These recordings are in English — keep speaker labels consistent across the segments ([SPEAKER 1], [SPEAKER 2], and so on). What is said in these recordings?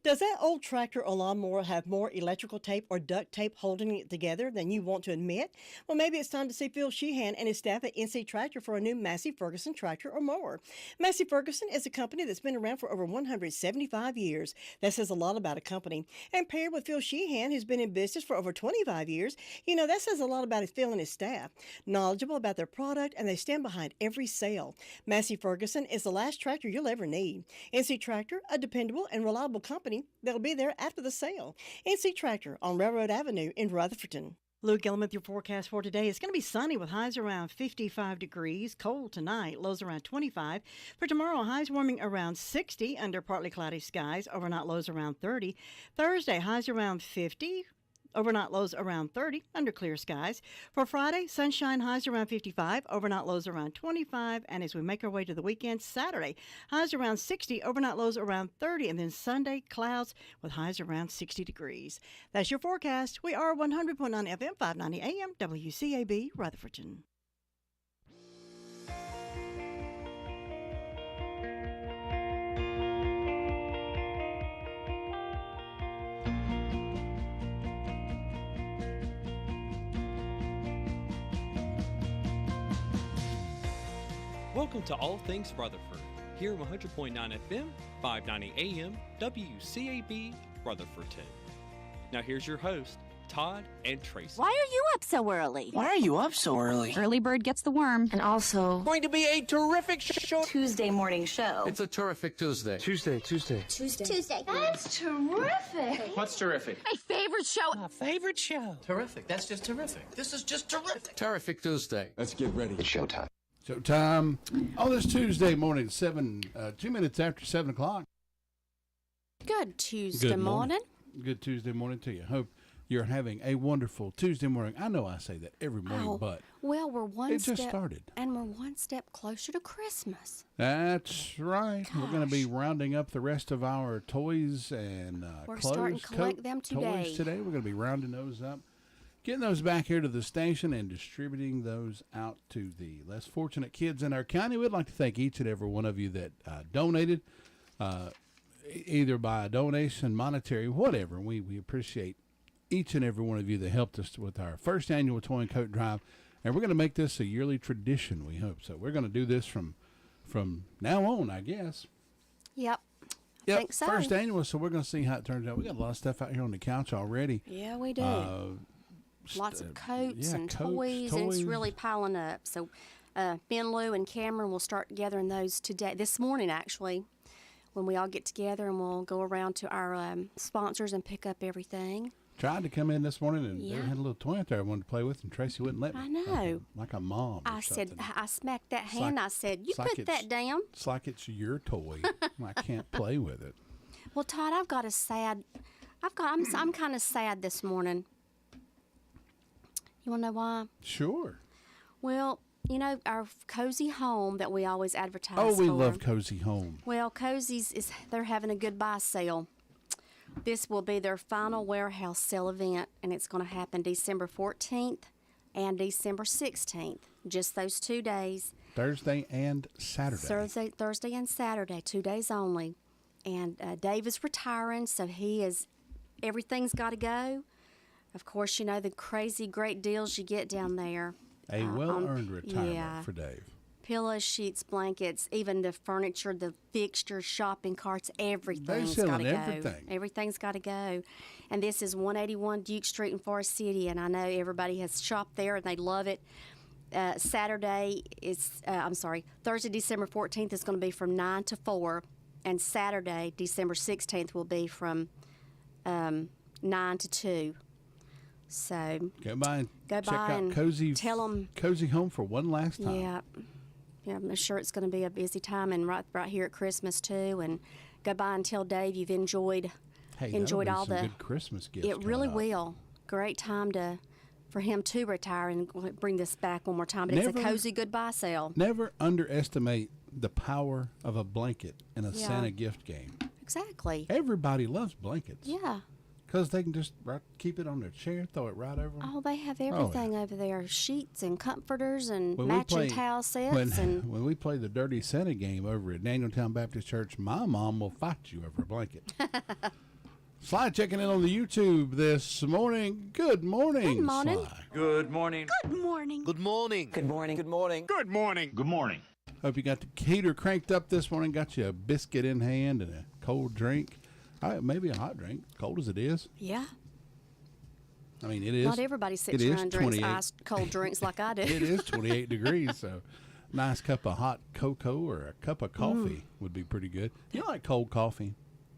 [SPEAKER 1] Does that old tractor or lawnmower have more electrical tape or duct tape holding it together than you want to admit? Well, maybe it's time to see Phil Sheehan and his staff at NC Tractor for a new Massey Ferguson tractor or mower. Massey Ferguson is a company that's been around for over 175 years. That says a lot about a company. And paired with Phil Sheehan, who's been in business for over 25 years, that says a lot about his Phil and his staff. Knowledgeable about their product, and they stand behind every sale. Massey Ferguson is the last tractor you'll ever need. NC Tractor, a dependable and reliable company that'll be there after the sale. NC Tractor on Railroad Avenue in Rutherfordton. Lou Gillum with your forecast for today. It's going to be sunny with highs around 55 degrees. Cold tonight, lows around 25. For tomorrow, highs warming around 60 under partly cloudy skies. Overnight lows around 30. Thursday, highs around 50. Overnight lows around 30 under clear skies. For Friday, sunshine, highs around 55, overnight lows around 25. And as we make our way to the weekend, Saturday, highs around 60, overnight lows around 30. And then Sunday, clouds with highs around 60 degrees. That's your forecast. We are 100.9 FM, 590 AM, WCAB, Rutherfordton.
[SPEAKER 2] Welcome to All Things Rutherford, here on 100.9 FM, 590 AM, WCAB, Rutherfordton. Now here's your host, Todd and Tracy.
[SPEAKER 3] Why are you up so early?
[SPEAKER 4] Why are you up so early?
[SPEAKER 3] Early bird gets the worm.
[SPEAKER 5] And also,
[SPEAKER 6] going to be a terrific show.
[SPEAKER 5] Tuesday morning show.
[SPEAKER 7] It's a terrific Tuesday.
[SPEAKER 8] Tuesday.
[SPEAKER 9] That's terrific.
[SPEAKER 6] What's terrific?
[SPEAKER 3] My favorite show.
[SPEAKER 6] My favorite show.
[SPEAKER 4] Terrific. That's just terrific.
[SPEAKER 6] This is just terrific.
[SPEAKER 7] Terrific Tuesday.
[SPEAKER 8] Let's get ready.
[SPEAKER 4] It's showtime.
[SPEAKER 8] Showtime on this Tuesday morning, 2 minutes after 7 o'clock.
[SPEAKER 3] Good Tuesday morning.
[SPEAKER 8] Good Tuesday morning to you. Hope you're having a wonderful Tuesday morning. I know I say that every morning, but
[SPEAKER 3] well, we're
[SPEAKER 8] it just started.
[SPEAKER 3] And we're one step closer to Christmas.
[SPEAKER 8] That's right.
[SPEAKER 3] Gosh.
[SPEAKER 8] We're going to be rounding up the rest of our toys and
[SPEAKER 3] we're
[SPEAKER 8] clothes,
[SPEAKER 3] starting to collect them today.
[SPEAKER 8] Toys today. We're going to be rounding those up. Getting those back here to the station and distributing those out to the less fortunate kids in our county. We'd like to thank each and every one of you that donated, either by a donation, monetary, whatever. We appreciate each and every one of you that helped us with our first annual Toy and Coat Drive. And we're going to make this a yearly tradition, we hope. So we're going to do this from now on, I guess.
[SPEAKER 3] Yep. I think so.
[SPEAKER 8] First annual, so we're going to see how it turns out. We got a lot of stuff out here on the couch already.
[SPEAKER 3] Yeah, we do. Lots of coats and toys, and it's really piling up. So Ben, Lou, and Cameron will start gathering those today, this morning actually, when we all get together, and we'll go around to our sponsors and pick up everything.
[SPEAKER 8] Tried to come in this morning, and they had a little toy out there I wanted to play with, and Tracy wouldn't let me.
[SPEAKER 3] I know.
[SPEAKER 8] Like a mom or something.
[SPEAKER 3] I smacked that hand. I said, you put that down.
[SPEAKER 8] It's like it's your toy. I can't play with it.
[SPEAKER 3] Well, Todd, I'm kind of sad this morning. You want to know why?
[SPEAKER 8] Sure.
[SPEAKER 3] Well, our Cozy Home that we always advertise for.
[SPEAKER 8] Oh, we love Cozy Home.
[SPEAKER 3] Well, Cozy's they're having a goodbye sale. This will be their final warehouse sale event, and it's going to happen December 14th and December 16th. Just those 2 days.
[SPEAKER 8] Thursday and Saturday.
[SPEAKER 3] Thursday and Saturday, 2 days only. And Dave is retiring, so everything's got to go. Of course, the crazy great deals you get down there.
[SPEAKER 8] A well-earned retirement for Dave.
[SPEAKER 3] Pillows, sheets, blankets, even the furniture, the fixtures, shopping carts, everything's got to go.
[SPEAKER 8] Everything.
[SPEAKER 3] Everything's got to go. And this is 181 Duke Street in Forest City, and I know everybody has shopped there, and they love it. Thursday, December 14th is going to be from 9 to 4, and Saturday, December 16th will be from 9 to 2. So
[SPEAKER 8] go by and check out Cozy Home for one last time.
[SPEAKER 3] Yeah, I'm sure it's going to be a busy time, and right here at Christmas too. And go by and tell Dave you've enjoyed all the
[SPEAKER 8] good Christmas gifts.
[SPEAKER 3] It really will. Great time for him to retire and bring this back one more time. But it's a cozy goodbye sale.
[SPEAKER 8] Never underestimate the power of a blanket in a Santa gift game.
[SPEAKER 3] Exactly.
[SPEAKER 8] Everybody loves blankets.
[SPEAKER 3] Yeah.
[SPEAKER 8] Because they can just keep it on their chair, throw it right over them.
[SPEAKER 3] Oh, they have everything over there. Sheets and comforters and matching towel sets.
[SPEAKER 8] When we play the Dirty Santa game over at Danieltown Baptist Church, my mom will fight you over a blanket. Sly checking in on the YouTube this morning. Good morning,
[SPEAKER 3] Good morning.
[SPEAKER 8] Sly.
[SPEAKER 6] Good morning.
[SPEAKER 9] Good morning.
[SPEAKER 4] Good morning.
[SPEAKER 6] Good morning. Good morning. Good morning. Good morning.
[SPEAKER 8] Hope you got the heater cranked up this morning. Got you a biscuit in hand and a cold drink. Maybe a hot drink, cold as it is.
[SPEAKER 3] Yeah.
[SPEAKER 8] I mean, it is.
[SPEAKER 3] Not everybody sits
[SPEAKER 8] it is
[SPEAKER 3] around and drinks
[SPEAKER 8] 28.
[SPEAKER 3] ice cold drinks like I do.
[SPEAKER 8] It is 28 degrees, so nice cup of hot cocoa or a cup of coffee would be pretty good. You don't like cold coffee?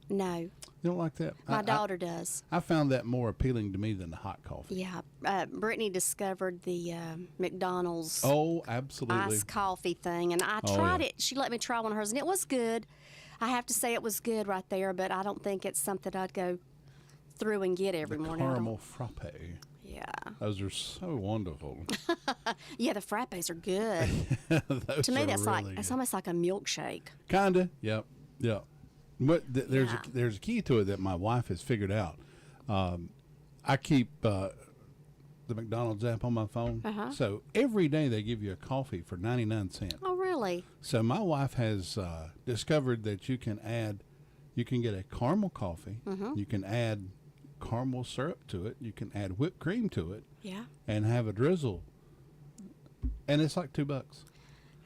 [SPEAKER 3] No,
[SPEAKER 8] You don't like that?
[SPEAKER 3] my daughter does.
[SPEAKER 8] I found that more appealing to me than the hot coffee.
[SPEAKER 3] Yeah. Brittany discovered the McDonald's
[SPEAKER 8] Oh, absolutely.
[SPEAKER 3] iced coffee thing, and I
[SPEAKER 8] Oh,
[SPEAKER 3] tried
[SPEAKER 8] yeah.
[SPEAKER 3] it. She let me try one of hers, and it was good. I have to say it was good right there, but I don't think it's something I'd go through and get every
[SPEAKER 8] The
[SPEAKER 3] morning.
[SPEAKER 8] caramel frappe.
[SPEAKER 3] Yeah.
[SPEAKER 8] Those are so wonderful.
[SPEAKER 3] Yeah, the frappes are good.
[SPEAKER 8] Those
[SPEAKER 3] To me,
[SPEAKER 8] are
[SPEAKER 3] that's
[SPEAKER 8] really
[SPEAKER 3] like it's
[SPEAKER 8] good.
[SPEAKER 3] almost like a milkshake.
[SPEAKER 8] Kinda. Yep. Yep. But there's
[SPEAKER 3] Yeah.
[SPEAKER 8] there's a key to it that my wife has figured out. I keep the McDonald's app on my phone, so every day they give you a coffee for 99 cents.
[SPEAKER 3] Oh, really?
[SPEAKER 8] So my wife has discovered that you can get a caramel coffee, you can add caramel syrup to it, you can add whipped cream to it,
[SPEAKER 3] Yeah.
[SPEAKER 8] and have a drizzle, and it's like $2.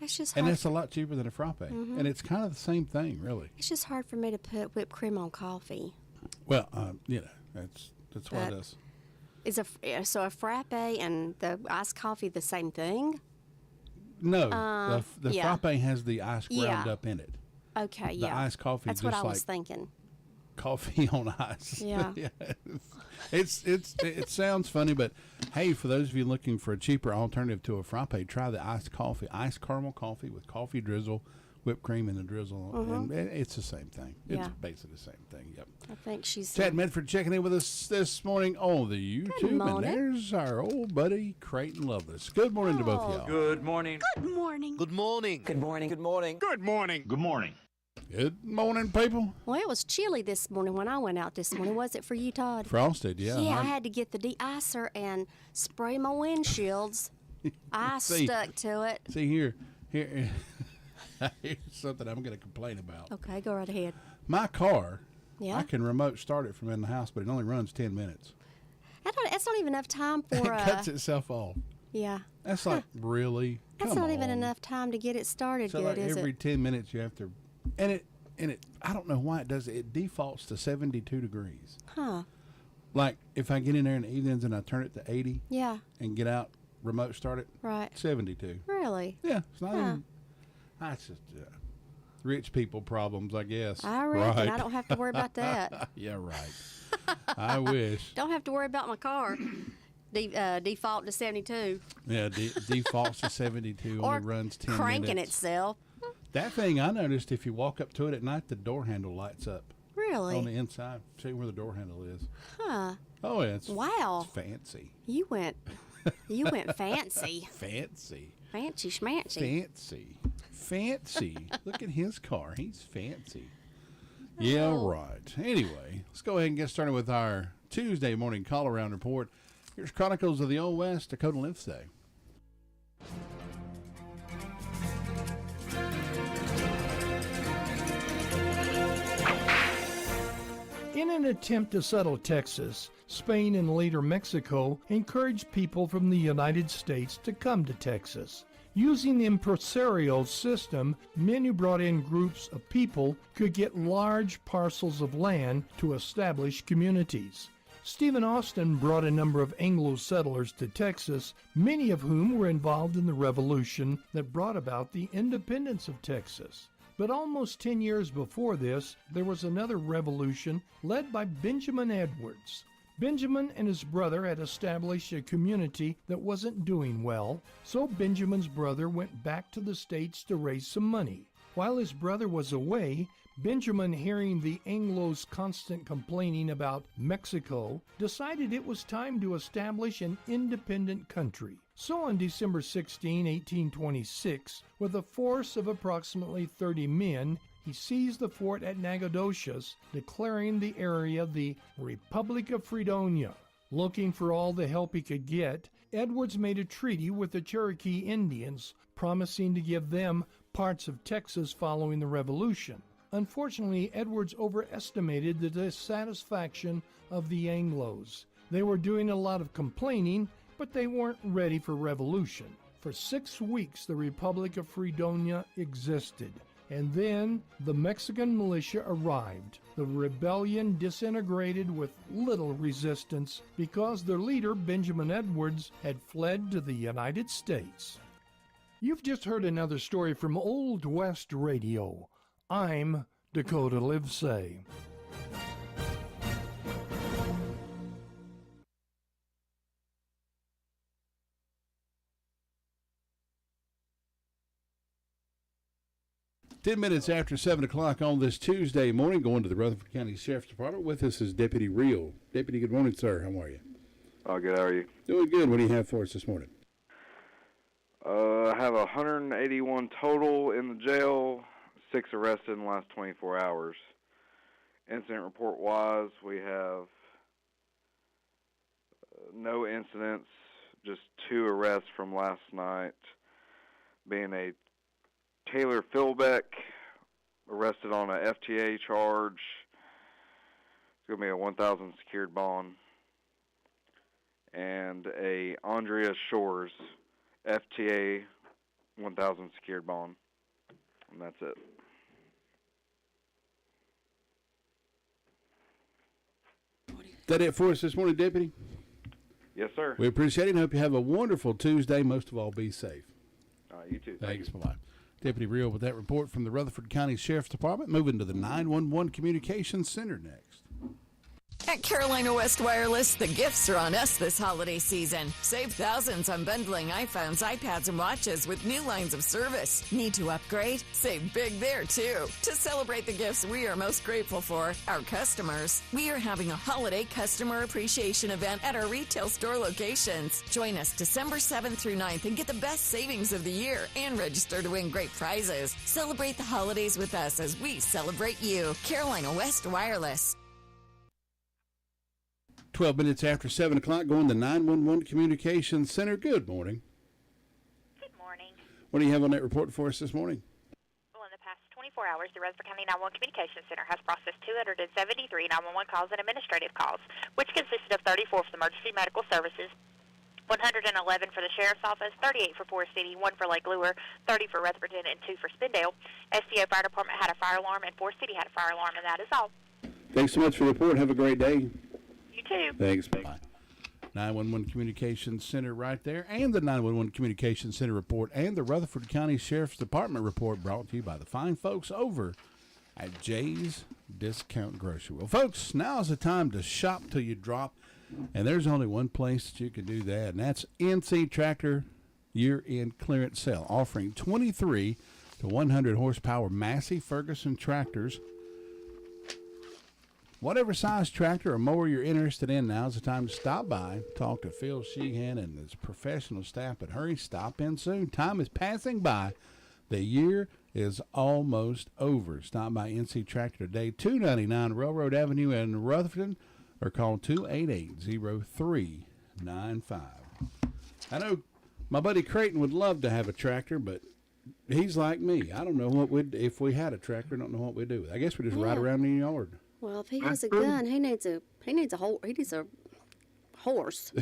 [SPEAKER 3] It's just
[SPEAKER 8] And
[SPEAKER 3] hard.
[SPEAKER 8] it's a lot cheaper than a frappe. And it's kind of the same thing, really.
[SPEAKER 3] It's just hard for me to put whipped cream on coffee.
[SPEAKER 8] Well, that's what it
[SPEAKER 3] But-
[SPEAKER 8] is.
[SPEAKER 3] Is so a frappe and the iced coffee the same thing?
[SPEAKER 8] No, the
[SPEAKER 3] yeah.
[SPEAKER 8] frappe has the ice ground
[SPEAKER 3] Yeah.
[SPEAKER 8] up in it.
[SPEAKER 3] Okay,
[SPEAKER 8] The
[SPEAKER 3] yeah.
[SPEAKER 8] iced coffee
[SPEAKER 3] That's
[SPEAKER 8] just
[SPEAKER 3] what I
[SPEAKER 8] like
[SPEAKER 3] was thinking.
[SPEAKER 8] coffee on ice.
[SPEAKER 3] Yeah.
[SPEAKER 8] It sounds funny, but hey, for those of you looking for a cheaper alternative to a frappe, try the iced caramel coffee with coffee drizzle, whipped cream, and a drizzle, and it's the same thing. It's
[SPEAKER 3] Yeah.
[SPEAKER 8] basically the same thing. Yep.
[SPEAKER 3] I think she's.
[SPEAKER 8] Chad Medford checking in with us this morning on the YouTube, and
[SPEAKER 3] morning.
[SPEAKER 8] there's our old buddy Creighton Lovelace. Good morning to both y'all.
[SPEAKER 6] Good morning.
[SPEAKER 9] Good morning.
[SPEAKER 4] Good morning.
[SPEAKER 6] Good morning. Good morning. Good morning. Good morning.
[SPEAKER 8] Good morning, people.
[SPEAKER 3] Well, it was chilly this morning when I went out this morning. Was it for you, Todd?
[SPEAKER 8] Frosted, yeah.
[SPEAKER 3] Yeah, I had to get the de-icer and spray my windshields. I
[SPEAKER 8] See.
[SPEAKER 3] stuck to it.
[SPEAKER 8] See here, here's something I'm going to complain about.
[SPEAKER 3] Okay, go right ahead.
[SPEAKER 8] My car,
[SPEAKER 3] Yeah.
[SPEAKER 8] I can remote start it from in the house, but it only runs 10 minutes.
[SPEAKER 3] That's not even enough time for.
[SPEAKER 8] It cuts itself off.
[SPEAKER 3] Yeah.
[SPEAKER 8] That's like really.
[SPEAKER 3] That's
[SPEAKER 8] come
[SPEAKER 3] not even
[SPEAKER 8] on.
[SPEAKER 3] enough time to get it started
[SPEAKER 8] So
[SPEAKER 3] good,
[SPEAKER 8] like
[SPEAKER 3] is
[SPEAKER 8] every
[SPEAKER 3] it?
[SPEAKER 8] 10 minutes you have to, and it. I don't know why it does it. It defaults to 72 degrees.
[SPEAKER 3] Huh.
[SPEAKER 8] Like if I get in there in the evenings and I turn it to 80
[SPEAKER 3] Yeah.
[SPEAKER 8] and get out, remote start it,
[SPEAKER 3] Right.
[SPEAKER 8] 72.
[SPEAKER 3] Really?
[SPEAKER 8] Yeah, it's not even. That's just rich people problems, I guess.
[SPEAKER 3] I reckon
[SPEAKER 8] Right.
[SPEAKER 3] I don't have to worry about that.
[SPEAKER 8] Yeah, right. I wish.
[SPEAKER 3] Don't have to worry about my car. Default to 72.
[SPEAKER 8] Yeah, defaults to 72,
[SPEAKER 3] Or
[SPEAKER 8] only runs 10
[SPEAKER 3] cranking
[SPEAKER 8] minutes.
[SPEAKER 3] itself.
[SPEAKER 8] That thing I noticed, if you walk up to it at night, the door handle lights up
[SPEAKER 3] Really?
[SPEAKER 8] on the inside. See where the door handle is.
[SPEAKER 3] Huh.
[SPEAKER 8] Oh, yeah, it's,
[SPEAKER 3] Wow.
[SPEAKER 8] it's fancy.
[SPEAKER 3] You went fancy.
[SPEAKER 8] Fancy.
[SPEAKER 3] Fancy schmancy.
[SPEAKER 8] Fancy. Fancy. Look at his car. He's fancy. Yeah,
[SPEAKER 3] Oh.
[SPEAKER 8] right. Anyway, let's go ahead and get started with our Tuesday morning call-around report. Here's Chronicles of the Old West, Dakota Lynch Day.
[SPEAKER 5] In an attempt to settle Texas, Spain and later Mexico encouraged people from the United States to come to Texas. Using the impresario system, men who brought in groups of people could get large parcels of land to establish communities. Stephen Austin brought a number of Anglo settlers to Texas, many of whom were involved in the revolution that brought about the independence of Texas. But almost 10 years before this, there was another revolution led by Benjamin Edwards. Benjamin and his brother had established a community that wasn't doing well, so Benjamin's brother went back to the States to raise some money. While his brother was away, Benjamin, hearing the Anglos' constant complaining about Mexico, decided it was time to establish an independent country. So on December 16, 1826, with a force of approximately 30 men, he seized the fort at Nacogdoches, declaring the area the Republic of Fredonia. Looking for all the help he could get, Edwards made a treaty with the Cherokee Indians, promising to give them parts of Texas following the Revolution. Unfortunately, Edwards overestimated the dissatisfaction of the Anglos. They were doing a lot of complaining, but they weren't ready for revolution. For 6 weeks, the Republic of Fredonia existed, and then the Mexican militia arrived. The rebellion disintegrated with little resistance because their leader, Benjamin Edwards, had fled to the United States. You've just heard another story from Old West Radio. I'm Dakota Livesay.
[SPEAKER 8] Ten minutes after 7 o'clock on this Tuesday morning, going to the Rutherford County Sheriff's Department. With us is Deputy Reel. Deputy, good morning, sir. How are you?
[SPEAKER 10] Oh, good. How are you?
[SPEAKER 8] Doing good. What do you have for us this morning?
[SPEAKER 10] I have 181 total in the jail, 6 arrested in the last 24 hours. Incident report-wise, we have no incidents, just 2 arrests from last night, being a Taylor Philbeck, arrested on a FTA charge. It's going to be a 1,000 secured bond. And a Andrea Shores, FTA, 1,000 secured bond. And that's it.
[SPEAKER 8] That it for us this morning, Deputy?
[SPEAKER 10] Yes, sir.
[SPEAKER 8] We appreciate it and hope you have a wonderful Tuesday. Most of all, be safe.
[SPEAKER 10] You too.
[SPEAKER 8] Thanks. Bye-bye. Deputy Reel with that report from the Rutherford County Sheriff's Department. Moving to the 911 Communications Center next.
[SPEAKER 11] At Carolina West Wireless, the gifts are on us this holiday season. Save thousands on bundling iPhones, iPads, and watches with new lines of service. Need to upgrade? Save big there, too. To celebrate the gifts we are most grateful for, our customers, we are having a holiday customer appreciation event at our retail store locations. Join us December 7th through 9th and get the best savings of the year and register to win great prizes. Celebrate the holidays with us as we celebrate you. Carolina West Wireless.
[SPEAKER 8] 12 minutes after 7 o'clock, going to 911 Communications Center. Good morning.
[SPEAKER 12] Good morning.
[SPEAKER 8] What do you have on that report for us this morning?
[SPEAKER 12] Well, in the past 24 hours, the Rutherford County 911 Communications Center has processed 273 911 calls and administrative calls, which consisted of 34 for the emergency medical services, 111 for the Sheriff's Office, 38 for Forest City, 1 for Lake Lure, 30 for Rutherford, and 2 for Spindale. SDO Fire Department had a fire alarm, and Forest City had a fire alarm, and that is all.
[SPEAKER 8] Thanks so much for the report. Have a great day.
[SPEAKER 12] You too.
[SPEAKER 8] Thanks. Bye. 911 Communications Center right there, and the 911 Communications Center report, and the Rutherford County Sheriff's Department report brought to you by the fine folks over at Jay's Discount Grocery. Well, folks, now's the time to shop till you drop, and there's only one place that you can do that, and that's NC Tractor year-end clearance sale, offering 23 to 100 horsepower Massey Ferguson tractors. Whatever size tractor or mower you're interested in, now's the time to stop by, talk to Phil Sheehan and his professional staff, but hurry, stop in soon. Time is passing by. The year is almost over. Stop by NC Tractor today, 299 Railroad Avenue in Rutherford, or call 288-0395. I know my buddy Creighton would love to have a tractor, but he's like me. I don't know what if we had a tractor, I don't know what we'd do with it. I guess we just ride around in the yard.
[SPEAKER 3] Well, if he has a gun, he needs a horse.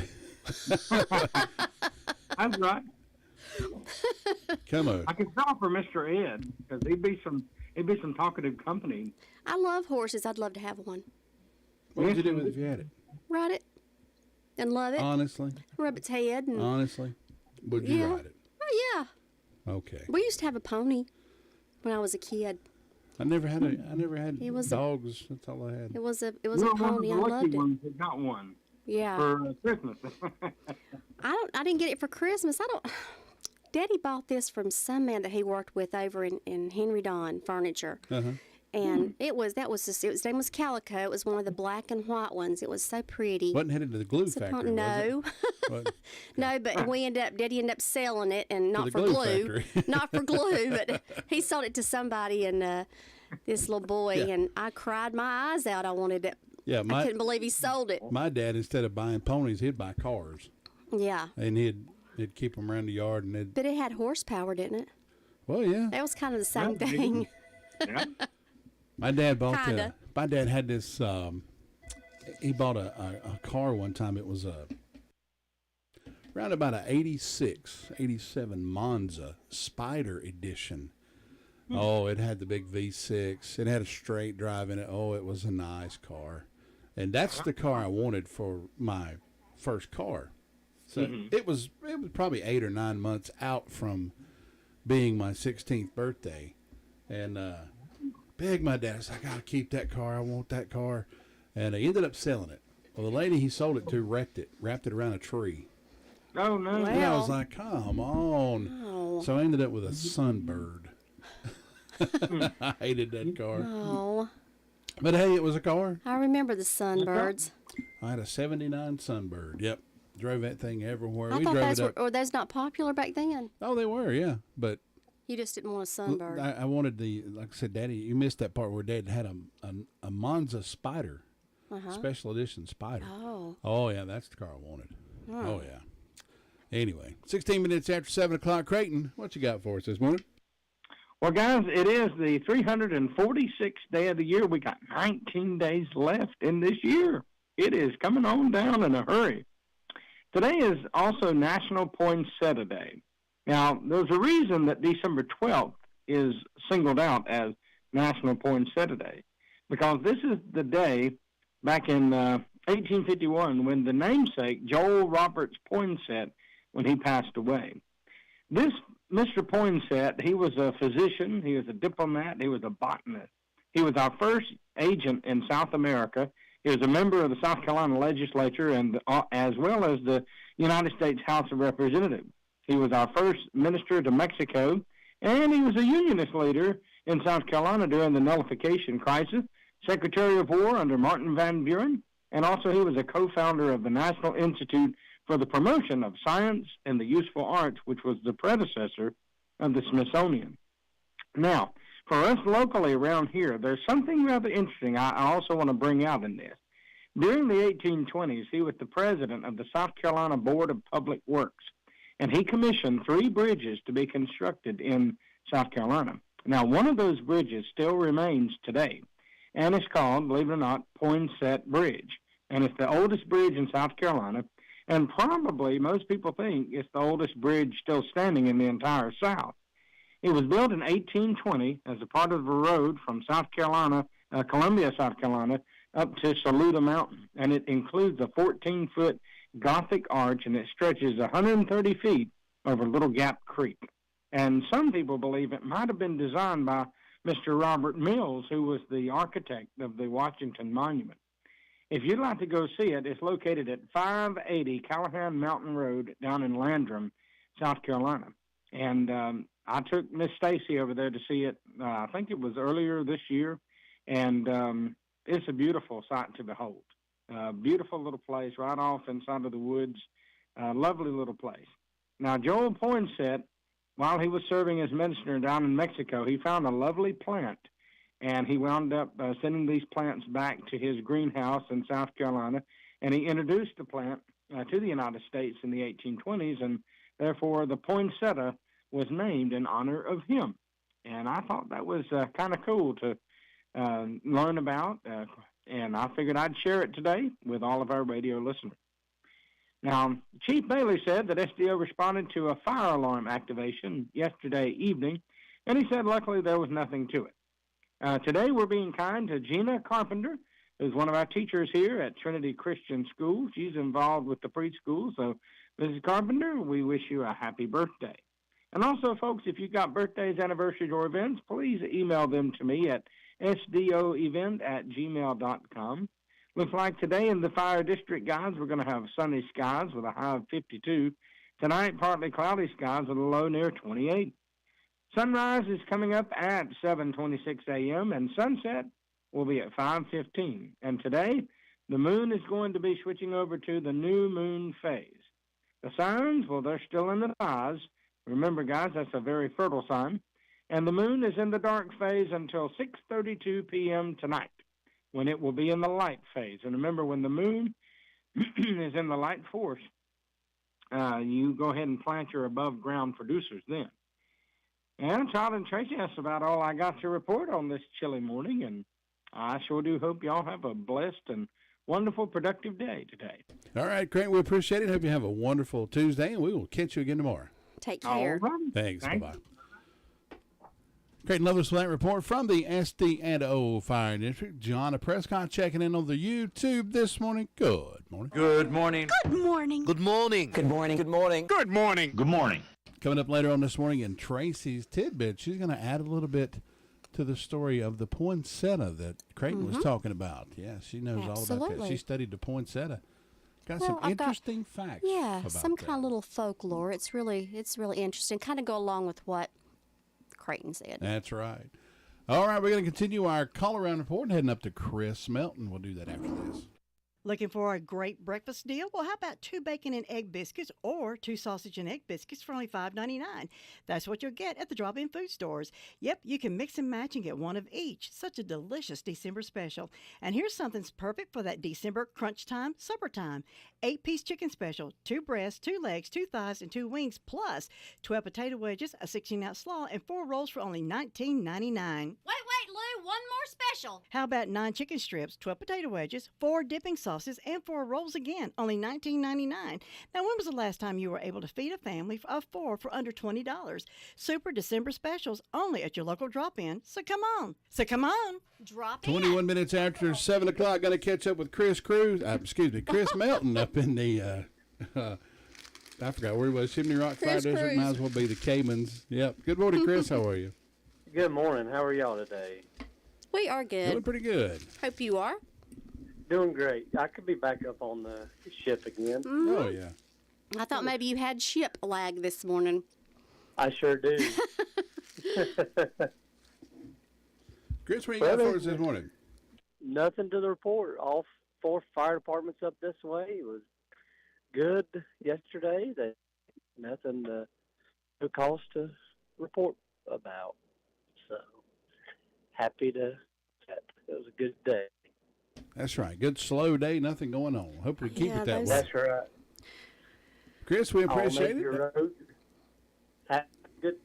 [SPEAKER 13] That's right.
[SPEAKER 8] Come on.
[SPEAKER 13] I could call for Mr. Ed because he'd be some talkative company.
[SPEAKER 3] I love horses. I'd love to have one.
[SPEAKER 8] What would you do with it if you had it?
[SPEAKER 3] Ride it and love it.
[SPEAKER 8] Honestly.
[SPEAKER 3] Rub its head. And,
[SPEAKER 8] honestly, would you ride it?
[SPEAKER 3] Oh yeah.
[SPEAKER 8] Okay.
[SPEAKER 3] We used to have a pony when I was a kid.
[SPEAKER 8] I never had dogs. That's all I had.
[SPEAKER 3] It was a pony. I loved it.
[SPEAKER 13] I got one.
[SPEAKER 3] Yeah.
[SPEAKER 13] For Christmas.
[SPEAKER 3] I didn't get it for Christmas. Daddy bought this from some man that he worked with over in Henry Don Furniture.
[SPEAKER 8] Uh-huh.
[SPEAKER 3] And his name was Calico. It was one of the black and white ones. It was so pretty.
[SPEAKER 8] Wasn't headed to the glue factory,
[SPEAKER 3] no.
[SPEAKER 8] Was it?
[SPEAKER 3] No, but Daddy ended up selling it, and not for
[SPEAKER 8] glue.
[SPEAKER 3] Not for glue, but he sold it to somebody, and this little boy, and I cried my eyes out. I wanted it.
[SPEAKER 8] Yeah,
[SPEAKER 3] I couldn't believe he sold it.
[SPEAKER 8] My dad, instead of buying ponies, he'd buy cars.
[SPEAKER 3] Yeah.
[SPEAKER 8] And he'd keep them around the yard, and
[SPEAKER 3] But it had horsepower, didn't it?
[SPEAKER 8] Well, yeah.
[SPEAKER 3] That was kind of the same thing.
[SPEAKER 13] Yeah.
[SPEAKER 8] My dad bought
[SPEAKER 3] Kinda.
[SPEAKER 8] my dad had this. He bought a car one time. It was around about a 86, 87 Monza Spider edition. Oh, it had the big V6. It had a straight drive in it. Oh, it was a nice car. And that's the car I wanted for my first car. So it was probably 8 or 9 months out from being my 16th birthday. And begged my dad, I said, I got to keep that car. I want that car. And he ended up selling it. Well, the lady he sold it to wrecked it around a tree.
[SPEAKER 13] Oh, no.
[SPEAKER 8] And I was like, come on.
[SPEAKER 3] Oh.
[SPEAKER 8] So I ended up with a Sunbird. I hated that car.
[SPEAKER 3] Oh.
[SPEAKER 8] But hey, it was a car.
[SPEAKER 3] I remember the Sunbirds.
[SPEAKER 8] I had a 79 Sunbird. Yep. Drove that thing everywhere.
[SPEAKER 3] I
[SPEAKER 8] We
[SPEAKER 3] thought
[SPEAKER 8] drove
[SPEAKER 3] those
[SPEAKER 8] it up.
[SPEAKER 3] were those not popular back then.
[SPEAKER 8] Oh, they were, yeah. But
[SPEAKER 3] You just didn't want a Sunbird.
[SPEAKER 8] I wanted like I said, Daddy, you missed that part where Dad had a Monza Spider, special edition Spider.
[SPEAKER 3] Oh.
[SPEAKER 8] Oh, yeah, that's the car I wanted. Oh, yeah. Anyway, 16 minutes after 7 o'clock. Creighton, what you got for us this morning?
[SPEAKER 13] Well, guys, it is the 346th day of the year. We got 19 days left in this year. It is coming on down in a hurry. Today is also National Poinsettia Day. Now, there's a reason that December 12th is singled out as National Poinsettia Day, because this is the day back in 1851 when the namesake, Joel Roberts Poinsett, when he passed away. This Mr. Poinsett, he was a physician, he was a diplomat, he was a botanist. He was our first agent in South America. He was a member of the South Carolina legislature and as well as the United States House of Representatives. He was our first minister to Mexico, and he was a unionist leader in South Carolina during the nullification crisis, Secretary of War under Martin Van Buren, and also he was a co-founder of the National Institute for the Promotion of Science and the Useful Arts, which was the predecessor of the Smithsonian. Now, for us locally around here, there's something rather interesting I also want to bring out in this. During the 1820s, he was the president of the South Carolina Board of Public Works, and he commissioned 3 bridges to be constructed in South Carolina. Now, one of those bridges still remains today, and it's called, believe it or not, Poinsett Bridge. And it's the oldest bridge in South Carolina, and probably most people think it's the oldest bridge still standing in the entire South. It was built in 1820 as a part of a road from South Carolina, Columbia, South Carolina, up to Saluda Mountain, and it includes a 14-foot Gothic arch, and it stretches 130 feet over Little Gap Creek. And some people believe it might have been designed by Mr. Robert Mills, who was the architect of the Washington Monument. If you'd like to go see it, it's located at 580 Callahan Mountain Road down in Landrum, South Carolina. And I took Miss Stacy over there to see it, I think it was earlier this year, and it's a beautiful sight to behold. Beautiful little place right off inside of the woods. Lovely little place. Now, Joel Poinsett, while he was serving as minister down in Mexico, he found a lovely plant, and he wound up sending these plants back to his greenhouse in South Carolina, and he introduced the plant to the United States in the 1820s, and therefore the poinsettia was named in honor of him. And I thought that was kind of cool to learn about, and I figured I'd share it today with all of our radio listeners. Now, Chief Bailey said that SDO responded to a fire alarm activation yesterday evening, and he said luckily there was nothing to it. Today we're being kind to Gina Carpenter, who's one of our teachers here at Trinity Christian School. She's involved with the preschool, so Mrs. Carpenter, we wish you a happy birthday. And also, folks, if you've got birthdays, anniversaries, or events, please email them to me at sdoevent@gmail.com. Looks like today in the fire district, guys, we're going to have sunny skies with a high of 52. Tonight, partly cloudy skies with a low near 28. Sunrise is coming up at 7:26 a.m., and sunset will be at 5:15. And today, the moon is going to be switching over to the new moon phase. The signs, well, they're still in the skies. Remember, guys, that's a very fertile sign. And the moon is in the dark phase until 6:32 p.m. tonight, when it will be in the light phase. And remember, when the moon is in the light force, you go ahead and plant your above-ground producers then. And Todd and Tracy, that's about all I got to report on this chilly morning, and I sure do hope y'all have a blessed and wonderful, productive day today.
[SPEAKER 8] All right, Craig, we appreciate it. Hope you have a wonderful Tuesday, and we will catch you again tomorrow.
[SPEAKER 3] Take care.
[SPEAKER 13] All right.
[SPEAKER 8] Thanks. Bye-bye. Creighton Lovelace with that report from the SD&O Fire District. John Prescott checking in on the YouTube this morning. Good morning.
[SPEAKER 6] Good morning.
[SPEAKER 9] Good morning.
[SPEAKER 6] Good morning.
[SPEAKER 4] Good morning. Good morning.
[SPEAKER 6] Good morning. Good morning.
[SPEAKER 8] Coming up later on this morning in Tracy's Tidbit, she's going to add a little bit to the story of the poinsettia that Creighton was talking about. Yeah, she knows all about that. She studied the poinsettia. Got some interesting facts.
[SPEAKER 3] Yeah,
[SPEAKER 8] about
[SPEAKER 3] some
[SPEAKER 8] that.
[SPEAKER 3] kind of little folklore. It's really interesting. Kind of go along with what Creighton said.
[SPEAKER 8] That's right. All right, we're going to continue our call around report and heading up to Chris Melton. We'll do that after this.
[SPEAKER 1] Looking for a great breakfast deal? Well, how about 2 bacon and egg biscuits or 2 sausage and egg biscuits for only $5.99? That's what you'll get at the drop-in food stores. Yep, you can mix and match and get one of each. Such a delicious December special. And here's something perfect for that December crunch time, supper time. 8-piece chicken special, 2 breasts, 2 legs, 2 thighs, and 2 wings, plus 12 potato wedges, a 16-ounce slaw, and 4 rolls for only $19.99.
[SPEAKER 3] Wait, Lou, one more special.
[SPEAKER 1] How about 9 chicken strips, 12 potato wedges, 4 dipping sauces, and 4 rolls again, only $19.99. Now, when was the last time you were able to feed a family of 4 for under $20? Super December specials only at your local drop-in. So come on.
[SPEAKER 3] Drop in.
[SPEAKER 8] 21 minutes after 7 o'clock, going to catch up with Chris Melton up in the, I forgot where he was, Chimney Rock Fire District. Might as well be the Caymans. Yep. Good morning, Chris. How are you?
[SPEAKER 14] Good morning. How are y'all today?
[SPEAKER 3] We are good.
[SPEAKER 8] Doing pretty good.
[SPEAKER 3] Hope you are.
[SPEAKER 14] Doing great. I could be back up on the ship again.
[SPEAKER 3] Mm-hmm.
[SPEAKER 8] Oh, yeah.
[SPEAKER 3] I thought maybe you had ship lag this morning.
[SPEAKER 14] I sure do.
[SPEAKER 8] Chris, what you got for us this morning?
[SPEAKER 14] Nothing to the report. All 4 fire departments up this way. It was good yesterday. Nothing no cause to report about. So happy to. It was a good day.
[SPEAKER 8] That's right. Good slow day. Nothing going on. Hope we keep it that way.
[SPEAKER 14] That's right.
[SPEAKER 8] Chris, we appreciate it.
[SPEAKER 14] Good.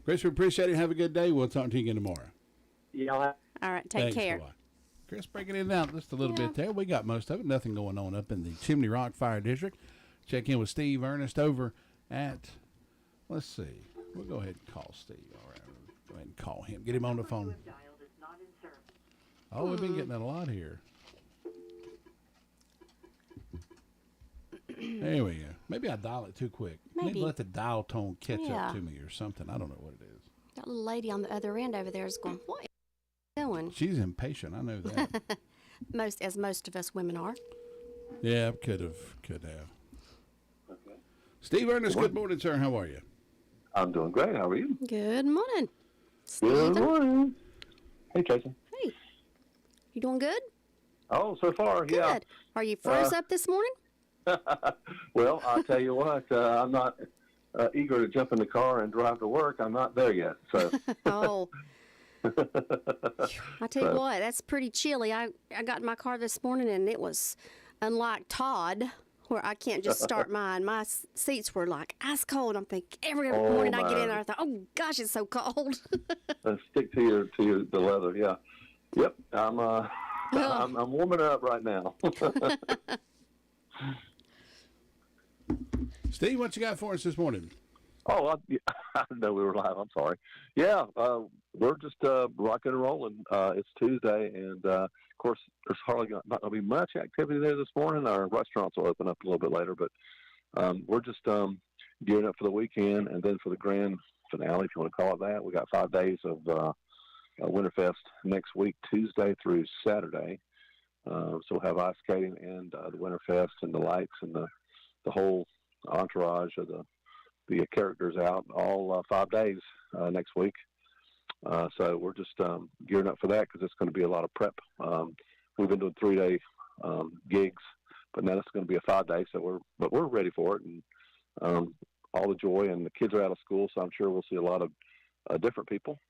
[SPEAKER 8] Chris, we appreciate it. Have a good day. We'll talk to you again tomorrow.
[SPEAKER 14] Y'all.
[SPEAKER 3] All right. Take care.
[SPEAKER 8] Bye-bye. Chris, breaking it down just a little bit there. We got most of it. Nothing going on up in the Chimney Rock Fire District. Check in with Steve Ernest over at, let's see. We'll go ahead and call Steve. All right. Go ahead and call him. Get him on the phone. Oh, we've been getting that a lot here. There we go. Maybe I dial it too quick. Maybe let the dial tone catch up to me or something. I don't know what it is.
[SPEAKER 3] That little lady on the other end over there is going, what are you doing?
[SPEAKER 8] She's impatient. I know that.
[SPEAKER 3] most of us women are.
[SPEAKER 8] Yeah, could have. Okay. Steve Ernest, good morning, sir. How are you?
[SPEAKER 15] I'm doing great. How are you?
[SPEAKER 3] Good morning.
[SPEAKER 15] Good morning. Hey, Tracy.
[SPEAKER 3] Hey. You doing good?
[SPEAKER 15] Oh, so far,
[SPEAKER 3] good.
[SPEAKER 15] Yeah.
[SPEAKER 3] Are you froze up this morning?
[SPEAKER 15] Well, I'll tell you what. I'm not eager to jump in the car and drive to work. I'm not there yet. So.
[SPEAKER 3] Oh. I tell you what, that's pretty chilly. I got in my car this morning, and it was unlike Todd, where I can't just start mine. My seats were like ice cold. I'm thinking every morning I get in there, I thought, oh gosh, it's so cold.
[SPEAKER 15] Stick to the leather, yeah. Yep, I'm warming up right now.
[SPEAKER 8] Steve, what you got for us this morning?
[SPEAKER 15] Oh, I know we were live. I'm sorry. Yeah, we're just rocking and rolling. It's Tuesday, and of course, there's hardly not going to be much activity there this morning. Our restaurants will open up a little bit later, but we're just gearing up for the weekend and then for the grand finale, if you want to call it that. We got 5 days of Winterfest next week, Tuesday through Saturday. So we'll have ice skating and the Winterfest and the lights and the whole entourage of the characters out all 5 days next week. So we're just gearing up for that because it's going to be a lot of prep. We've been doing 3-day gigs, but now it's going to be a 5-day. So we're ready for it, and all the joy. And the kids are out of school, so I'm sure we'll see a lot of different people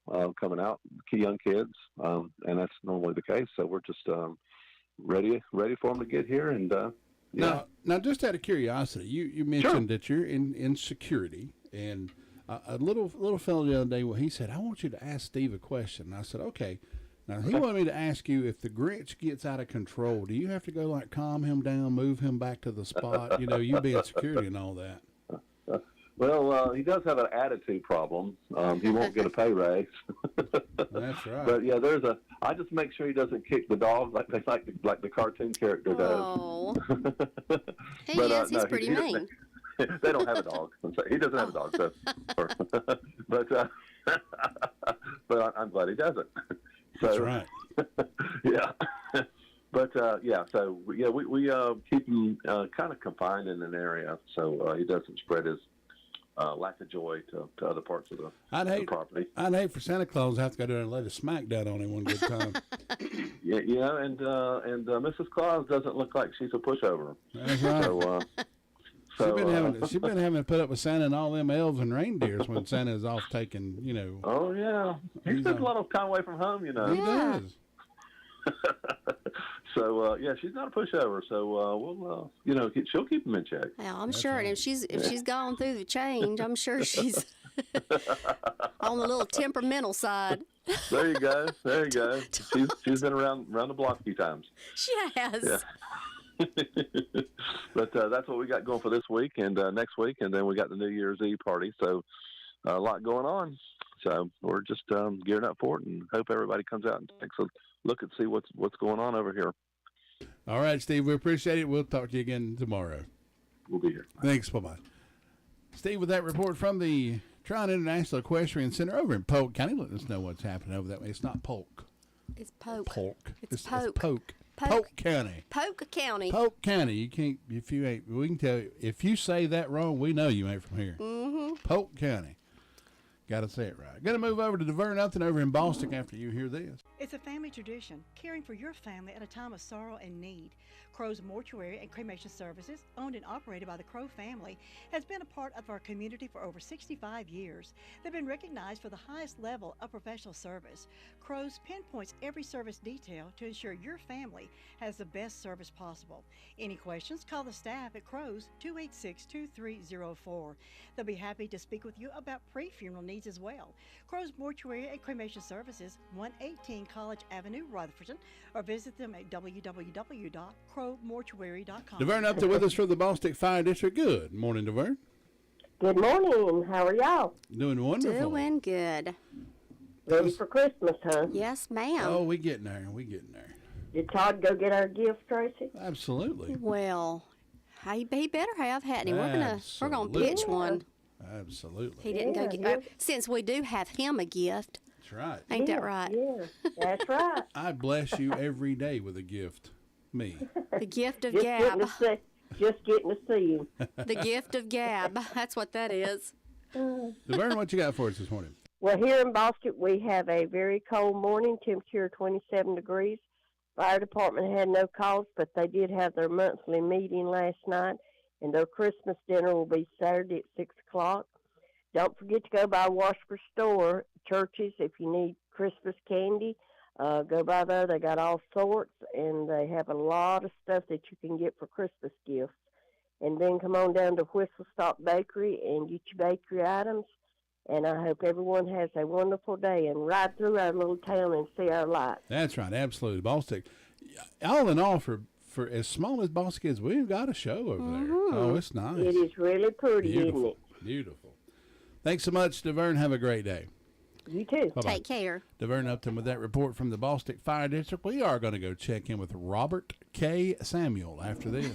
[SPEAKER 15] coming out, young kids, and that's normally the case. So we're just ready for them to get here. And
[SPEAKER 8] now, just out of curiosity, you mentioned that you're in security, and a little fellow the other day, well, he said, I want you to ask Steve a question. And I said, okay. Now, he wanted me to ask you, if the Grinch gets out of control, do you have to go, like, calm him down, move him back to the spot? You being security and all that.
[SPEAKER 15] Well, he does have an attitude problem. He won't get a pay raise.
[SPEAKER 8] That's right.
[SPEAKER 15] But yeah, I just make sure he doesn't kick the dog like the cartoon character does.
[SPEAKER 3] Oh. He's pretty mean.
[SPEAKER 15] They don't have a dog. He doesn't have a dog, so. But I'm glad he doesn't. So,
[SPEAKER 8] that's right.
[SPEAKER 15] Yeah. But so we keep him kind of confined in an area so he doesn't spread his lack of joy to other parts of the property.
[SPEAKER 8] I'd hate for Santa Claus to have to go down and lay the smack down on him one good time.
[SPEAKER 15] And Mrs. Claus doesn't look like she's a pushover.
[SPEAKER 8] That's right. She's been having to put up with Santa and all them elves and reindeers when Santa's off taking,
[SPEAKER 15] Oh yeah, he spends a lot of time away from home,
[SPEAKER 8] He does.
[SPEAKER 15] So she's not a pushover. So we'll, she'll keep him in check.
[SPEAKER 3] Well, I'm sure, right. if she's gone through the change, I'm sure she's on the little temperamental side.
[SPEAKER 15] There you go. She's been around the block a few times.
[SPEAKER 3] She has.
[SPEAKER 15] Yeah. But that's what we got going for this week and next week, and then we got the New Year's Eve party. So a lot going on. So we're just gearing up for it, and hope everybody comes out and takes a look and see what's going on over here.
[SPEAKER 8] All right, Steve, we appreciate it. We'll talk to you again tomorrow.
[SPEAKER 15] We'll be here.
[SPEAKER 8] Thanks. Bye-bye. Steve, with that report from the Tryon International Equestrian Center over in Polk County, let us know what's happening over that way. It's not Polk.
[SPEAKER 3] It's Polk.
[SPEAKER 8] It's Polk. Polk County.
[SPEAKER 3] Polk County.
[SPEAKER 8] Polk County. You can't, we can tell you, if you say that wrong, we know you ain't from here.
[SPEAKER 3] Mm-hmm.
[SPEAKER 8] Polk County. Got to say it right. Going to move over to DeVern Upton over in Boston after you hear this.
[SPEAKER 1] It's a family tradition, caring for your family at a time of sorrow and need. Crow's Mortuary and Cremation Services, owned and operated by the Crow family, has been a part of our community for over 65 years. They've been recognized for the highest level of professional service. Crow's pinpoints every service detail to ensure your family has the best service possible. Any questions, call the staff at Crow's 286-2304. They'll be happy to speak with you about pre-funeral needs as well. Crow's Mortuary and Cremation Services, 118 College Avenue, Rutherford, or visit them at www.crowmortuary.com.
[SPEAKER 8] DeVern Upton with us from the Boston Fire District. Good morning, DeVern.
[SPEAKER 16] Good morning. How are y'all?
[SPEAKER 8] Doing wonderful.
[SPEAKER 3] Doing good.
[SPEAKER 16] Ready for Christmas, huh?
[SPEAKER 3] Yes, ma'am.
[SPEAKER 8] Oh, we getting there.
[SPEAKER 16] Did Todd go get our gift, Tracy?
[SPEAKER 8] Absolutely.
[SPEAKER 3] Well, he better have, hadn't he? We're gonna pitch one.
[SPEAKER 8] Absolutely.
[SPEAKER 3] He didn't go get since we do have him a gift.
[SPEAKER 8] That's right.
[SPEAKER 3] Ain't that right?
[SPEAKER 16] Yeah, that's right.
[SPEAKER 8] I bless you every day with a gift. Me.
[SPEAKER 3] The gift of Gab.
[SPEAKER 16] Just getting to see him.
[SPEAKER 3] The gift of Gab. That's what that is.
[SPEAKER 8] DeVern, what you got for us this morning?
[SPEAKER 16] Well, here in Boston, we have a very cold morning, temperature 27 degrees. Fire department had no calls, but they did have their monthly meeting last night, and their Christmas dinner will be Saturday at 6 o'clock. Don't forget to go by Washburn Store, Churches, if you need Christmas candy. Go by there. They got all sorts, and they have a lot of stuff that you can get for Christmas gifts. And then come on down to Whistle Stop Bakery and get your bakery items. And I hope everyone has a wonderful day and ride through our little town and see our lights.
[SPEAKER 8] That's right, absolutely. Boston, all in all, for as small as Boston is, we've got a show over there. Oh, it's nice.
[SPEAKER 16] It is really pretty,
[SPEAKER 8] beautiful,
[SPEAKER 16] isn't it?
[SPEAKER 8] Beautiful. Thanks so much, DeVern. Have a great day.
[SPEAKER 16] You too.
[SPEAKER 8] Bye-bye.
[SPEAKER 3] Take care.
[SPEAKER 8] DeVern Upton with that report from the Boston Fire District. We are going to go check in with Robert K. Samuel after this.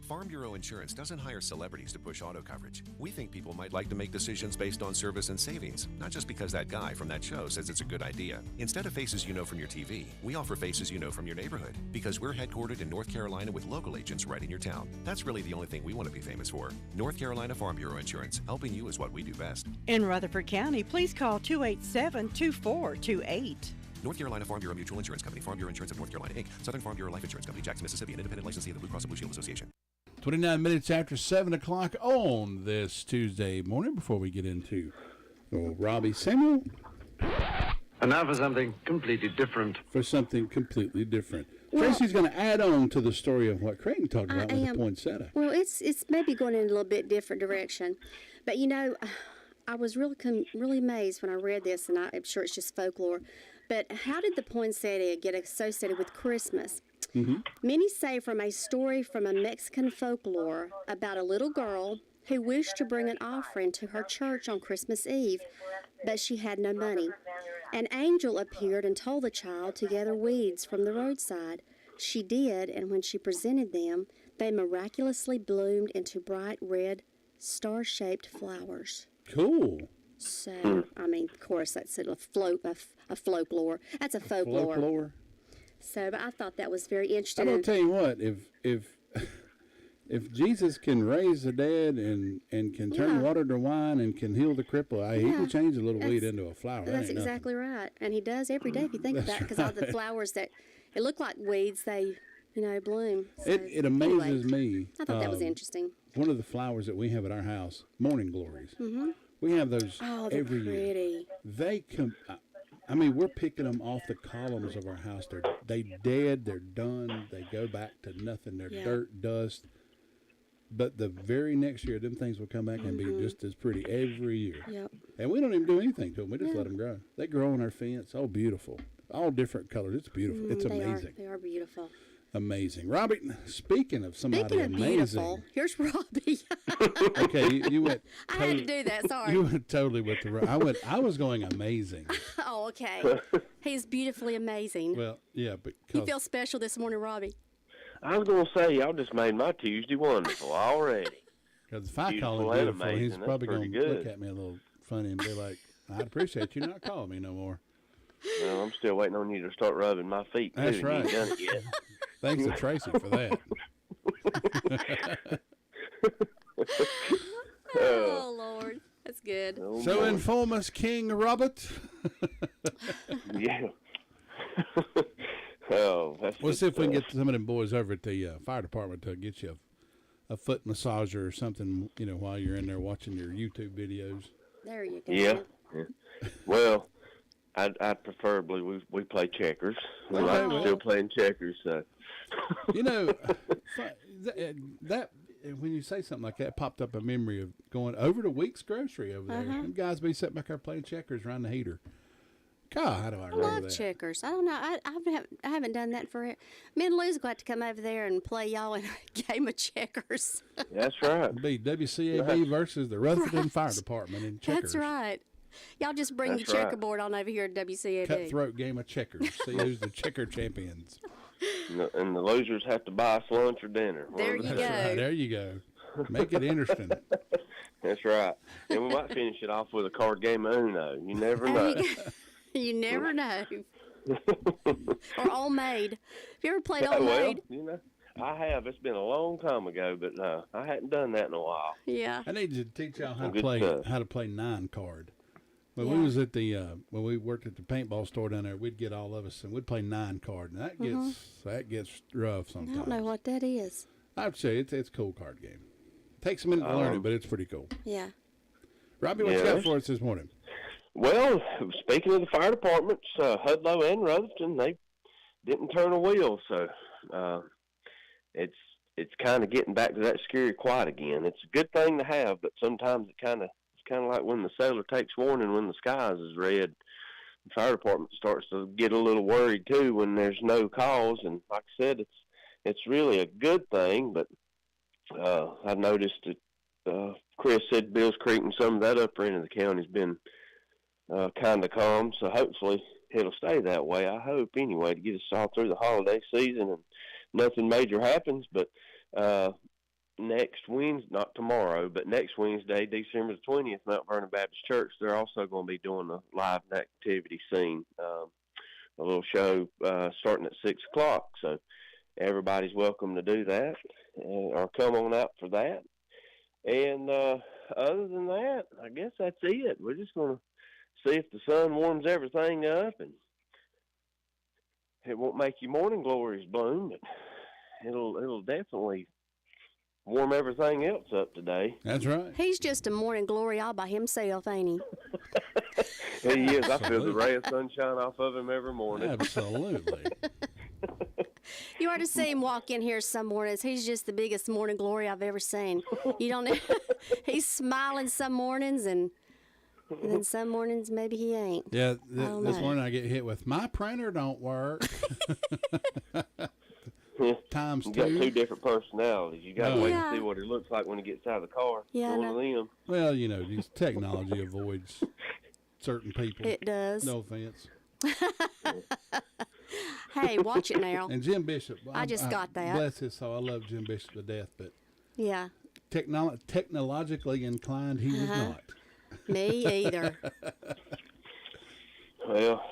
[SPEAKER 17] Farm Bureau Insurance doesn't hire celebrities to push auto coverage. We think people might like to make decisions based on service and savings, not just because that guy from that show says it's a good idea. Instead of faces you know from your TV, we offer faces you know from your neighborhood, because we're headquartered in North Carolina with local agents right in your town. That's really the only thing we want to be famous for. North Carolina Farm Bureau Insurance, helping you is what we do best.
[SPEAKER 1] In Rutherford County, please call 287-2428.
[SPEAKER 17] North Carolina Farm Bureau Mutual Insurance Company, Farm Bureau Insurance of North Carolina, Inc., Southern Farm Bureau Life Insurance Company, Jackson, Mississippi, an independent licensee of the Blue Cross and Blue Shield Association.
[SPEAKER 8] 29 minutes after 7 o'clock on this Tuesday morning before we get into Robbie Samuel.
[SPEAKER 18] And now for something completely different.
[SPEAKER 8] Tracy's going to add on to the story of what Creighton talked about with the poinsettia.
[SPEAKER 3] Well, it's maybe going in a little bit different direction. But, I was really amazed when I read this, and I'm sure it's just folklore. But how did the poinsettia get associated with Christmas? Many say from a story from a Mexican folklore about a little girl who wished to bring an offering to her church on Christmas Eve, but she had no money. An angel appeared and told the child to gather weeds from the roadside. She did, and when she presented them, they miraculously bloomed into bright red, star-shaped flowers.
[SPEAKER 8] Cool.
[SPEAKER 3] So, I mean, of course, that's a folklore. That's a folklore.
[SPEAKER 8] Folklore.
[SPEAKER 3] So, but I thought that was very interesting.
[SPEAKER 8] I'm gonna tell you what, if Jesus can raise the dead and can turn water to wine and can heal the cripple, he can change a little weed into a flower.
[SPEAKER 3] That's exactly right, and he does every day if you think about it, because all the flowers that it look like weeds, they bloom. So,
[SPEAKER 8] it amazes me.
[SPEAKER 3] I thought that was interesting.
[SPEAKER 8] One of the flowers that we have at our house, morning glories. We have those every year. They come. I mean, we're picking them off the columns of our house. They dead. They're done. They go back to nothing. They're dirt, dust. But the very next year, them things will come back and be just as pretty every year.
[SPEAKER 3] Yep.
[SPEAKER 8] And we don't even do anything to them. We just let them grow. They grow on our fence. Oh, beautiful. All different colors. It's beautiful. It's amazing.
[SPEAKER 3] They are beautiful.
[SPEAKER 8] Amazing. Robbie, speaking of somebody amazing.
[SPEAKER 3] Beautiful, here's Robbie.
[SPEAKER 8] Okay, you went.
[SPEAKER 3] I had to do that, sorry.
[SPEAKER 8] You went totally with the I was going amazing.
[SPEAKER 3] Oh, okay. He's beautifully amazing.
[SPEAKER 8] Well, yeah, but
[SPEAKER 3] you feel special this morning, Robbie.
[SPEAKER 19] I was going to say, y'all just made my Tuesday wonderful already.
[SPEAKER 8] Because if I call him beautiful, he's probably going to look at me a little funny and be like, I'd appreciate you not calling me no more.
[SPEAKER 19] Well, I'm still waiting on you to start rubbing my feet, too.
[SPEAKER 8] That's right.
[SPEAKER 19] You ain't done it yet.
[SPEAKER 8] Thanks to Tracy for that.
[SPEAKER 3] Oh, Lord. That's good.
[SPEAKER 8] Oh, so inform us, King Robert.
[SPEAKER 19] Yeah. Oh,
[SPEAKER 8] we'll see if we can get some of them boys over at the fire department to get you a foot massager or something, while you're in there watching your YouTube videos.
[SPEAKER 3] There you go.
[SPEAKER 19] Yeah. Well, I'd preferably we play checkers. We're still playing checkers, so.
[SPEAKER 8] That when you say something like that, popped up a memory of going over to Weeks Grocery over there. Them guys be sitting back there playing checkers around the heater. God, how do I remember that?
[SPEAKER 3] I love checkers. I don't know. I haven't done that for it. Me and Lou's got to come over there and play y'all in a game of checkers.
[SPEAKER 19] That's right.
[SPEAKER 8] It'd be WCAB versus the Rutherford Fire Department in checkers.
[SPEAKER 3] That's right. Y'all just bring your checkerboard on over here at WCAB.
[SPEAKER 8] Cutthroat game of checkers. See who's the checker champions.
[SPEAKER 19] And the losers have to buy us lunch or dinner.
[SPEAKER 3] There you go.
[SPEAKER 8] Right. There you go. Make it interesting.
[SPEAKER 19] That's right. And we might finish it off with a card game of Uno. You never know.
[SPEAKER 3] You never know. Or All Made. Have you ever played All Made?
[SPEAKER 19] I have. It's been a long time ago, but I hadn't done that in a while.
[SPEAKER 3] Yeah.
[SPEAKER 8] I need to teach y'all how to play 9-card. When we was at when we worked at the paintball store down there, we'd get all of us and we'd play 9-card, and that gets rough sometimes.
[SPEAKER 3] I don't know what that is.
[SPEAKER 8] I'd say it's a cool card game. Takes a minute to learn it, but it's pretty cool.
[SPEAKER 3] Yeah.
[SPEAKER 8] Robbie, what you got for us this morning?
[SPEAKER 19] Well, speaking of the fire departments, Hudlow and Rutherford, they didn't turn a wheel, so it's kind of getting back to that scary quiet again. It's a good thing to have, but sometimes it's kind of like when the sailor takes warning when the skies is red. The fire department starts to get a little worried too when there's no calls, and like I said, it's really a good thing. But I've noticed that Chris said Bills Creek and some of that upper end of the county's been kind of calm, so hopefully it'll stay that way. I hope anyway, to get us all through the holiday season and nothing major happens. But next Wednesday, not tomorrow, but next Wednesday, December the 20th, Mount Vernon Baptist Church, they're also going to be doing a live activity scene, a little show starting at 6 o'clock. So everybody's welcome to do that or come on out for that. And other than that, I guess that's it. We're just going to see if the sun warms everything up, and it won't make your morning glories bloom, but it'll definitely warm everything else up today.
[SPEAKER 8] That's right.
[SPEAKER 3] He's just a morning glory all by himself, ain't he?
[SPEAKER 19] He is. I feel the ray of sunshine off of him every morning.
[SPEAKER 8] Absolutely.
[SPEAKER 3] You ought to see him walk in here some mornings. He's just the biggest morning glory I've ever seen. You don't. He's smiling some mornings, and And then some mornings maybe he ain't.
[SPEAKER 8] Yeah,
[SPEAKER 3] don't
[SPEAKER 8] this
[SPEAKER 3] know.
[SPEAKER 8] morning I get hit with my printer don't work. Times
[SPEAKER 19] You
[SPEAKER 8] two.
[SPEAKER 19] got two different personalities. You got to wait
[SPEAKER 3] Yeah.
[SPEAKER 19] to see what he looks like when he gets out of the car.
[SPEAKER 3] Yeah, I
[SPEAKER 19] One of
[SPEAKER 3] know.
[SPEAKER 19] them.
[SPEAKER 8] Well, these technology avoids certain people.
[SPEAKER 3] It does.
[SPEAKER 8] No offense.
[SPEAKER 3] Hey, watch it now.
[SPEAKER 8] And Jim Bishop.
[SPEAKER 3] I just got that.
[SPEAKER 8] Bless his soul. I love Jim Bishop to death, but
[SPEAKER 3] Yeah.
[SPEAKER 8] technologically inclined, he was not.
[SPEAKER 3] Me either.
[SPEAKER 19] Well,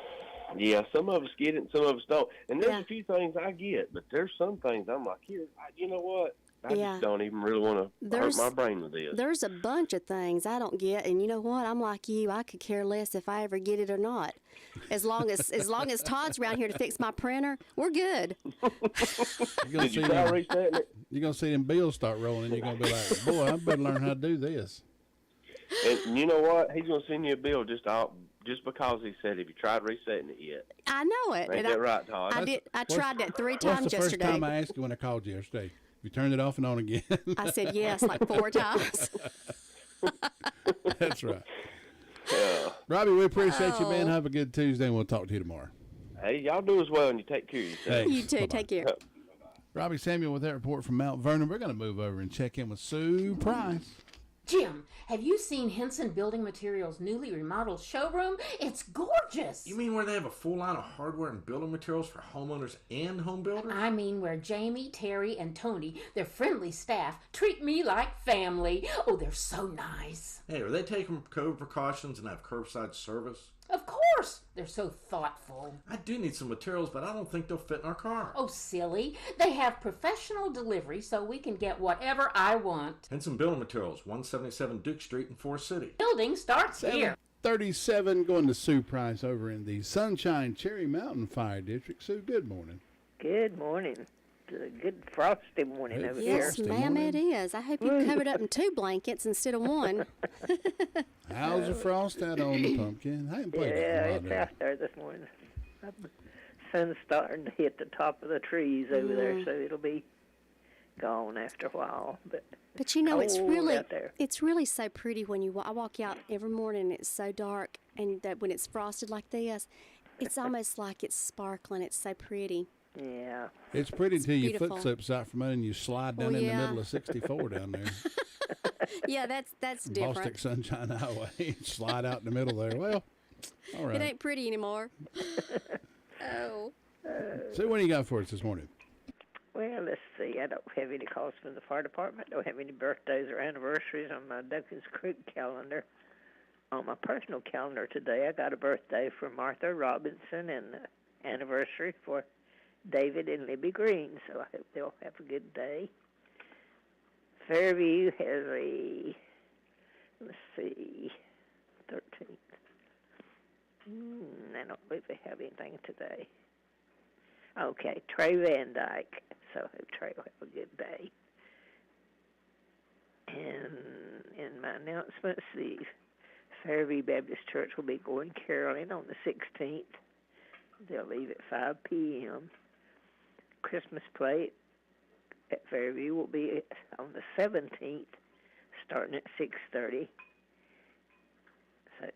[SPEAKER 19] yeah, some of us get it and some of us don't. And there's
[SPEAKER 3] Yeah.
[SPEAKER 19] a few things I get, but there's some things I'm like, you know what? I
[SPEAKER 3] Yeah.
[SPEAKER 19] just don't even really want to hurt my brain with this.
[SPEAKER 3] There's a bunch of things I don't get, and you know what? I'm like you. I could care less if I ever get it or not. As long as Todd's around here to fix my printer, we're good.
[SPEAKER 19] Did you try resetting it?
[SPEAKER 8] You're going to see them bills start rolling, and you're going to be like, boy, I better learn how to do this.
[SPEAKER 19] And you know what? He's going to send you a bill just because he said, have you tried resetting it yet?
[SPEAKER 3] I know it.
[SPEAKER 19] Ain't that right, Todd?
[SPEAKER 3] I did. I tried that 3
[SPEAKER 8] What's
[SPEAKER 3] times
[SPEAKER 8] the first
[SPEAKER 3] yesterday.
[SPEAKER 8] time I asked you when I called you yesterday? You turned it off and on again.
[SPEAKER 3] I said yes like 4 times.
[SPEAKER 8] That's right.
[SPEAKER 19] Yeah.
[SPEAKER 8] Robbie, we appreciate you,
[SPEAKER 3] Oh.
[SPEAKER 8] man. Have a good Tuesday, and we'll talk to you tomorrow.
[SPEAKER 19] Hey, y'all do as well, and you take care of yourself.
[SPEAKER 8] Thanks.
[SPEAKER 3] You too.
[SPEAKER 8] Bye-bye.
[SPEAKER 3] Take care.
[SPEAKER 8] Robbie Samuel with that report from Mount Vernon. We're going to move over and check in with Sue Price.
[SPEAKER 20] Jim, have you seen Henson Building Materials' newly remodeled showroom? It's gorgeous.
[SPEAKER 21] You mean where they have a full line of hardware and building materials for homeowners and home builders?
[SPEAKER 20] I mean where Jamie, Terry, and Tony, their friendly staff, treat me like family. Oh, they're so nice.
[SPEAKER 21] Hey, are they taking COVID precautions and have curbside service?
[SPEAKER 20] Of course. They're so thoughtful.
[SPEAKER 21] I do need some materials, but I don't think they'll fit in our car.
[SPEAKER 20] Oh, silly. They have professional delivery so we can get whatever I want.
[SPEAKER 21] Henson Building Materials, 177 Duke Street in Forest City.
[SPEAKER 20] Building starts here.
[SPEAKER 8] 37 going to Sue Price over in the Sunshine Cherry Mountain Fire District. Sue, good morning.
[SPEAKER 22] Good morning. It's a good frosty morning over
[SPEAKER 3] Yes,
[SPEAKER 22] here.
[SPEAKER 3] ma'am, it is. I hope you covered up in 2 blankets instead of 1.
[SPEAKER 8] How's the frost out on the pumpkin? I haven't played
[SPEAKER 22] Yeah,
[SPEAKER 8] that
[SPEAKER 22] it's out there this morning. Sun's starting to hit the top of the trees over there, so it'll be gone after a while.
[SPEAKER 3] But you know, it's
[SPEAKER 22] cold
[SPEAKER 3] really
[SPEAKER 22] out there.
[SPEAKER 3] so pretty when I walk out every morning and it's so dark, and that when it's frosted like this, it's almost like it's sparkling. It's so pretty.
[SPEAKER 22] Yeah.
[SPEAKER 8] It's pretty until your
[SPEAKER 3] beautiful.
[SPEAKER 8] foot slips out from under and you slide down in the middle of 64 down there.
[SPEAKER 3] Yeah, that's different.
[SPEAKER 8] Bostic Sunshine Highway. Slide out in the middle there. Well, all right.
[SPEAKER 3] It ain't pretty anymore. Oh.
[SPEAKER 8] So what do you got for us this morning?
[SPEAKER 22] Well, let's see. I don't have any calls from the fire department. Don't have any birthdays or anniversaries on my Duckins Creek calendar. On my personal calendar today, I got a birthday for Martha Robinson and an anniversary for David and Libby Green, so I hope they'll have a good day. Fairview has a, 13th. I don't believe they have anything today. Okay, Trey Van Dyke, so I hope Trey will have a good day. And in my announcements, the Fairview Baptist Church will be going caroling on the 16th. They'll leave at 5 p.m. Christmas play at Fairview will be on the 17th, starting at 6:30. So,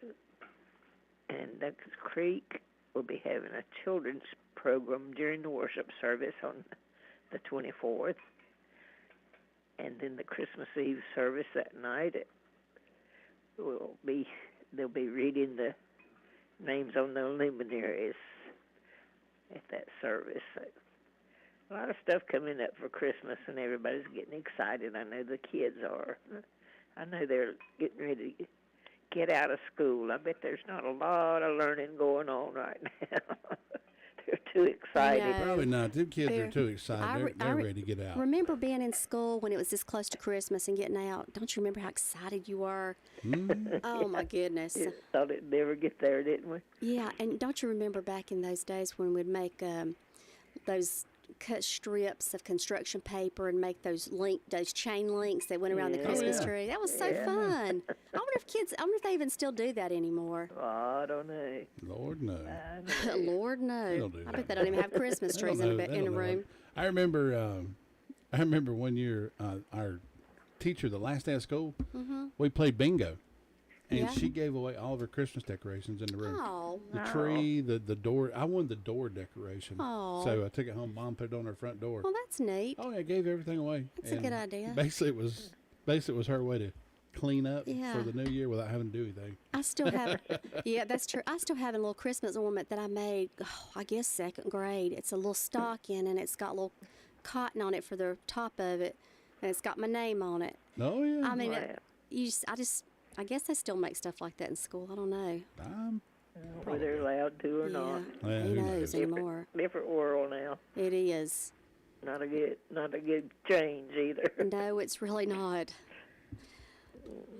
[SPEAKER 22] and Duckins Creek will be having a children's program during the worship service on the 24th, and then the Christmas Eve service that night. They'll be reading the names on the luminaries at that service. So, a lot of stuff coming up for Christmas, and everybody's getting excited. I know the kids are. I know they're getting ready to get out of school. I bet there's not a lot of learning going on right now. They're too excited.
[SPEAKER 3] No.
[SPEAKER 8] Probably not. Them kids are too excited. They're ready to get out.
[SPEAKER 3] Remember being in school when it was this close to Christmas and getting out? Don't you remember how excited you were? Oh, my goodness.
[SPEAKER 22] Just thought it'd never get there, didn't we?
[SPEAKER 3] Yeah, and don't you remember back in those days when we'd make those cut strips of construction paper and make those chain links that went around the Christmas tree? That was so fun. I wonder if they even still do that anymore.
[SPEAKER 22] Oh, I don't know.
[SPEAKER 8] Lord, no.
[SPEAKER 3] Lord, no. I bet they don't even have Christmas trees in a room.
[SPEAKER 8] I remember one year, our teacher, the last day of school, we played bingo. and she gave away all of her Christmas decorations in the room.
[SPEAKER 3] Oh,
[SPEAKER 8] the tree, the door. I won the door decoration.
[SPEAKER 3] Oh.
[SPEAKER 8] So I took it home. Mom put it on her front door.
[SPEAKER 3] Well, that's neat.
[SPEAKER 8] Oh, yeah, I gave everything away.
[SPEAKER 3] That's a good idea.
[SPEAKER 8] Basically, it was her way to clean up
[SPEAKER 3] Yeah.
[SPEAKER 8] for the new year without having to do anything.
[SPEAKER 3] I still have, yeah, that's true. I still have a little Christmas ornament that I made, I guess, second grade. It's a little stocking, and it's got a little cotton on it for the top of it, and it's got my name on it.
[SPEAKER 8] Oh, yeah.
[SPEAKER 3] I mean, I guess they still make stuff like that in school. I don't know.
[SPEAKER 22] Whether they're allowed to or not.
[SPEAKER 8] Yeah,
[SPEAKER 3] who knows anymore?
[SPEAKER 22] Different world now.
[SPEAKER 3] It is.
[SPEAKER 22] Not a good change either.
[SPEAKER 3] No, it's really not.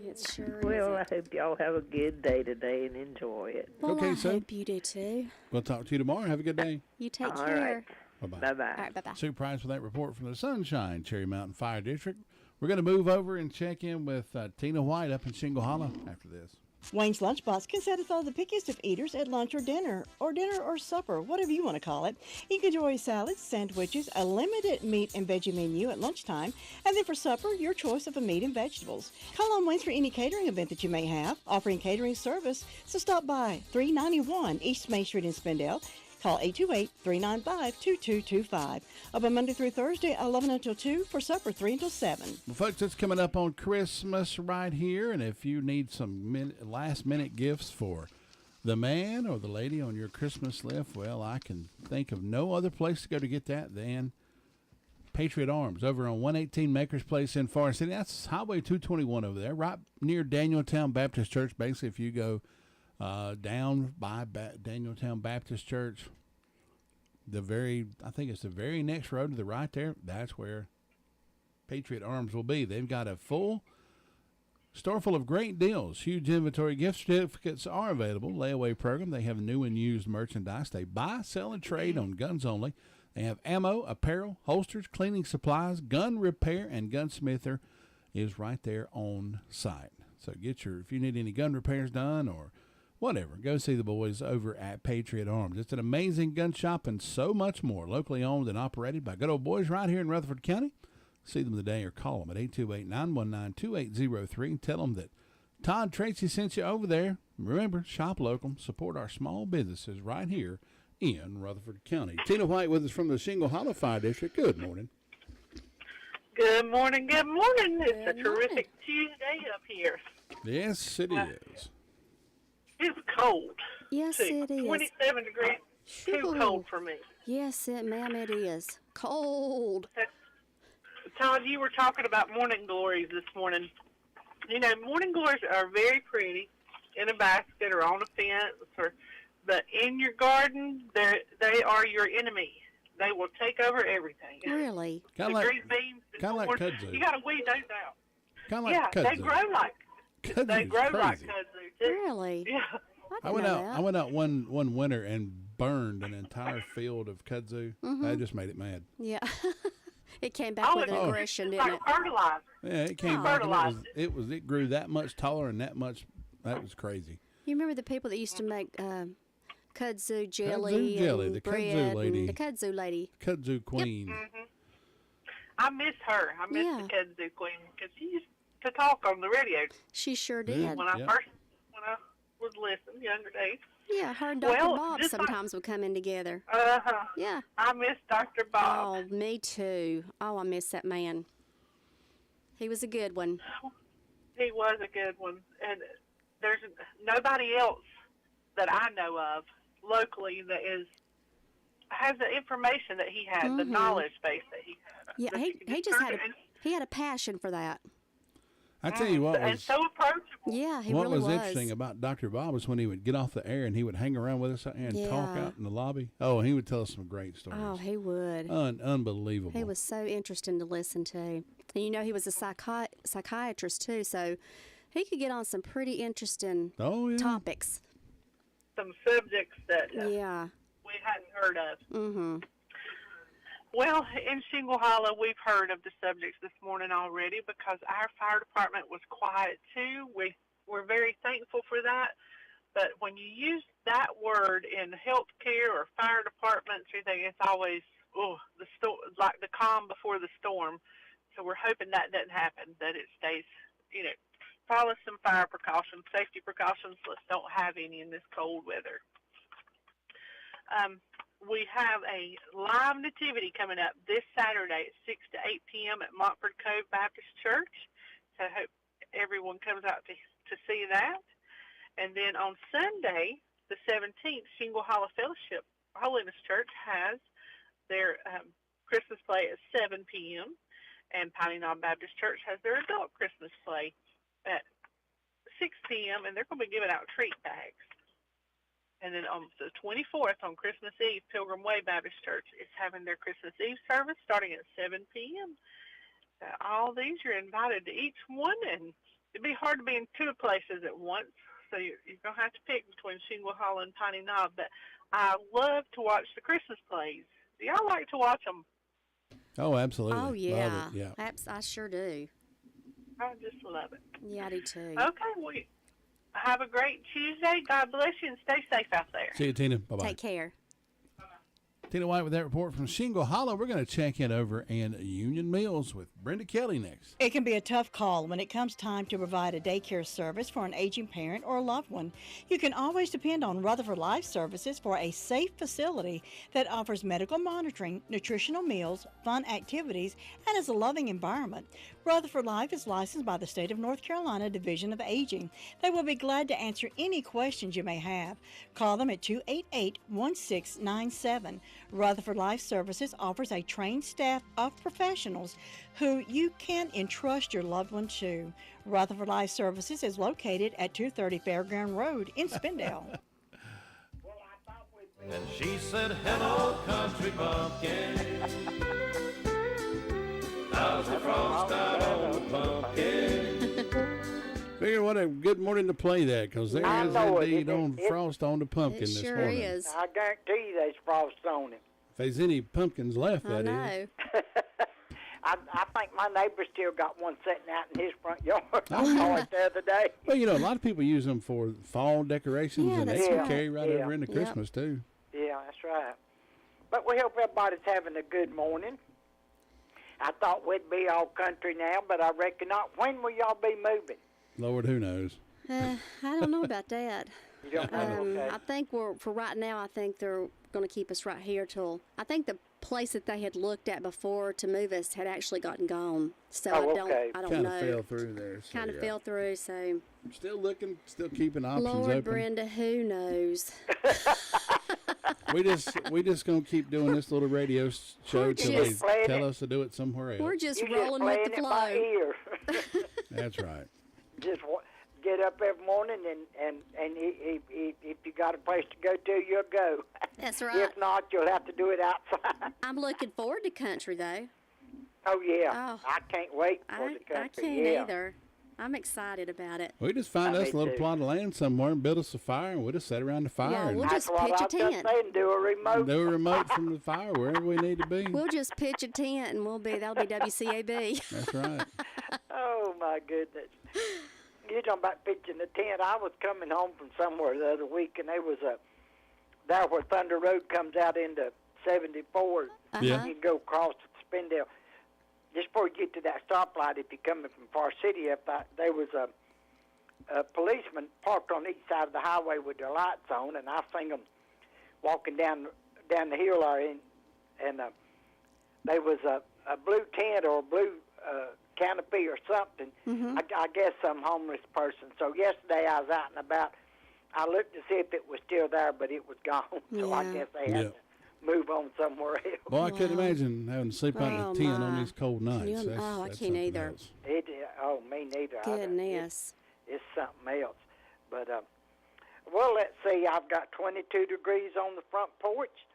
[SPEAKER 3] It sure
[SPEAKER 22] Well,
[SPEAKER 3] isn't.
[SPEAKER 22] I hope y'all have a good day today and enjoy it.
[SPEAKER 3] Well,
[SPEAKER 8] Okay,
[SPEAKER 3] I
[SPEAKER 8] so
[SPEAKER 3] hope you do too.
[SPEAKER 8] we'll talk to you tomorrow. Have a good day.
[SPEAKER 3] You take
[SPEAKER 22] All
[SPEAKER 3] care.
[SPEAKER 22] right.
[SPEAKER 8] Bye-bye.
[SPEAKER 22] Bye-bye.
[SPEAKER 3] All right, bye-bye.
[SPEAKER 8] Sue Price for that report from the Sunshine Cherry Mountain Fire District. We're going to move over and check in with Tina White up in Shingle Hollow after this.
[SPEAKER 1] Wayne's Lunchbox can satisfy the pickiest of eaters at lunch or dinner or supper, whatever you want to call it. You can enjoy salads, sandwiches, a limited meat and veggie menu at lunchtime, and then for supper, your choice of a meat and vegetables. Call on Wayne's for any catering event that you may have, offering catering service, so stop by 391 East Main Street in Spindale. Call 828-395-2225. Open Monday through Thursday, 11 until 2, for supper, 3 until 7.
[SPEAKER 8] Well, folks, it's coming up on Christmas right here, and if you need some last-minute gifts for the man or the lady on your Christmas list, well, I can think of no other place to go to get that than Patriot Arms over on 118 Makers Place in Forest City. That's Highway 221 over there, right near Danieltown Baptist Church. Basically, if you go down by Danieltown Baptist Church, I think it's the very next road to the right there. That's where Patriot Arms will be. They've got a full store full of great deals. Huge inventory. Gift certificates are available. Layaway program. They have new and used merchandise. They buy, sell, and trade on guns only. They have ammo, apparel, holsters, cleaning supplies, gun repair, and gunsmither is right there on site. So if you need any gun repairs done or whatever, go see the boys over at Patriot Arms. It's an amazing gun shop and so much more. Locally owned and operated by good old boys right here in Rutherford County. See them today or call them at 828-919-2803 and tell them that Todd Tracy sent you over there. Remember, shop local, support our small businesses right here in Rutherford County. Tina White with us from the Shingle Hollow Fire District. Good morning.
[SPEAKER 2] Good morning, good morning. It's a terrific Tuesday up here.
[SPEAKER 8] Yes, it is.
[SPEAKER 2] It's cold.
[SPEAKER 3] Yes,
[SPEAKER 2] too.
[SPEAKER 3] it is.
[SPEAKER 2] 27 degrees, too cold for me.
[SPEAKER 3] Yes, ma'am, it is. Cold.
[SPEAKER 2] Todd, you were talking about morning glories this morning. You know, morning glories are very pretty in a basket or on a fence, but in your garden, they are your enemy. They will take over everything.
[SPEAKER 3] Really?
[SPEAKER 2] The green beans,
[SPEAKER 8] kind of like kudzu.
[SPEAKER 2] You got to weed those out.
[SPEAKER 8] Kind of like kudzu.
[SPEAKER 2] They grow like
[SPEAKER 8] Kudzu's
[SPEAKER 2] they grow like
[SPEAKER 8] crazy.
[SPEAKER 2] kudzu too.
[SPEAKER 3] Really?
[SPEAKER 2] Yeah.
[SPEAKER 8] I went out one winter and burned an entire field of kudzu. That just made it mad.
[SPEAKER 3] Yeah. It came back with an aggression, didn't it?
[SPEAKER 2] Fertilizer.
[SPEAKER 8] Yeah, it came back. And it grew that much taller and that was crazy.
[SPEAKER 3] You remember the people that used to make kudzu jelly?
[SPEAKER 8] Kudzu jelly,
[SPEAKER 3] and
[SPEAKER 8] the
[SPEAKER 3] bread
[SPEAKER 8] kudzu lady.
[SPEAKER 3] and the kudzu lady.
[SPEAKER 8] Kudzu queen.
[SPEAKER 3] Yep.
[SPEAKER 2] Mm-hmm. I miss her. I miss the kudzu queen because she used to talk on the radio.
[SPEAKER 3] She sure did.
[SPEAKER 2] When I was listening, younger days.
[SPEAKER 3] Yeah, her and Dr. Bob sometimes would come in together. Yeah.
[SPEAKER 2] I miss Dr. Bob.
[SPEAKER 3] Oh, me too. Oh, I miss that man. He was a good one.
[SPEAKER 2] He was a good one. And there's nobody else that I know of locally that has the information that he had, the knowledge base that he had.
[SPEAKER 3] Yeah, he had a passion for that.
[SPEAKER 8] I tell you what
[SPEAKER 2] and
[SPEAKER 8] was
[SPEAKER 2] so approachable.
[SPEAKER 3] Yeah, he
[SPEAKER 8] what
[SPEAKER 3] really
[SPEAKER 8] was interesting about Dr. Bob was when he would get off the air and he would hang around with us and talk out in the lobby. Oh, and he would tell us some great stories.
[SPEAKER 3] Oh, he would.
[SPEAKER 8] Unbelievable.
[SPEAKER 3] He was so interesting to listen to. And you know, he was a psychiatrist too, so he could get on some pretty interesting topics.
[SPEAKER 2] Some subjects that
[SPEAKER 3] we
[SPEAKER 2] hadn't heard of.
[SPEAKER 3] Mm-hmm.
[SPEAKER 2] Well, in Shingle Hollow, we've heard of the subjects this morning already because our fire department was quiet too. We're very thankful for that. But when you use that word in healthcare or fire departments, it's always like the calm before the storm. So we're hoping that doesn't happen, that it stays, follow some fire precautions, safety precautions. Let's don't have any in this cold weather. We have a live nativity coming up this Saturday at 6 to 8 p.m. at Montford Cove Baptist Church. So I hope everyone comes out to see that. And then on Sunday, the 17th, Shingle Hollow Fellowship Holiness Church has their Christmas play at 7 p.m. And Piney Knob Baptist Church has their adult Christmas play at 6 p.m. And they're going to be giving out treat bags. And then on the 24th, on Christmas Eve, Pilgrim Way Baptist Church is having their Christmas Eve service starting at 7 p.m. All these, you're invited to each one, and it'd be hard to be in two places at once, so you're going to have to pick between Shingle Hollow and Piney Knob. But I love to watch the Christmas plays. Do y'all like to watch them?
[SPEAKER 8] Oh, absolutely.
[SPEAKER 3] Oh, yeah.
[SPEAKER 8] Love it. Yeah.
[SPEAKER 3] I sure do.
[SPEAKER 2] I just love it.
[SPEAKER 3] Yeah, I do too.
[SPEAKER 2] Okay, well, have a great Tuesday. God bless you, and stay safe out there.
[SPEAKER 8] See you, Tina. Bye-bye.
[SPEAKER 3] Take care.
[SPEAKER 8] Tina White with that report from Shingle Hollow. We're going to check in over in Union Mills with Brenda Kelly next.
[SPEAKER 1] It can be a tough call when it comes time to provide a daycare service for an aging parent or a loved one. You can always depend on Rutherford Life Services for a safe facility that offers medical monitoring, nutritional meals, fun activities, and is a loving environment. Rutherford Life is licensed by the State of North Carolina Division of Aging. They will be glad to answer any questions you may have. Call them at 288-1697. Rutherford Life Services offers a trained staff of professionals who you can entrust your loved one to. Rutherford Life Services is located at 230 Fairground Road in Spindale.
[SPEAKER 6] And she said, hello, country bumpkin. How's the frost out on the pumpkin?
[SPEAKER 8] Figure what a good morning to play that, because there is indeed frost on the pumpkin this
[SPEAKER 3] sure
[SPEAKER 8] morning.
[SPEAKER 3] Is.
[SPEAKER 5] I guarantee you there's frost on it.
[SPEAKER 8] If there's any pumpkins left, that is.
[SPEAKER 3] I know.
[SPEAKER 5] I think my neighbor still got one sitting out in his front yard. I saw it the other day.
[SPEAKER 8] Well, you know, a lot of people use them for fall decorations, and they can carry right over into Christmas, too.
[SPEAKER 5] Yeah, that's right. But we hope everybody's having a good morning. I thought we'd be all country now, but I reckon not. When will y'all be moving?
[SPEAKER 8] Lord, who knows?
[SPEAKER 3] I don't know about that.
[SPEAKER 5] You don't know? Okay.
[SPEAKER 3] I think for right now, I think they're going to keep us right here till, I think the place that they had looked at before to move us had actually gotten gone. So I don't know.
[SPEAKER 8] Kind of fell through there. So
[SPEAKER 3] kind of fell through, so.
[SPEAKER 8] Still looking, still keeping options
[SPEAKER 3] Lord,
[SPEAKER 8] open.
[SPEAKER 3] Brenda, who knows?
[SPEAKER 8] we just gonna keep doing this little radio show till they tell us to do it somewhere else.
[SPEAKER 3] We're just rolling with the flow.
[SPEAKER 8] That's right.
[SPEAKER 5] Just get up every morning and if you got a place to go to, you'll go.
[SPEAKER 3] That's right.
[SPEAKER 5] If not, you'll have to do it outside.
[SPEAKER 3] I'm looking forward to country though.
[SPEAKER 5] Oh yeah, I can't wait for the country.
[SPEAKER 3] I can't either. I'm excited about it.
[SPEAKER 8] We just find us a little plot of land somewhere and build us a fire, and we'll just sit around the fire.
[SPEAKER 3] Yeah,
[SPEAKER 8] and
[SPEAKER 3] we'll just pitch a tent.
[SPEAKER 5] Do a remote.
[SPEAKER 8] Do a remote from the fire wherever we need to be.
[SPEAKER 3] We'll just pitch a tent, and that'll be WCAB.
[SPEAKER 8] That's right.
[SPEAKER 5] Oh my goodness. You're talking about pitching the tent. I was coming home from somewhere the other week, and there was there where Thunder Road comes out into 74.
[SPEAKER 8] Yeah.
[SPEAKER 5] You can go across to Spindale. Just before you get to that stoplight, if you're coming from Far City, there was a policeman parked on each side of the highway with their lights on, and I seen them walking down the hill there, and there was a blue tent or a blue canopy or something.
[SPEAKER 3] Mm-hmm.
[SPEAKER 5] I guess some homeless person. So yesterday I was out and about. I looked to see if it was still there, but it was gone. So I guess they had to move on somewhere else.
[SPEAKER 8] Well, I couldn't imagine having to sleep out in a tent on these cold nights.
[SPEAKER 3] I can't either.
[SPEAKER 5] Me neither.
[SPEAKER 3] Goodness.
[SPEAKER 5] It's something else. But, well, let's see. I've got 22 degrees on the front porch.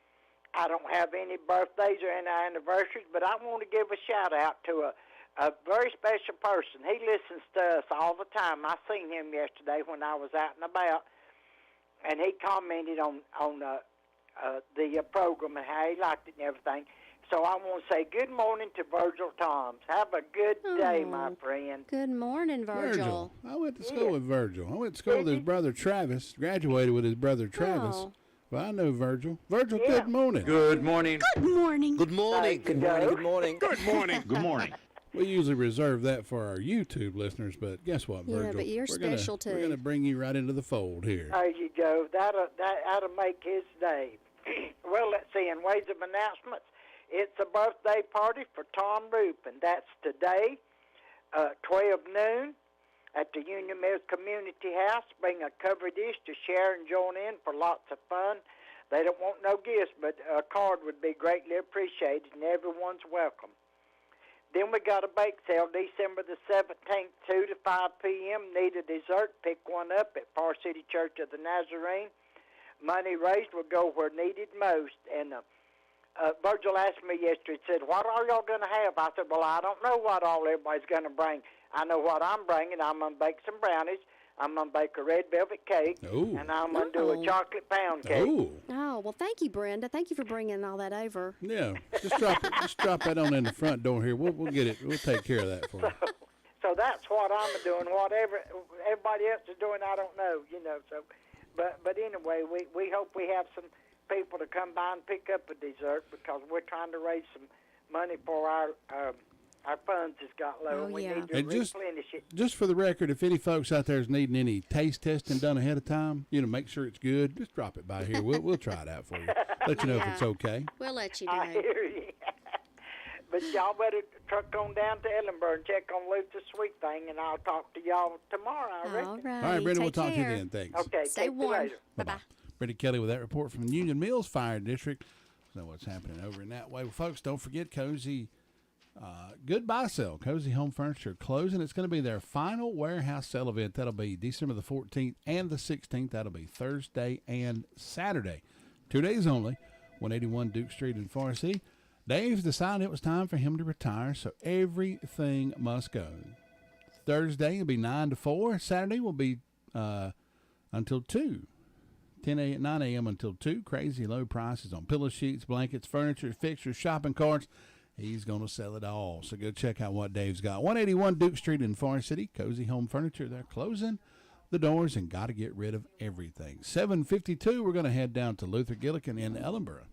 [SPEAKER 5] I don't have any birthdays or any anniversaries, but I want to give a shout-out to a very special person. He listens to us all the time. I seen him yesterday when I was out and about, and he commented on the program and how he liked it and everything. So I want to say good morning to Virgil Toms. Have a good day, my friend.
[SPEAKER 3] Good morning, Virgil.
[SPEAKER 8] I went to school with Virgil. I went to school with his brother Travis. Graduated with his brother Travis.
[SPEAKER 3] Oh.
[SPEAKER 8] Well, I know Virgil. Virgil, good morning.
[SPEAKER 6] Good morning.
[SPEAKER 3] Good morning.
[SPEAKER 4] Good morning. Good morning. Good morning.
[SPEAKER 6] Good morning. Good morning.
[SPEAKER 8] We usually reserve that for our YouTube listeners, but guess what, Virgil?
[SPEAKER 3] Yeah, but you're special too.
[SPEAKER 8] We're going to bring you right into the fold here.
[SPEAKER 5] There you go. That'll make his day. Well, let's see. In ways of announcements, it's a birthday party for Tom Roop, and that's today, 12 noon, at the Union Mills Community House. Bring a covered dish to share and join in for lots of fun. They don't want no gifts, but a card would be greatly appreciated, and everyone's welcome. Then we got a bake sale December the 17th, 2 to 5 p.m. Need a dessert, pick one up at Far City Church of the Nazarene. Money raised will go where needed most. And Virgil asked me yesterday, he said, what are y'all going to have? I said, well, I don't know what all everybody's going to bring. I know what I'm bringing. I'm going to bake some brownies. I'm going to bake a red velvet cake, and I'm going to do a chocolate pound cake.
[SPEAKER 3] Oh, well, thank you, Brenda. Thank you for bringing all that over.
[SPEAKER 8] Yeah, just drop that on in the front door here. We'll get it. We'll take care of that for you.
[SPEAKER 5] So that's what I'm doing. Whatever everybody else is doing, I don't know, So, but anyway, we hope we have some people to come by and pick up a dessert because we're trying to raise some money for our funds has got low, and we need to replenish it.
[SPEAKER 8] Just for the record, if any folks out there is needing any taste testing done ahead of time, make sure it's good, just drop it by here. We'll try it out for you. Let you know if it's okay.
[SPEAKER 3] We'll let you know.
[SPEAKER 5] I hear you. But y'all better truck on down to Ellenborough and check on Luther's sweet thing, and I'll talk to y'all tomorrow, I reckon.
[SPEAKER 3] All right.
[SPEAKER 8] All right, Brenda, we'll
[SPEAKER 3] Take
[SPEAKER 8] talk to you
[SPEAKER 3] care.
[SPEAKER 8] then. Thanks.
[SPEAKER 5] Okay,
[SPEAKER 3] Stay warm.
[SPEAKER 5] later.
[SPEAKER 3] Bye-bye.
[SPEAKER 8] Brenda Kelly with that report from the Union Mills Fire District. Know what's happening over in that way. Well, folks, don't forget Cozy Goodbye Sale. Cozy Home Furniture closing. It's going to be their final warehouse sale event. That'll be December the 14th and the 16th. That'll be Thursday and Saturday. 2 days only. 181 Duke Street in Forest City. Dave decided it was time for him to retire, so everything must go. Thursday will be 9 to 4. Saturday will be until 2. 9 a.m. until 2. Crazy low prices on pillow sheets, blankets, furniture, fixtures, shopping carts. He's going to sell it all. So go check out what Dave's got. 181 Duke Street in Forest City. Cozy Home Furniture. They're closing the doors and got to get rid of everything. 7:52. We're going to head down to Luther Gillikin in Ellenborough.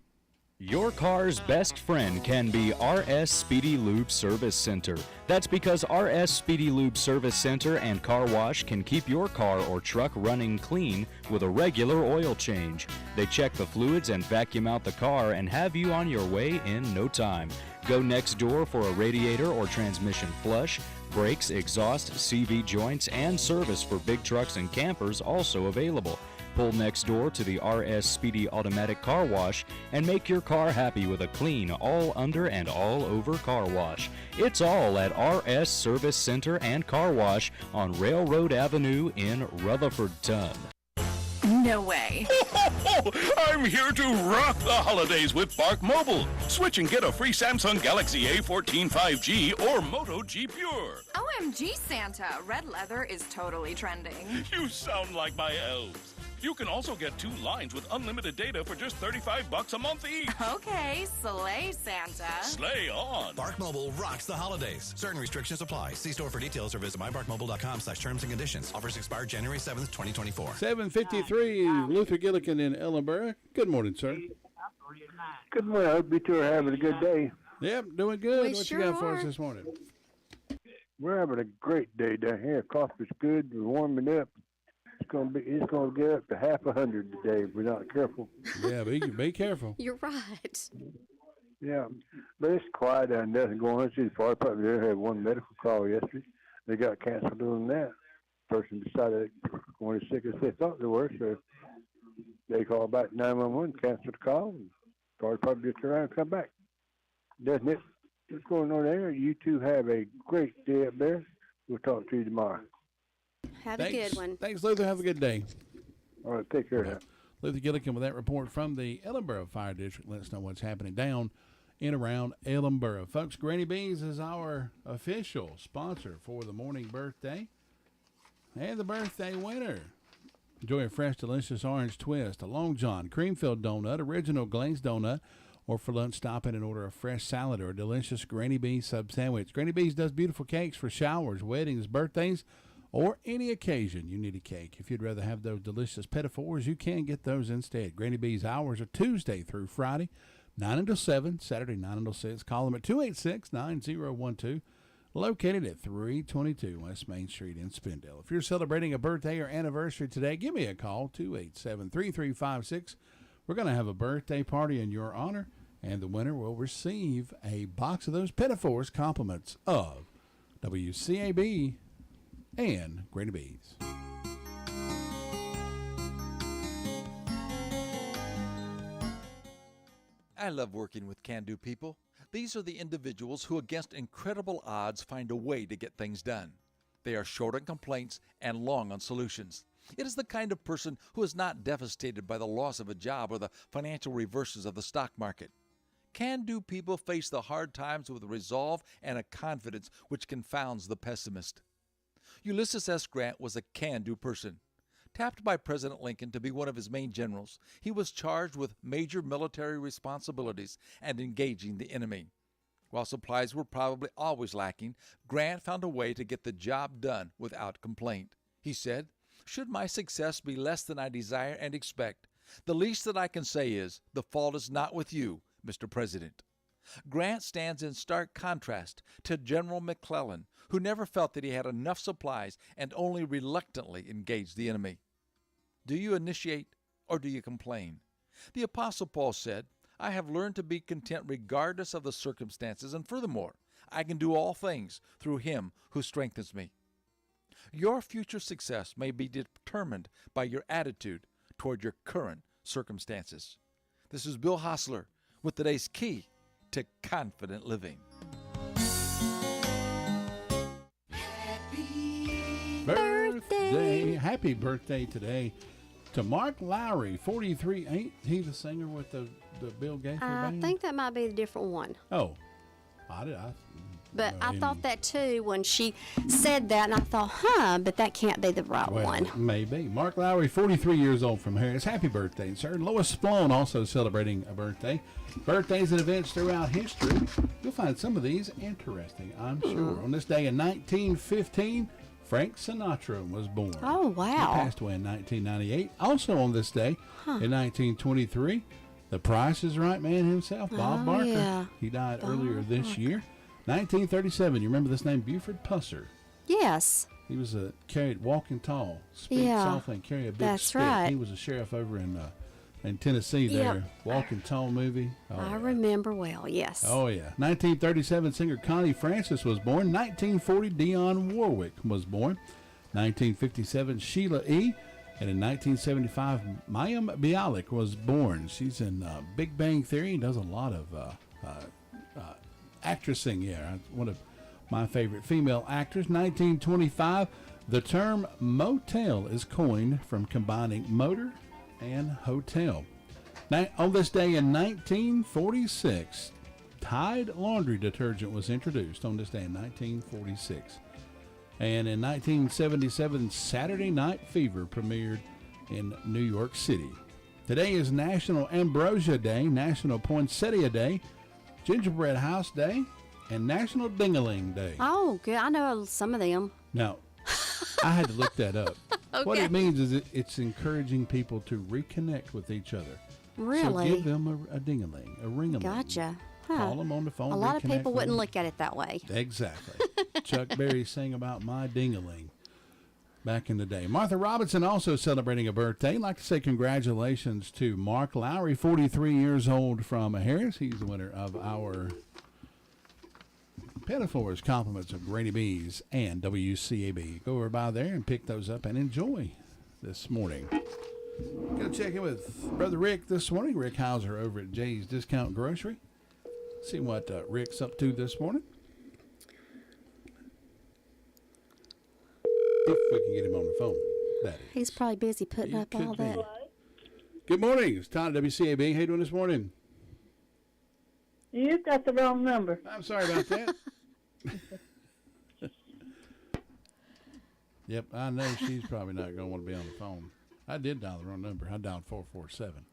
[SPEAKER 7] Your car's best friend can be RS Speedy Lube Service Center. That's because RS Speedy Lube Service Center and Car Wash can keep your car or truck running clean with a regular oil change. They check the fluids and vacuum out the car and have you on your way in no time. Go next door for a radiator or transmission flush, brakes, exhaust, CV joints, and service for big trucks and campers also available. Pull next door to the RS Speedy Automatic Car Wash and make your car happy with a clean, all under and all over car wash. It's all at RS Service Center and Car Wash on Railroad Avenue in Rutherfordton.
[SPEAKER 11] No way.
[SPEAKER 10] I'm here to rock the holidays with Bark Mobile. Switch and get a free Samsung Galaxy A14 5G or Moto G Pure.
[SPEAKER 23] OMG, Santa. Red leather is totally trending.
[SPEAKER 10] You sound like my elves. You can also get 2 lines with unlimited data for just $35 a month each.
[SPEAKER 23] Okay, slay, Santa.
[SPEAKER 10] Slay on.
[SPEAKER 24] Bark Mobile rocks the holidays. Certain restrictions apply. See store for details or visit mybarkmobile.com/terms and conditions. Offers expire January 7th, 2024.
[SPEAKER 8] 7:53. Luther Gillikin in Ellenborough. Good morning, sir.
[SPEAKER 25] Good morning. I hope you two are having a good day.
[SPEAKER 8] Yep, doing good.
[SPEAKER 3] We
[SPEAKER 8] What
[SPEAKER 3] sure
[SPEAKER 8] you got for
[SPEAKER 3] are.
[SPEAKER 8] us this morning?
[SPEAKER 25] We're having a great day down here. Coffee's good. We're warming up. It's gonna get up to half 100 today if we're not careful.
[SPEAKER 8] Yeah, be careful.
[SPEAKER 3] You're right.
[SPEAKER 25] Yeah, but it's quiet and nothing going on. See, the fire department there had one medical call yesterday. They got canceled doing that. Person decided they weren't as sick as they thought they were, so they called back 911, canceled the call, and fire department gets around and come back. Doesn't it? What's going on there? You two have a great day up there. We'll talk to you tomorrow.
[SPEAKER 3] Have a good one.
[SPEAKER 8] Thanks, Luther. Have a good day.
[SPEAKER 25] All right, take care now.
[SPEAKER 8] Luther Gillikin with that report from the Ellenborough Fire District. Let us know what's happening down and around Ellenborough. Folks, Granny Beans is our official sponsor for the morning birthday and the birthday winner. Enjoy a fresh, delicious orange twist, a Long John, cream-filled donut, original glazed donut, or for lunch, stop in and order a fresh salad or a delicious Granny Beans sub sandwich. Granny Beans does beautiful cakes for showers, weddings, birthdays, or any occasion you need a cake. If you'd rather have those delicious petitfours, you can get those instead. Granny Bee's hours are Tuesday through Friday, 9 until 7, Saturday 9 until 6. Call them at 286-9012. located at 322 West Main Street in Spindale. If you're celebrating a birthday or anniversary today, give me a call, 287-3356. We're going to have a birthday party in your honor, and the winner will receive a box of those Pinafores compliments of WCAB and Greater Bees.
[SPEAKER 9] I love working with can-do people. These are the individuals who, against incredible odds, find a way to get things done. They are short on complaints and long on solutions. It is the kind of person who is not devastated by the loss of a job or the financial reverses of the stock market. Can-do people face the hard times with a resolve and a confidence which confounds the pessimist. Ulysses S. Grant was a can-do person. Tapped by President Lincoln to be one of his main generals, he was charged with major military responsibilities and engaging the enemy. While supplies were probably always lacking, Grant found a way to get the job done without complaint. He said, "Should my success be less than I desire and expect, the least that I can say is, the fault is not with you, Mr. President." Grant stands in stark contrast to General McClellan, who never felt that he had enough supplies and only reluctantly engaged the enemy. Do you initiate or do you complain? The Apostle Paul said, "I have learned to be content regardless of the circumstances, and furthermore, I can do all things through him who strengthens me." Your future success may be determined by your attitude toward your current circumstances. This is Bill Hostler with today's key to confident living.
[SPEAKER 8] Birthday! Happy birthday today to Mark Lowry, 43. Ain't he the singer with the Bill Gaither band?
[SPEAKER 3] I think that might be a different one.
[SPEAKER 8] Oh,
[SPEAKER 3] But I thought that too when she said that, and I thought, but that can't be the right one.
[SPEAKER 8] Maybe. Mark Lowry, 43 years old from Harris. Happy birthday, sir. Lois Splone also celebrating a birthday. Birthdays and events throughout history. You'll find some of these interesting, I'm sure. On this day in 1915, Frank Sinatra was born.
[SPEAKER 3] Oh, wow.
[SPEAKER 8] He passed away in 1998. Also on this day in 1923, the Price is Right man himself, Bob Barker.
[SPEAKER 3] Yeah.
[SPEAKER 8] He died earlier this year. 1937, you remember this name, Buford Pusser?
[SPEAKER 3] Yes.
[SPEAKER 8] He was carried walking tall, speak softly, and carry a big
[SPEAKER 3] That's
[SPEAKER 8] stick.
[SPEAKER 3] right.
[SPEAKER 8] He was a sheriff over in Tennessee there. Walking tall movie. Oh,
[SPEAKER 3] I remember well, yes.
[SPEAKER 8] Oh, yeah. 1937, singer Connie Francis was born. 1940, Dionne Warwick was born. 1957, Sheila E. And in 1975, Mayim Bialik was born. She's in Big Bang Theory and does a lot of actressing. Yeah, one of my favorite female actors. 1925, the term motel is coined from combining motor and hotel. Now, on this day in 1946, Tide laundry detergent was introduced on this day in 1946. And in 1977, Saturday Night Fever premiered in New York City. Today is National Ambrosia Day, National Poinsettia Day, Gingerbread House Day, and National Ding-a-ling Day.
[SPEAKER 3] Oh, good. I know some of them.
[SPEAKER 8] Now, I had to look that up.
[SPEAKER 3] Okay.
[SPEAKER 8] What it means is it's encouraging people to reconnect with each other.
[SPEAKER 3] Really?
[SPEAKER 8] So give them a ding-a-ling, a ring-a-ling.
[SPEAKER 3] Gotcha. Huh.
[SPEAKER 8] Call them on the phone.
[SPEAKER 3] A lot of
[SPEAKER 8] reconnect
[SPEAKER 3] people
[SPEAKER 8] with
[SPEAKER 3] wouldn't
[SPEAKER 8] them.
[SPEAKER 3] look at it that way.
[SPEAKER 8] Exactly. Chuck Berry sang about my ding-a-ling back in the day. Martha Robinson also celebrating a birthday. I'd like to say congratulations to Mark Lowry, 43 years old from Harris. He's the winner of our Pinafores compliments of Grady Bees and WCAB. Go over by there and pick those up and enjoy this morning. Go check in with Brother Rick this morning. Rick Hauser over at Jay's Discount Grocery. See what Rick's up to this morning. If we can get him on the phone, that is.
[SPEAKER 3] He's probably busy putting up all that.
[SPEAKER 8] Good morning. It's Todd at WCAB. How you doing this morning?
[SPEAKER 12] You've got the wrong number.
[SPEAKER 8] I'm sorry about that. Yep, I know she's probably not going to want to be on the phone. I did dial the wrong number. I dialed 447.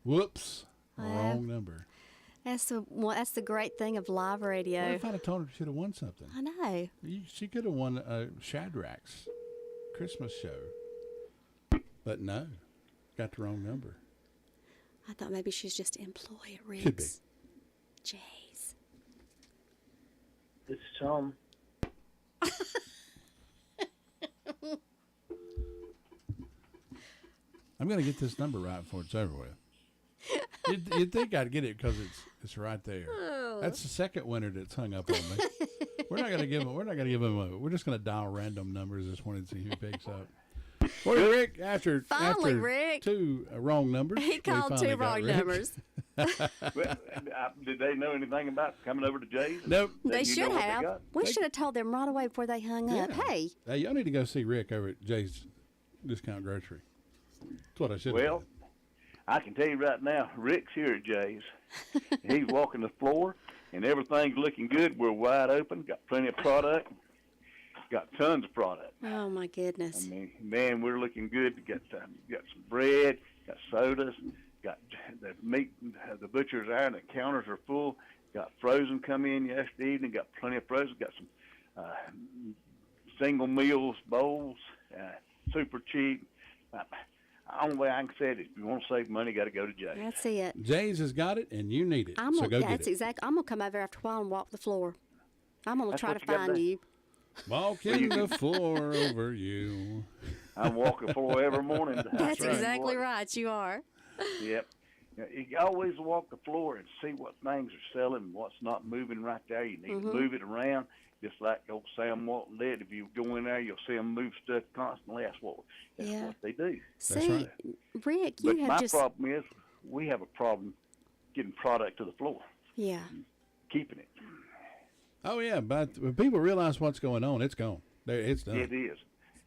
[SPEAKER 8] Whoops. Wrong number.
[SPEAKER 3] That's the great thing of live radio.
[SPEAKER 8] What if I'd have told her she should have won something?
[SPEAKER 3] I know.
[SPEAKER 8] She could have won Shadrack's Christmas show. But no, got the wrong number.
[SPEAKER 3] I thought maybe she's just an employee at Rick's.
[SPEAKER 8] Could be.
[SPEAKER 3] Jays.
[SPEAKER 12] This is Tom.
[SPEAKER 8] I'm going to get this number right before it's over with. You'd think I'd get it because it's right there.
[SPEAKER 3] Oh.
[SPEAKER 8] That's the second winner that's hung up on me. We're not going to give them. We're just going to dial random numbers this morning and see who picks up. Well, Rick, after
[SPEAKER 3] Rick.
[SPEAKER 8] two wrong numbers,
[SPEAKER 3] He called two wrong numbers.
[SPEAKER 12] Did they know anything about coming over to Jay's?
[SPEAKER 8] Nope.
[SPEAKER 3] They should have. We should have told them right away before they hung up. Hey,
[SPEAKER 8] y'all need to go see Rick over at Jay's Discount Grocery. That's what I should.
[SPEAKER 12] Well, I can tell you right now, Rick's here at Jay's. He's walking the floor, and everything's looking good. We're wide open. Got plenty of product. Got tons of product.
[SPEAKER 3] oh my goodness.
[SPEAKER 12] I mean, man, we're looking good. Got some bread, got sodas, got the meat. The butcher's iron. The counters are full. Got frozen come in yesterday evening. Got plenty of frozen. Got some single meals bowls, super cheap. The only way I can say it is, if you want to save money, got to go to Jay's.
[SPEAKER 3] That's it.
[SPEAKER 8] Jay's has got it, and you need it. So go get
[SPEAKER 3] that's
[SPEAKER 8] it.
[SPEAKER 3] exactly. I'm gonna come over after a while and walk the floor. I'm gonna
[SPEAKER 12] That's
[SPEAKER 3] try
[SPEAKER 12] what
[SPEAKER 3] to
[SPEAKER 12] you gotta
[SPEAKER 3] find
[SPEAKER 12] do.
[SPEAKER 3] you.
[SPEAKER 8] Walking the floor over you.
[SPEAKER 12] I'm walking the floor every morning.
[SPEAKER 3] That's exactly right. You are.
[SPEAKER 12] Yep. You always walk the floor and see what things are selling and what's not moving right there. You need to move it around, just like old Sam Walton did. If you go in there, you'll see them move stuff constantly. That's what they do.
[SPEAKER 3] See, Rick,
[SPEAKER 12] But
[SPEAKER 3] you have
[SPEAKER 12] my
[SPEAKER 3] just.
[SPEAKER 12] problem is we have a problem getting product to the floor,
[SPEAKER 3] Yeah.
[SPEAKER 12] keeping it.
[SPEAKER 8] Oh yeah, but when people realize what's going on, it's gone. It's done.
[SPEAKER 12] It is.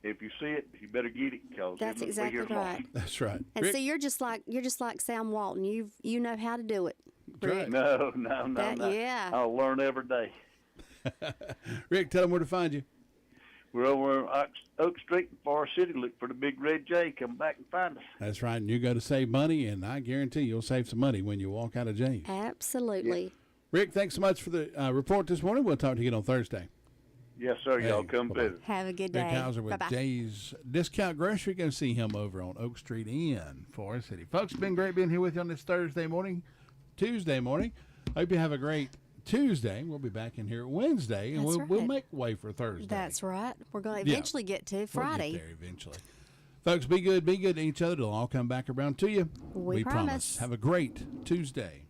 [SPEAKER 12] If you see it, you better get it because
[SPEAKER 3] That's exactly right.
[SPEAKER 8] That's right.
[SPEAKER 3] And
[SPEAKER 8] Rick,
[SPEAKER 3] see, you're just like Sam Walton. You know how to do it. Rick.
[SPEAKER 12] No.
[SPEAKER 3] Yeah.
[SPEAKER 12] I'll learn every day.
[SPEAKER 8] Rick, tell them where to find you.
[SPEAKER 12] We're over on Oak Street in Forest City. Look for the big red J. Come back and find us.
[SPEAKER 8] That's right. And you go to save money, and I guarantee you'll save some money when you walk out of Jay's.
[SPEAKER 3] Absolutely.
[SPEAKER 12] Yeah.
[SPEAKER 8] Rick, thanks so much for the report this morning. We'll talk to you on Thursday.
[SPEAKER 12] Yes, sir. Y'all come visit.
[SPEAKER 3] Have a good day.
[SPEAKER 8] Rick Hauser with
[SPEAKER 3] Bye-bye.
[SPEAKER 8] Jay's Discount Grocery. Go see him over on Oak Street in Forest City. Folks, it's been great being here with you on this Tuesday morning. Hope you have a great Tuesday. We'll be back in here Wednesday, and we'll make way for Thursday.
[SPEAKER 3] That's right. We're going to eventually get to Friday.
[SPEAKER 8] We'll get there eventually. Folks, be good to each other. It'll all come back around to you.
[SPEAKER 3] We promise.
[SPEAKER 8] Have a great Tuesday.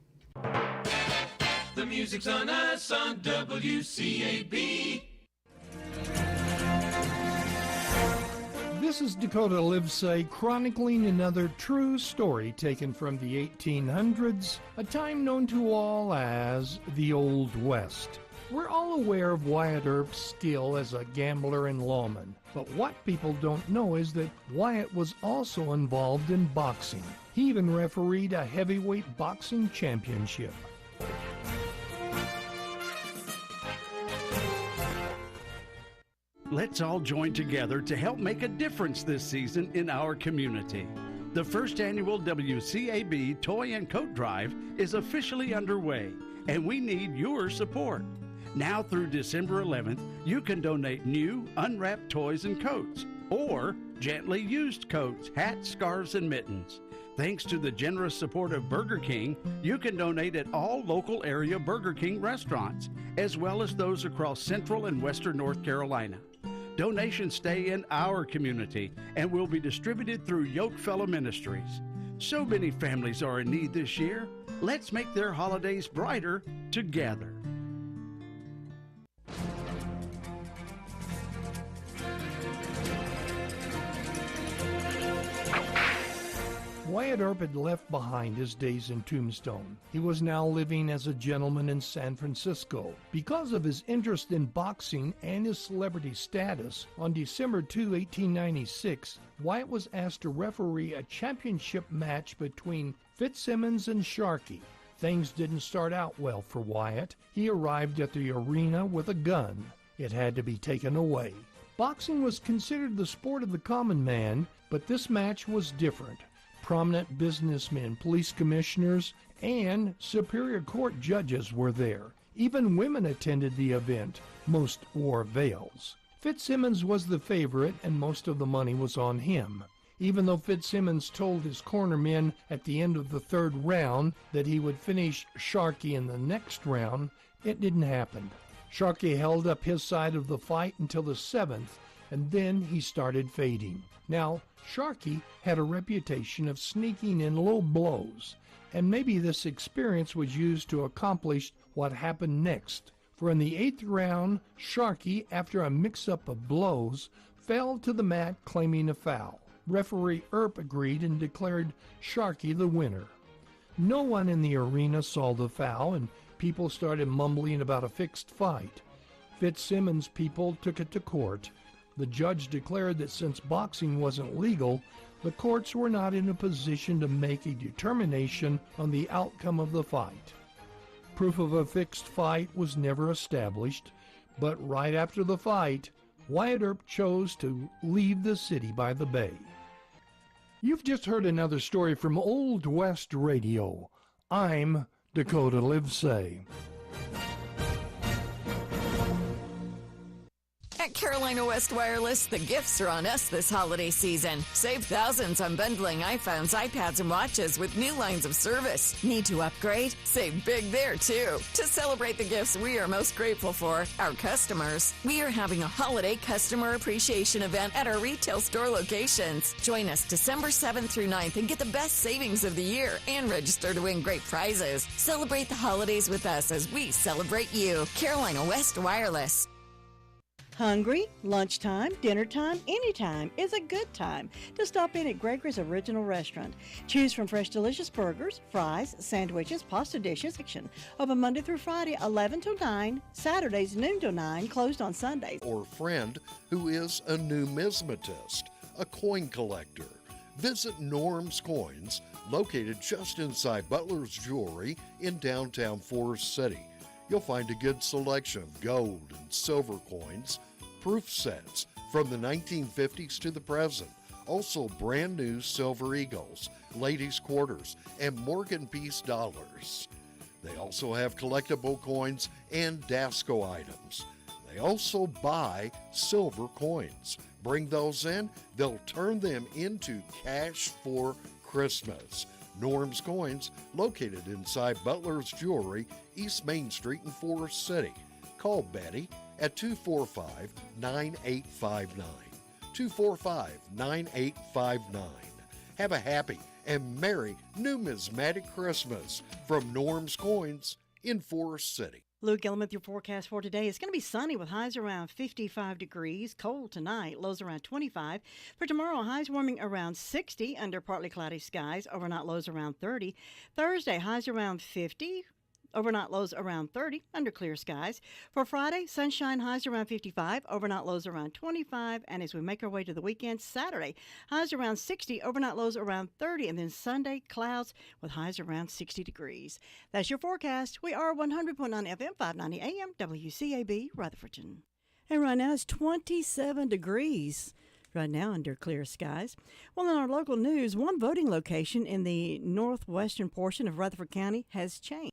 [SPEAKER 6] The music's on us on WCAB.
[SPEAKER 13] This is Dakota Livesay chronicling another true story taken from the 1800s, a time known to all as the Old West. We're all aware of Wyatt Earp's skill as a gambler and lawman, but what people don't know is that Wyatt was also involved in boxing. He even refereed a heavyweight boxing championship.
[SPEAKER 14] Let's all join together to help make a difference this season in our community. The first annual WCAB Toy and Coat Drive is officially underway, and we need your support. Now through December 11th, you can donate new, unwrapped toys and coats, or gently used coats, hats, scarves, and mittens. Thanks to the generous support of Burger King, you can donate at all local area Burger King restaurants, as well as those across Central and Western North Carolina. Donations stay in our community and will be distributed through Yokefellow Ministries. So many families are in need this year. Let's make their holidays brighter together.
[SPEAKER 13] Wyatt Earp had left behind his days in Tombstone. He was now living as a gentleman in San Francisco. Because of his interest in boxing and his celebrity status, on December 2, 1896, Wyatt was asked to referee a championship match between Fitzsimmons and Sharkey. Things didn't start out well for Wyatt. He arrived at the arena with a gun. It had to be taken away. Boxing was considered the sport of the common man, but this match was different. Prominent businessmen, police commissioners, and Superior Court judges were there. Even women attended the event. Most wore veils. Fitzsimmons was the favorite, and most of the money was on him. Even though Fitzsimmons told his corner men at the end of the third round that he would finish Sharkey in the next round, it didn't happen. Sharkey held up his side of the fight until the seventh, and then he started fading. Now, Sharkey had a reputation of sneaking in low blows, and maybe this experience was used to accomplish what happened next. For in the 8th round, Sharkey, after a mix-up of blows, fell to the mat claiming a foul. Referee Earp agreed and declared Sharkey the winner. No one in the arena saw the foul, and people started mumbling about a fixed fight. Fitzsimmons' people took it to court. The judge declared that since boxing wasn't legal, the courts were not in a position to make a determination on the outcome of the fight. Proof of a fixed fight was never established, but right after the fight, Wyatt Earp chose to leave the city by the bay. You've just heard another story from Old West Radio. I'm Dakota Livesay.
[SPEAKER 11] At Carolina West Wireless, the gifts are on us this holiday season. Save thousands on bundling iPhones, iPads, and watches with new lines of service. Need to upgrade? Save big there, too. To celebrate the gifts we are most grateful for, our customers, we are having a holiday customer appreciation event at our retail store locations. Join us December 7th through 9th and get the best savings of the year and register to win great prizes. Celebrate the holidays with us as we celebrate you. Carolina West Wireless.
[SPEAKER 1] Hungry? Lunchtime, dinner time, anytime is a good time to stop in at Gregory's Original Restaurant. Choose from fresh, delicious burgers, fries, sandwiches, pasta dishes, open Monday through Friday, 11 till 9, Saturdays, noon till 9, closed on Sundays.
[SPEAKER 15] Or friend who is a numismatist, a coin collector. Visit Norm's Coins, located just inside Butler's Jewelry in downtown Forest City. You'll find a good selection of gold and silver coins, proof sets from the 1950s to the present, also brand new silver eagles, ladies' quarters, and Morgan piece dollars. They also have collectible coins and Dasco items. They also buy silver coins. Bring those in, they'll turn them into cash for Christmas. Norm's Coins, located inside Butler's Jewelry, East Main Street in Forest City. Call Betty at 245-9859. 245-9859. Have a happy and merry numismatic Christmas from Norm's Coins in Forest City.
[SPEAKER 1] Luke Gillum with your forecast for today. It's going to be sunny with highs around 55 degrees. Cold tonight, lows around 25. For tomorrow, highs warming around 60 under partly cloudy skies. Overnight lows around 30. Thursday, highs around 50. Overnight lows around 30 under clear skies. For Friday, sunshine, highs around 55, overnight lows around 25. And as we make our way to the weekend, Saturday, highs around 60, overnight lows around 30. And then Sunday, clouds with highs around 60 degrees. That's your forecast. We are 100.9 FM, 590 AM, WCAB, Rutherfordton. And right now it's 27 degrees. Right now under clear skies. Well, in our local news, one voting location in the northwestern portion of Rutherford County has changed.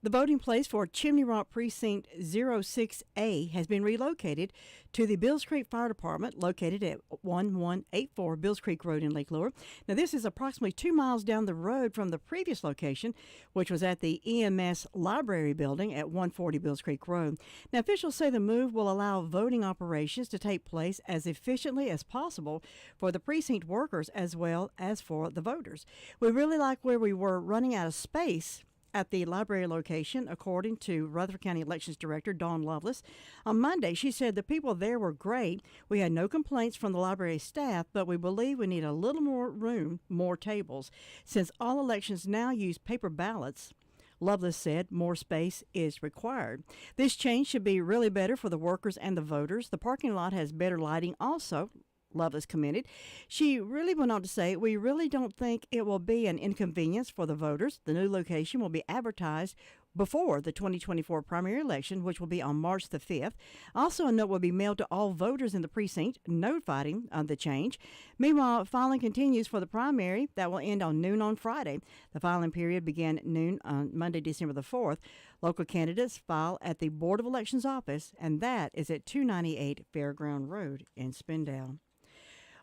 [SPEAKER 1] The voting place for Chimney Rock Precinct 06A has been relocated to the Bills Creek Fire Department, located at 1184 Bills Creek Road in Lake Lure. Now, this is approximately 2 miles down the road from the previous location, which was at the EMS Library Building at 140 Bills Creek Road. Now, officials say the move will allow voting operations to take place as efficiently as possible for the precinct workers as well as for the voters. We really like where we were running out of space at the library location, according to Rutherford County Elections Director Dawn Lovelace. On Monday, she said the people there were great. We had no complaints from the library staff, but we believe we need a little more room, more tables. Since all elections now use paper ballots, Lovelace said more space is required. This change should be really better for the workers and the voters. The parking lot has better lighting also, Lovelace commented. She really went on to say, we really don't think it will be an inconvenience for the voters. The new location will be advertised before the 2024 primary election, which will be on March the 5th. Also, a note will be mailed to all voters in the precinct notifying the change. Meanwhile, filing continues for the primary that will end on noon on Friday. The filing period began at noon on Monday, December the 4th. Local candidates file at the Board of Elections office, and that is at 298 Fairground Road in Spindale.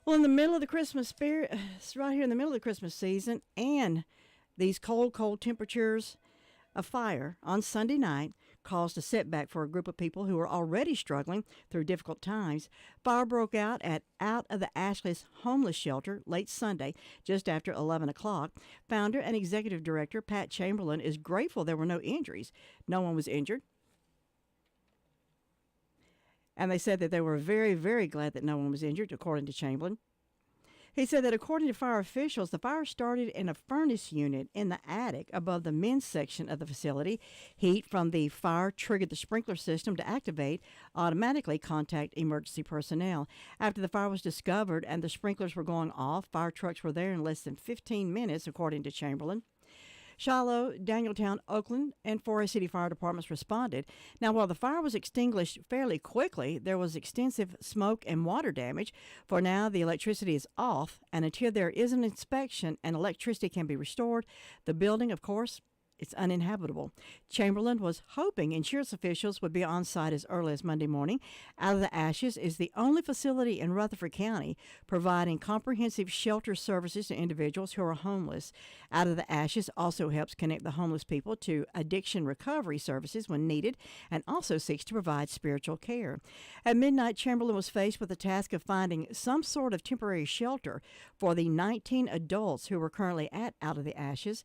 [SPEAKER 1] Well, in the middle of the Christmas spirit, right here in the middle of the Christmas season, and these cold temperatures, a fire on Sunday night caused a setback for a group of people who were already struggling through difficult times. Fire broke out at Out of the Ashless Homeless Shelter late Sunday, just after 11 o'clock. Founder and executive director Pat Chamberlain is grateful there were no injuries. No one was injured. And they said that they were very, very glad that no one was injured, according to Chamberlain. He said that according to fire officials, the fire started in a furnace unit in the attic above the men's section of the facility. Heat from the fire triggered the sprinkler system to automatically contact emergency personnel. After the fire was discovered and the sprinklers were going off, fire trucks were there in less than 15 minutes, according to Chamberlain. Shiloh, Danieltown, Oakland, and Forest City fire departments responded. Now, while the fire was extinguished fairly quickly, there was extensive smoke and water damage. For now, the electricity is off, and until there is an inspection and electricity can be restored, the building, of course, it's uninhabitable. Chamberlain was hoping insurance officials would be on site as early as Monday morning. Out of the Ashes is the only facility in Rutherford County providing comprehensive shelter services to individuals who are homeless. Out of the Ashes also helps connect the homeless people to addiction recovery services when needed and also seeks to provide spiritual care. At midnight, Chamberlain was faced with the task of finding some sort of temporary shelter for the 19 adults who were currently at Out of the Ashes.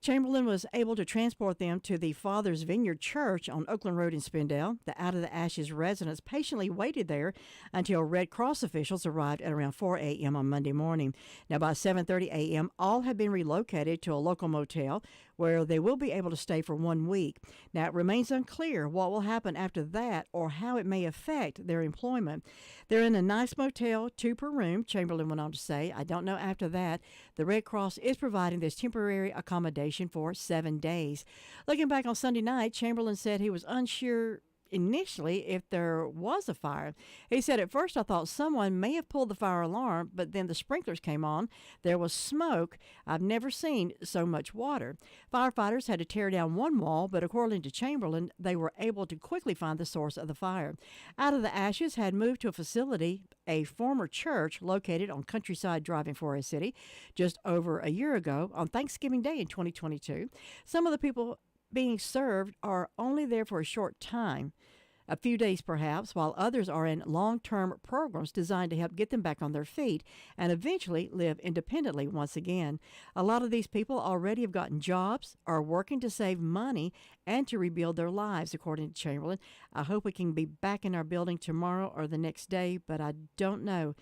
[SPEAKER 1] Chamberlain was able to transport them to the Father's Vineyard Church on Oakland Road in Spindale. The Out of the Ashes residents patiently waited there until Red Cross officials arrived at around 4 a.m. on Monday morning. Now, by 7:30 a.m., all have been relocated to a local motel where they will be able to stay for 1 week. Now, it remains unclear what will happen after that or how it may affect their employment. They're in a nice motel, 2 per room, Chamberlain went on to say. I don't know after that. The Red Cross is providing this temporary accommodation for 7 days. Looking back on Sunday night, Chamberlain said he was unsure initially if there was a fire. He said, at first I thought someone may have pulled the fire alarm, but then the sprinklers came on. There was smoke. I've never seen so much water. Firefighters had to tear down one wall, but according to Chamberlain, they were able to quickly find the source of the fire. Out of the Ashes had moved to a facility, a former church located on Countryside Drive in Forest City, just over a year ago on Thanksgiving Day in 2022. Some of the people being served are only there for a short time, a few days perhaps, while others are in long-term programs designed to help get them back on their feet and eventually live independently once again. A lot of these people already have gotten jobs, are working to save money, and to rebuild their lives, according to Chamberlain. I hope we can be back in our building tomorrow or the next day, but I don't know.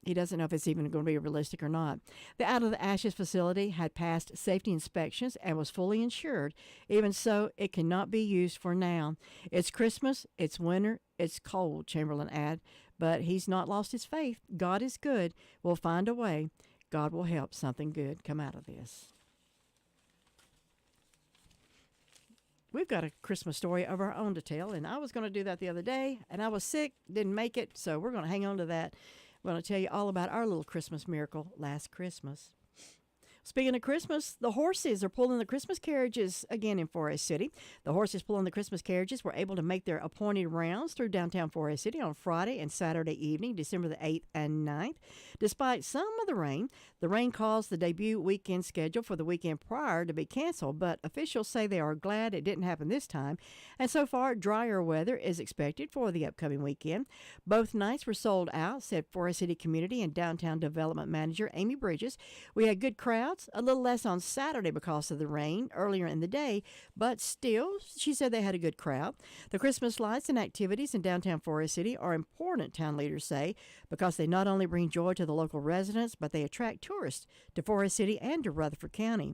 [SPEAKER 1] He doesn't know if it's even going to be realistic or not. The Out of the Ashes facility had passed safety inspections and was fully insured. Even so, it cannot be used for now. It's Christmas, it's winter, it's cold, Chamberlain added, but he's not lost his faith. God is good. We'll find a way. God will help something good come out of this. We've got a Christmas story of our own to tell, and I was going to do that the other day, and I was sick, didn't make it, so we're going to hang on to that. I'm going to tell you all about our little Christmas miracle last Christmas. Speaking of Christmas, the horses are pulling the Christmas carriages again in Forest City. The horses pulling the Christmas carriages were able to make their appointed rounds through downtown Forest City on Friday and Saturday evening, December the 8th and 9th. Despite some of the rain caused the debut weekend schedule for the weekend prior to be canceled, but officials say they are glad it didn't happen this time. And so far, drier weather is expected for the upcoming weekend. Both nights were sold out, said Forest City Community and Downtown Development Manager Amy Bridges. We had good crowds. A little less on Saturday because of the rain earlier in the day, but still, she said they had a good crowd. The Christmas lights and activities in downtown Forest City are important, town leaders say, because they not only bring joy to the local residents, but they attract tourists to Forest City and to Rutherford County.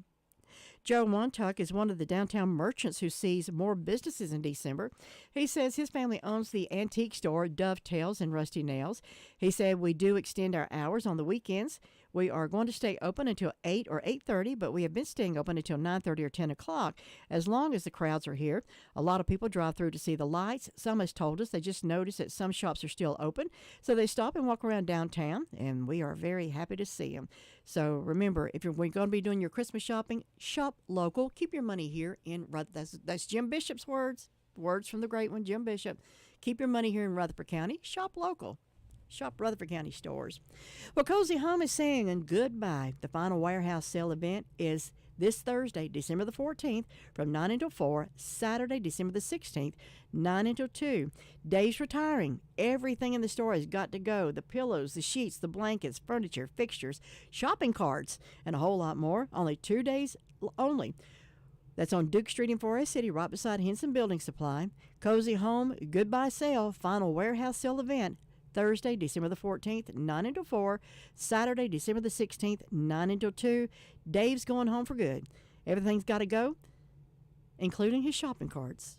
[SPEAKER 1] Joe Montuck is one of the downtown merchants who sees more businesses in December. He says his family owns the antique store Dovetails and Rusty Nails. He said, we do extend our hours on the weekends. We are going to stay open until 8 or 8:30, but we have been staying open until 9:30 or 10 o'clock as long as the crowds are here. A lot of people drive through to see the lights. Some has told us they just noticed that some shops are still open, so they stop and walk around downtown, and we are very happy to see them. So remember, if you're going to be doing your Christmas shopping, shop local. Keep your money here in that's Jim Bishop's words from the great one, Jim Bishop. Keep your money here in Rutherford County. Shop local. Shop Rutherford County stores. Well, Cozy Home is saying goodbye. The final warehouse sale event is this Thursday, December the 14th, from 9 until 4, Saturday, December the 16th, 9 until 2. Dave's retiring. Everything in the store has got to go. The pillows, the sheets, the blankets, furniture, fixtures, shopping carts, and a whole lot more. Only 2 days only. That's on Duke Street in Forest City, right beside Henson Building Supply. Cozy Home Goodbye Sale, final warehouse sale event, Thursday, December the 14th, 9 until 4. Saturday, December the 16th, 9 until 2. Dave's going home for good. Everything's got to go, including his shopping carts.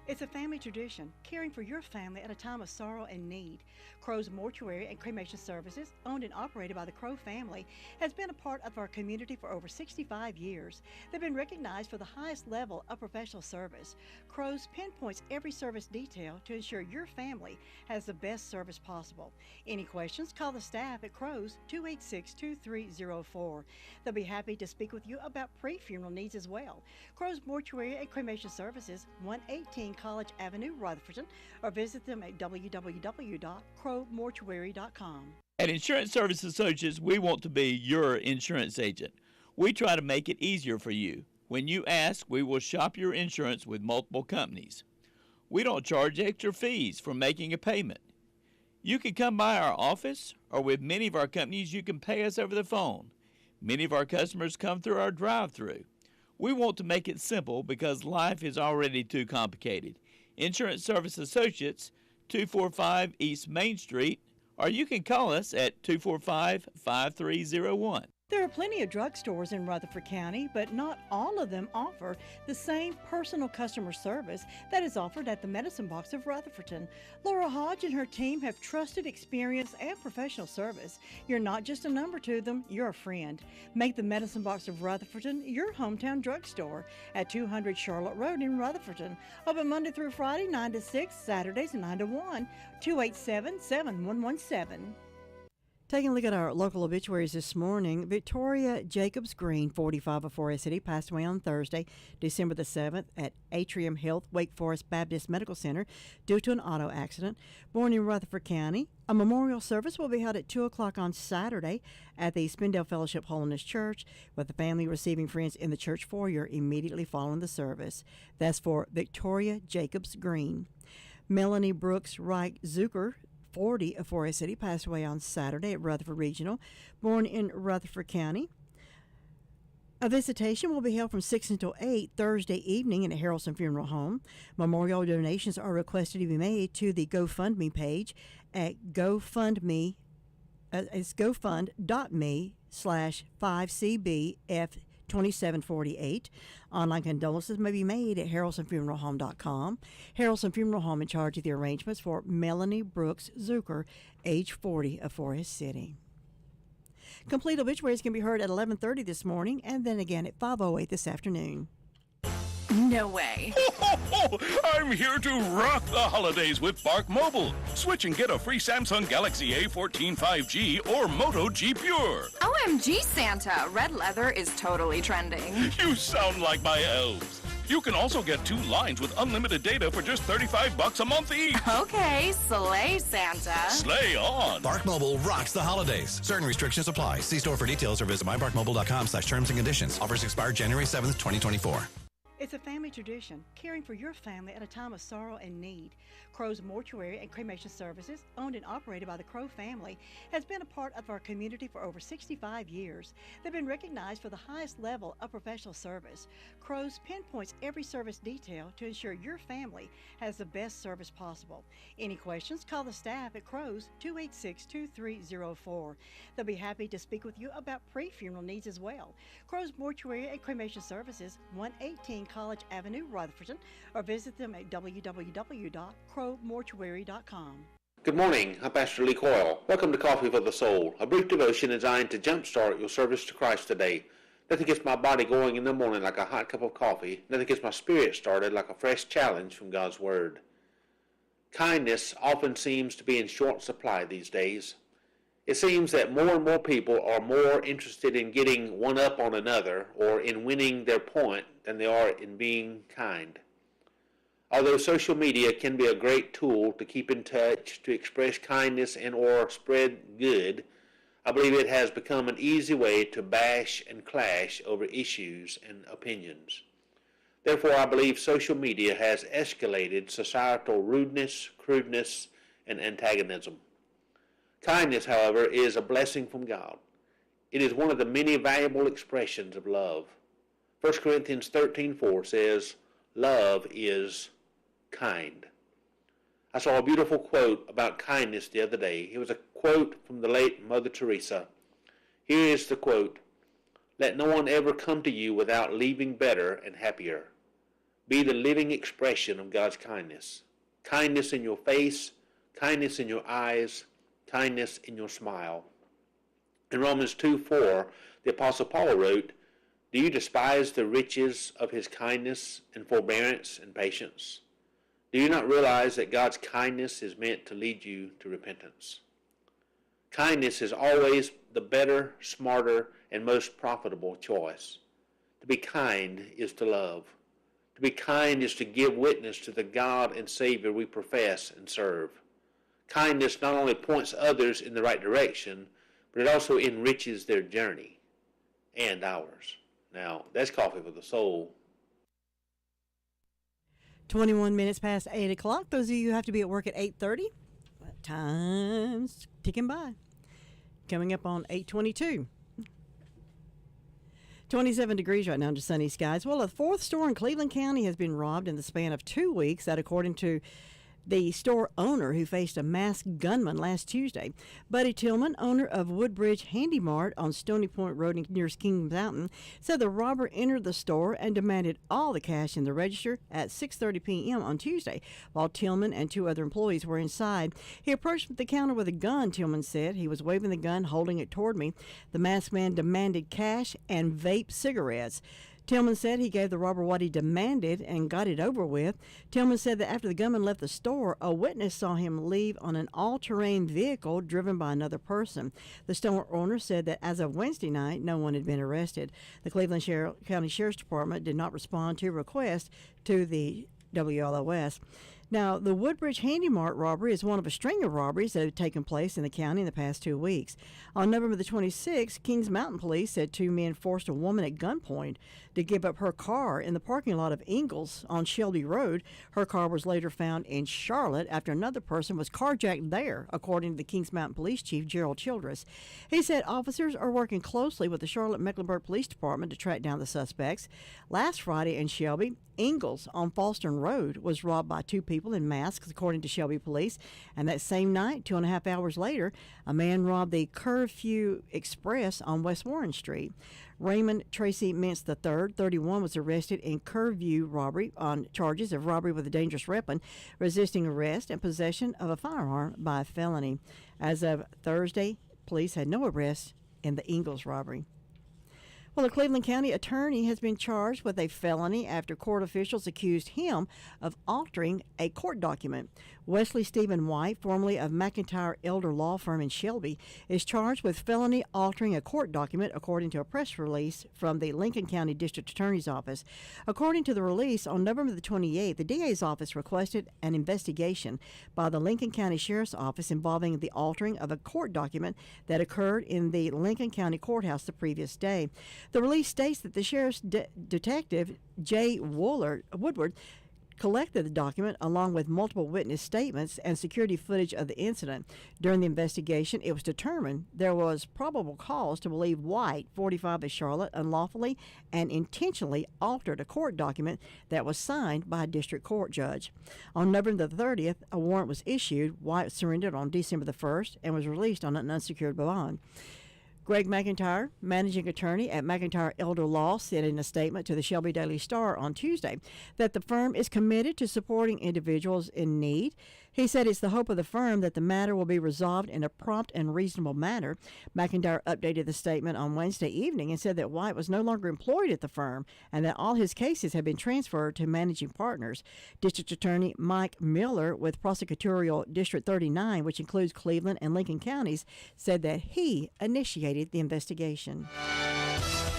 [SPEAKER 1] It's a family tradition, caring for your family at a time of sorrow and need. Crow's Mortuary and Cremation Services, owned and operated by the Crow family, has been a part of our community for over 65 years. They've been recognized for the highest level of professional service. Crow's pinpoints every service detail to ensure your family has the best service possible. Any questions, call the staff at Crow's 286-2304. They'll be happy to speak with you about pre-funeral needs as well. Crow's Mortuary and Cremation Services, 118 College Avenue, Rutherford, or visit them at www.crowmortuary.com.
[SPEAKER 16] At Insurance Service Associates, we want to be your insurance agent. We try to make it easier for you. When you ask, we will shop your insurance with multiple companies. We don't charge extra fees for making a payment. You can come by our office, or with many of our companies, you can pay us over the phone. Many of our customers come through our drive-thru. We want to make it simple because life is already too complicated. Insurance Service Associates, 245 East Main Street, or you can call us at 245-5301.
[SPEAKER 1] There are plenty of drugstores in Rutherford County, but not all of them offer the same personal customer service that is offered at the Medicine Box of Rutherfordton. Laura Hodge and her team have trusted, experience, and professional service. You're not just a number to them, you're a friend. Make the Medicine Box of Rutherfordton your hometown drugstore at 200 Charlotte Road in Rutherfordton. Open Monday through Friday, 9 to 6, Saturdays 9 to 1, 287-7117. Taking a look at our local obituaries this morning, Victoria Jacobs Green, 45 of Forest City, passed away on Thursday, December the 7th at Atrium Health Wake Forest Baptist Medical Center due to an auto accident. Born in Rutherford County, a memorial service will be held at 2 o'clock on Saturday at the Spindale Fellowship Holiness Church, with the family receiving friends in the church foyer immediately following the service. That's for Victoria Jacobs Green. Melanie Brooks Wright Zucker, 40 of Forest City, passed away on Saturday at Rutherford Regional, born in Rutherford County. A visitation will be held from 6 until 8 Thursday evening in the Harrelson Funeral Home. Memorial donations are requested to be made to the GoFundMe page at it's gofundme/5CBF2748. Online condolences may be made at harrelsonfuneralhome.com. Harrelson Funeral Home in charge of the arrangements for Melanie Brooks Zucker, age 40 of Forest City. Complete obituaries can be heard at 11:30 this morning and then again at 5:08 this afternoon.
[SPEAKER 23] No way.
[SPEAKER 10] I'm here to rock the holidays with Bark Mobile. Switch and get a free Samsung Galaxy A14 5G or Moto G Pure.
[SPEAKER 23] OMG, Santa. Red leather is totally trending.
[SPEAKER 10] You sound like my elves. You can also get 2 lines with unlimited data for just $35 a month each.
[SPEAKER 23] Okay, slay, Santa.
[SPEAKER 10] Slay on.
[SPEAKER 24] Bark Mobile rocks the holidays. Certain restrictions apply. See store for details or visit mybarkmobile.com/terms and conditions. Offers expire January 7th, 2024.
[SPEAKER 1] It's a family tradition, caring for your family at a time of sorrow and need. Crow's Mortuary and Cremation Services, owned and operated by the Crow family, has been a part of our community for over 65 years. They've been recognized for the highest level of professional service. Crow's pinpoints every service detail to ensure your family has the best service possible. Any questions, call the staff at Crow's 286-2304. They'll be happy to speak with you about pre-funeral needs as well. Crow's Mortuary and Cremation Services, 118 College Avenue, Rutherford, or visit them at www.crowmortuary.com.
[SPEAKER 17] Good morning, I'm Pastor Lee Coyle. Welcome to Coffee for the Soul, a brief devotion designed to jumpstart your service to Christ today. Nothing gets my body going in the morning like a hot cup of coffee. Nothing gets my spirit started like a fresh challenge from God's Word. Kindness often seems to be in short supply these days. It seems that more and more people are more interested in getting one up on another or in winning their point than they are in being kind. Although social media can be a great tool to keep in touch, to express kindness and or spread good, I believe it has become an easy way to bash and clash over issues and opinions. Therefore, I believe social media has escalated societal rudeness, crudeness, and antagonism. Kindness, however, is a blessing from God. It is one of the many valuable expressions of love. 1 Corinthians 13:4 says, "Love is kind." I saw a beautiful quote about kindness the other day. It was a quote from the late Mother Teresa. Here is the quote, "Let no one ever come to you without leaving better and happier. Be the living expression of God's kindness. Kindness in your face, kindness in your eyes, kindness in your smile." In Romans 2:4, the Apostle Paul wrote, "Do you despise the riches of his kindness and forbearance and patience? Do you not realize that God's kindness is meant to lead you to repentance?" Kindness is always the better, smarter, and most profitable choice. To be kind is to love. To be kind is to give witness to the God and Savior we profess and serve. Kindness not only points others in the right direction, but it also enriches their journey and ours. Now, that's Coffee for the Soul.
[SPEAKER 1] 21 minutes past 8 o'clock. Those of you who have to be at work at 8:30, time's ticking by. Coming up on 8:22. 27 degrees right now, under sunny skies. Well, a fourth store in Cleveland County has been robbed in the span of 2 weeks. That, according to the store owner who faced a masked gunman last Tuesday. Buddy Tillman, owner of Woodbridge Handy Mart on Stony Point Road near King Mountain, said the robber entered the store and demanded all the cash in the register at 6:30 p.m. on Tuesday, while Tillman and 2 other employees were inside. He approached the counter with a gun, Tillman said. He was waving the gun, holding it toward me. The masked man demanded cash and vape cigarettes. Tillman said he gave the robber what he demanded and got it over with. Tillman said that after the gunman left the store, a witness saw him leave on an all-terrain vehicle driven by another person. The store owner said that as of Wednesday night, no one had been arrested. The Cleveland County Sheriff's Department did not respond to requests to the WLOS. Now, the Woodbridge Handy Mart robbery is one of a string of robberies that have taken place in the county in the past 2 weeks. On November the 26th, Kings Mountain Police said 2 men forced a woman at gunpoint to give up her car in the parking lot of Ingalls on Shelby Road. Her car was later found in Charlotte after another person was carjacked there, according to the Kings Mountain Police Chief, Gerald Childress. He said officers are working closely with the Charlotte-Mecklenburg Police Department to track down the suspects. Last Friday in Shelby, Ingalls on Falston Road was robbed by 2 people in masks, according to Shelby Police. And that same night, 2.5 hours later, a man robbed the Curfew Express on West Warren Street. Raymond Tracy Mintz III, 31, was arrested in Curfew robbery on charges of robbery with a dangerous weapon, resisting arrest, and possession of a firearm by a felony. As of Thursday, police had no arrests in the Ingalls robbery. Well, a Cleveland County attorney has been charged with a felony after court officials accused him of altering a court document. Wesley Stephen White, formerly of McIntyre Elder Law Firm in Shelby, is charged with felony altering a court document, according to a press release from the Lincoln County District Attorney's Office. According to the release, on November the 28th, the DA's office requested an investigation by the Lincoln County Sheriff's Office involving the altering of a court document that occurred in the Lincoln County Courthouse the previous day. The release states that the sheriff's detective, Jay Woodward, collected the document along with multiple witness statements and security footage of the incident. During the investigation, it was determined there was probable cause to believe White, 45 of Charlotte, unlawfully and intentionally altered a court document that was signed by a district court judge. On November the 30th, a warrant was issued. White surrendered on December the 1st and was released on an unsecured bond. Greg McIntyre, managing attorney at McIntyre Elder Law, said in a statement to the Shelby Daily Star on Tuesday that the firm is committed to supporting individuals in need. He said it's the hope of the firm that the matter will be resolved in a prompt and reasonable manner. McIntyre updated the statement on Wednesday evening and said that White was no longer employed at the firm and that all his cases have been transferred to managing partners. District Attorney Mike Miller with Prosecutorial District 39, which includes Cleveland and Lincoln counties, said that he initiated the investigation.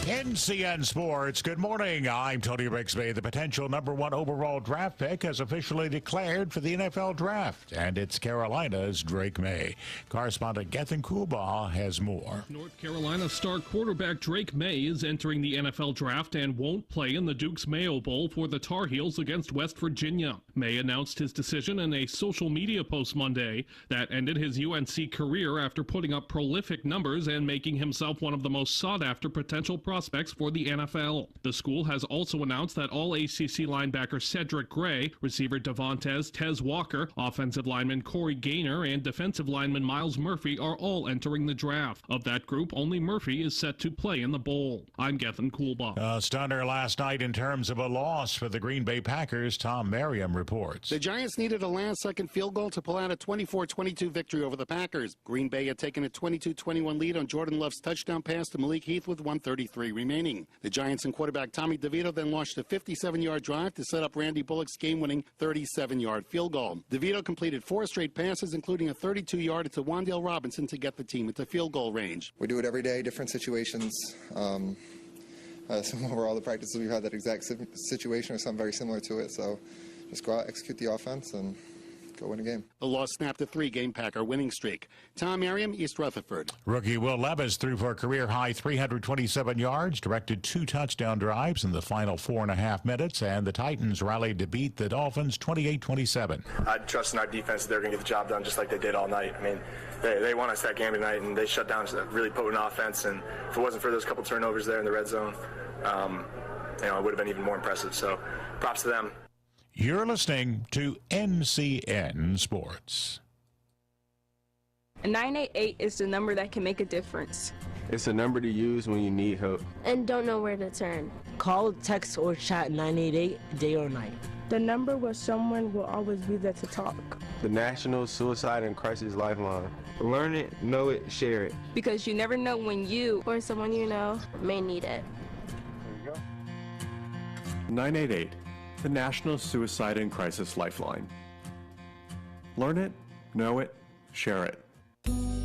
[SPEAKER 18] NCN Sports, good morning. I'm Tony Rixby. The potential #1 overall draft pick has officially declared for the NFL Draft, and it's Carolina's Drake May. Correspondent Gethin Coolbaugh has more.
[SPEAKER 19] North Carolina star quarterback Drake May is entering the NFL Draft and won't play in the Duke's Mayo Bowl for the Tar Heels against West Virginia. May announced his decision in a social media post Monday that ended his UNC career after putting up prolific numbers and making himself one of the most sought-after potential prospects for the NFL. The school has also announced that all ACC linebacker Cedric Gray, receiver Devontae Tez Walker, offensive lineman Corey Gaynor, and defensive lineman Miles Murphy are all entering the draft. Of that group, only Murphy is set to play in the bowl. I'm Gethin Coolbaugh.
[SPEAKER 18] A stunner last night in terms of a loss for the Green Bay Packers. Tom Merriam reports.
[SPEAKER 20] The Giants needed a last-second field goal to pull out a 24-22 victory over the Packers. Green Bay had taken a 22-21 lead on Jordan Love's touchdown pass to Malik Heath with 1:33 remaining. The Giants and quarterback Tommy DeVito then launched a 57-yard drive to set up Randy Bullock's game-winning 37-yard field goal. DeVito completed 4 straight passes, including a 32-yarder to Wan'Dale Robinson to get the team into field goal range.
[SPEAKER 21] We do it every day, different situations. Some over all the practices we've had that exact situation or something very similar to it. So just go out, execute the offense, and go win a game.
[SPEAKER 20] The loss snapped a 3-game Packer winning streak. Tom Merriam, East Rutherford.
[SPEAKER 18] Rookie Will Levis threw for a career-high 327 yards, directed 2 touchdown drives in the final 4.5 minutes, and the Titans rallied to beat the Dolphins 28-27.
[SPEAKER 22] I trust in our defense that they're going to get the job done just like they did all night. I mean, they won us that game tonight, and they shut down a really potent offense, and if it wasn't for those couple turnovers there in the red zone, it would have been even more impressive. So props to them.
[SPEAKER 18] You're listening to NCN Sports.
[SPEAKER 26] 988 is the number that can make a difference.
[SPEAKER 27] It's a number to use when you need help
[SPEAKER 26] and don't know where to turn.
[SPEAKER 28] Call, text, or chat 988 day or night.
[SPEAKER 26] The number where someone will always be there to talk.
[SPEAKER 27] The National Suicide and Crisis Lifeline. Learn it, know it, share it.
[SPEAKER 26] Because you never know when you or someone you know may need it.
[SPEAKER 27] There you go.
[SPEAKER 29] 988. The National Suicide and Crisis Lifeline. Learn it, know it, share it.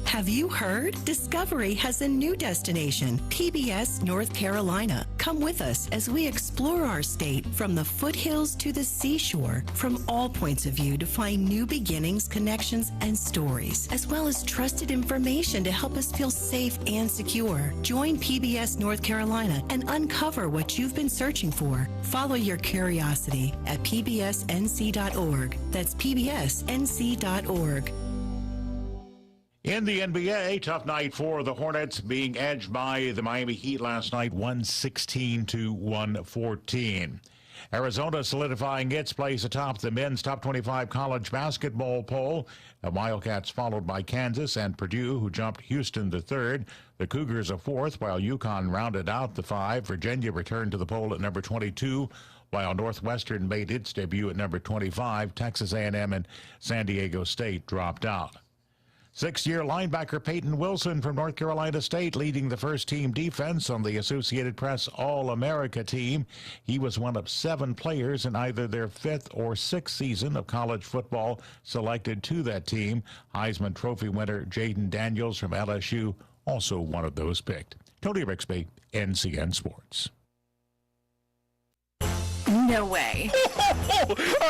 [SPEAKER 30] Have you heard? Discovery has a new destination, PBS North Carolina. Come with us as we explore our state from the foothills to the seashore, from all points of view to find new beginnings, connections, and stories, as well as trusted information to help us feel safe and secure. Join PBS North Carolina and uncover what you've been searching for. Follow your curiosity at pbsnc.org. That's pbsnc.org.
[SPEAKER 18] In the NBA, tough night for the Hornets, being edged by the Miami Heat last night, 116-114. Arizona solidifying its place atop the men's top 25 college basketball poll. The Wildcats followed by Kansas and Purdue, who jumped Houston to third. The Cougars a fourth, while UConn rounded out the 5. Virginia returned to the poll at number 22, while Northwestern made its debut at number 25. Texas A&M and San Diego State dropped out. 6-year linebacker Peyton Wilson from North Carolina State leading the first-team defense on the Associated Press All-America team. He was one of 7 players in either their 5th or 6th season of college football selected to that team. Heisman Trophy winner Jaden Daniels from LSU, also one of those picked. Tony Rixby, NCN Sports.
[SPEAKER 23] No way.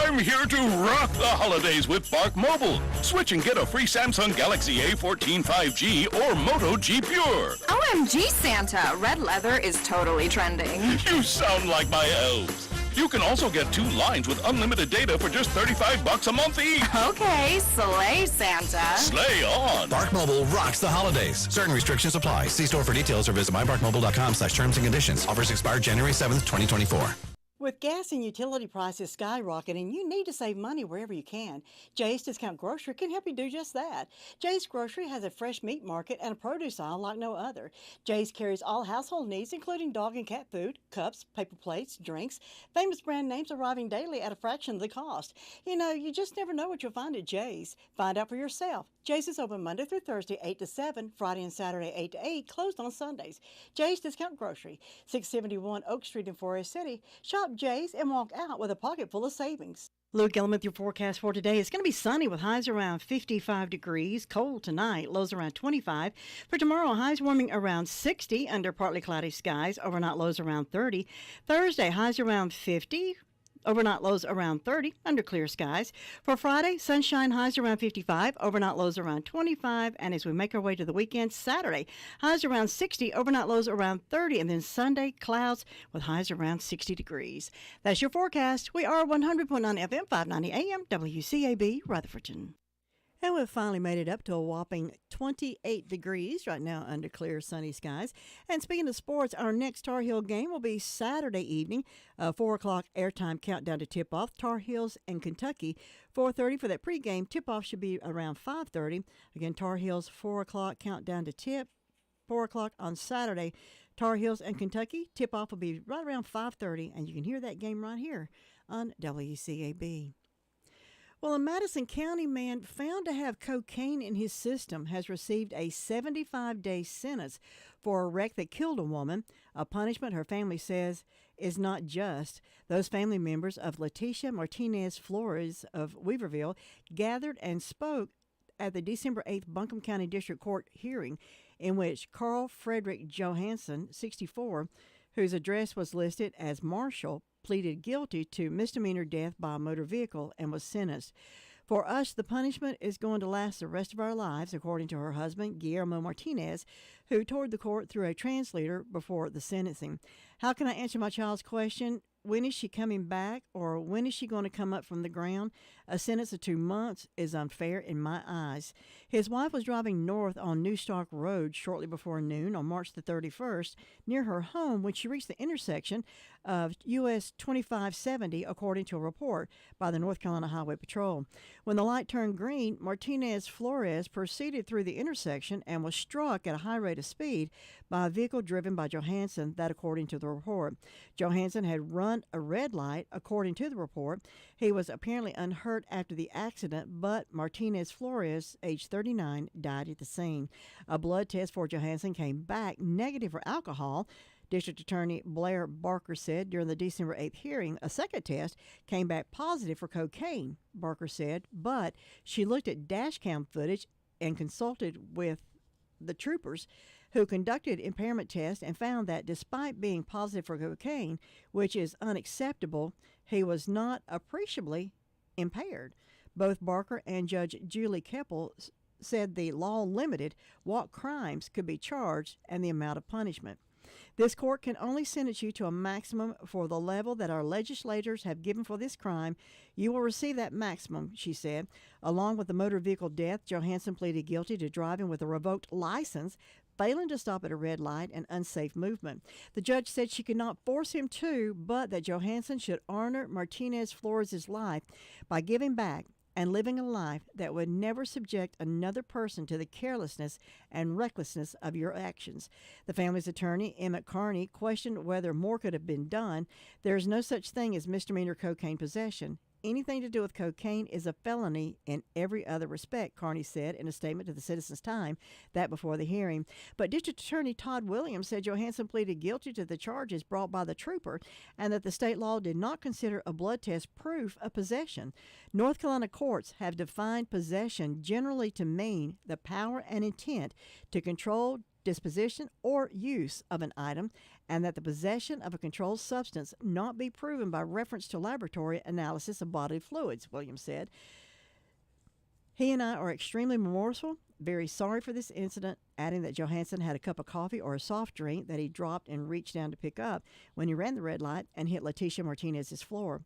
[SPEAKER 10] I'm here to rock the holidays with Bark Mobile. Switch and get a free Samsung Galaxy A14 5G or Moto G Pure.
[SPEAKER 23] OMG, Santa. Red leather is totally trending.
[SPEAKER 10] You sound like my elves. You can also get 2 lines with unlimited data for just $35 a month each.
[SPEAKER 23] Okay, slay, Santa.
[SPEAKER 10] Slay on.
[SPEAKER 24] Bark Mobile rocks the holidays. Certain restrictions apply. See store for details or visit mybarkmobile.com/terms and conditions. Offers expire January 7th, 2024.
[SPEAKER 1] With gas and utility prices skyrocketing, you need to save money wherever you can. Jay's Discount Grocery can help you do just that. Jay's Grocery has a fresh meat market and a produce aisle like no other. Jay's carries all household needs, including dog and cat food, cups, paper plates, drinks, famous brand names arriving daily at a fraction of the cost. You know, you just never know what you'll find at Jay's. Find out for yourself. Jay's is open Monday through Thursday, 8 to 7, Friday and Saturday, 8 to 8, closed on Sundays. Jay's Discount Grocery, 671 Oak Street in Forest City. Shop Jay's and walk out with a pocket full of savings. Luke Gillum with your forecast for today. It's going to be sunny with highs around 55 degrees. Cold tonight, lows around 25. For tomorrow, highs warming around 60 under partly cloudy skies. Overnight lows around 30. Thursday, highs around 50. Overnight lows around 30 under clear skies. For Friday, sunshine, highs around 55, overnight lows around 25. And as we make our way to the weekend, Saturday, highs around 60, overnight lows around 30. And then Sunday, clouds with highs around 60 degrees. That's your forecast. We are 100.9 FM, 590 AM, WCAB, Rutherfordton. And we've finally made it up to a whopping 28 degrees right now under clear sunny skies. And speaking of sports, our next Tar Heel game will be Saturday evening, 4 o'clock airtime countdown to tip-off. Tar Heels and Kentucky, 4:30 for that pregame. Tip-off should be around 5:30. Again, Tar Heels, 4 o'clock countdown to tip. 4 o'clock on Saturday. Tar Heels and Kentucky, tip-off will be right around 5:30. And you can hear that game right here on WCAB. Well, a Madison County man found to have cocaine in his system has received a 75-day sentence for a wreck that killed a woman, a punishment her family says is not just. Those family members of Leticia Martinez Flores of Weaverville gathered and spoke at the December 8th Buncombe County District Court hearing in which Carl Frederick Johansson, 64, whose address was listed as Marshall, pleaded guilty to misdemeanor death by a motor vehicle and was sentenced. For us, the punishment is going to last the rest of our lives, according to her husband, Guillermo Martinez, who told the court through a translator before the sentencing. How can I answer my child's question? When is she coming back, or when is she going to come up from the ground? A sentence of 2 months is unfair in my eyes. His wife was driving north on New Stock Road shortly before noon on March the 31st near her home when she reached the intersection of US 2570, according to a report by the North Carolina Highway Patrol. When the light turned green, Martinez Flores proceeded through the intersection and was struck at a high rate of speed by a vehicle driven by Johansson, that according to the report. Johansson had run a red light, according to the report. He was apparently unhurt after the accident, but Martinez Flores, age 39, died at the scene. A blood test for Johansson came back negative for alcohol. District Attorney Blair Barker said during the December 8th hearing, a second test came back positive for cocaine, Barker said, but she looked at dash cam footage and consulted with the troopers who conducted impairment tests and found that despite being positive for cocaine, which is unacceptable, he was not appreciably impaired. Both Barker and Judge Julie Keppel said the law limited what crimes could be charged and the amount of punishment. This court can only sentence you to a maximum for the level that our legislators have given for this crime. You will receive that maximum, she said. Along with the motor vehicle death, Johansson pleaded guilty to driving with a revoked license, failing to stop at a red light, and unsafe movement. The judge said she could not force him to, but that Johansson should honor Martinez Flores' life by giving back and living a life that would never subject another person to the carelessness and recklessness of your actions. The family's attorney, Emmett Carney, questioned whether more could have been done. There is no such thing as misdemeanor cocaine possession. Anything to do with cocaine is a felony in every other respect, Carney said in a statement to the Citizens Time that before the hearing. But District Attorney Todd Williams said Johansson pleaded guilty to the charges brought by the trooper and that the state law did not consider a blood test proof of possession. North Carolina courts have defined possession generally to mean the power and intent to control, disposition, or use of an item, and that the possession of a controlled substance not be proven by reference to laboratory analysis of bodily fluids, Williams said. He and I are extremely remorseful, very sorry for this incident, adding that Johansson had a cup of coffee or a soft drink that he dropped and reached down to pick up when he ran the red light and hit Leticia Martinez's floor.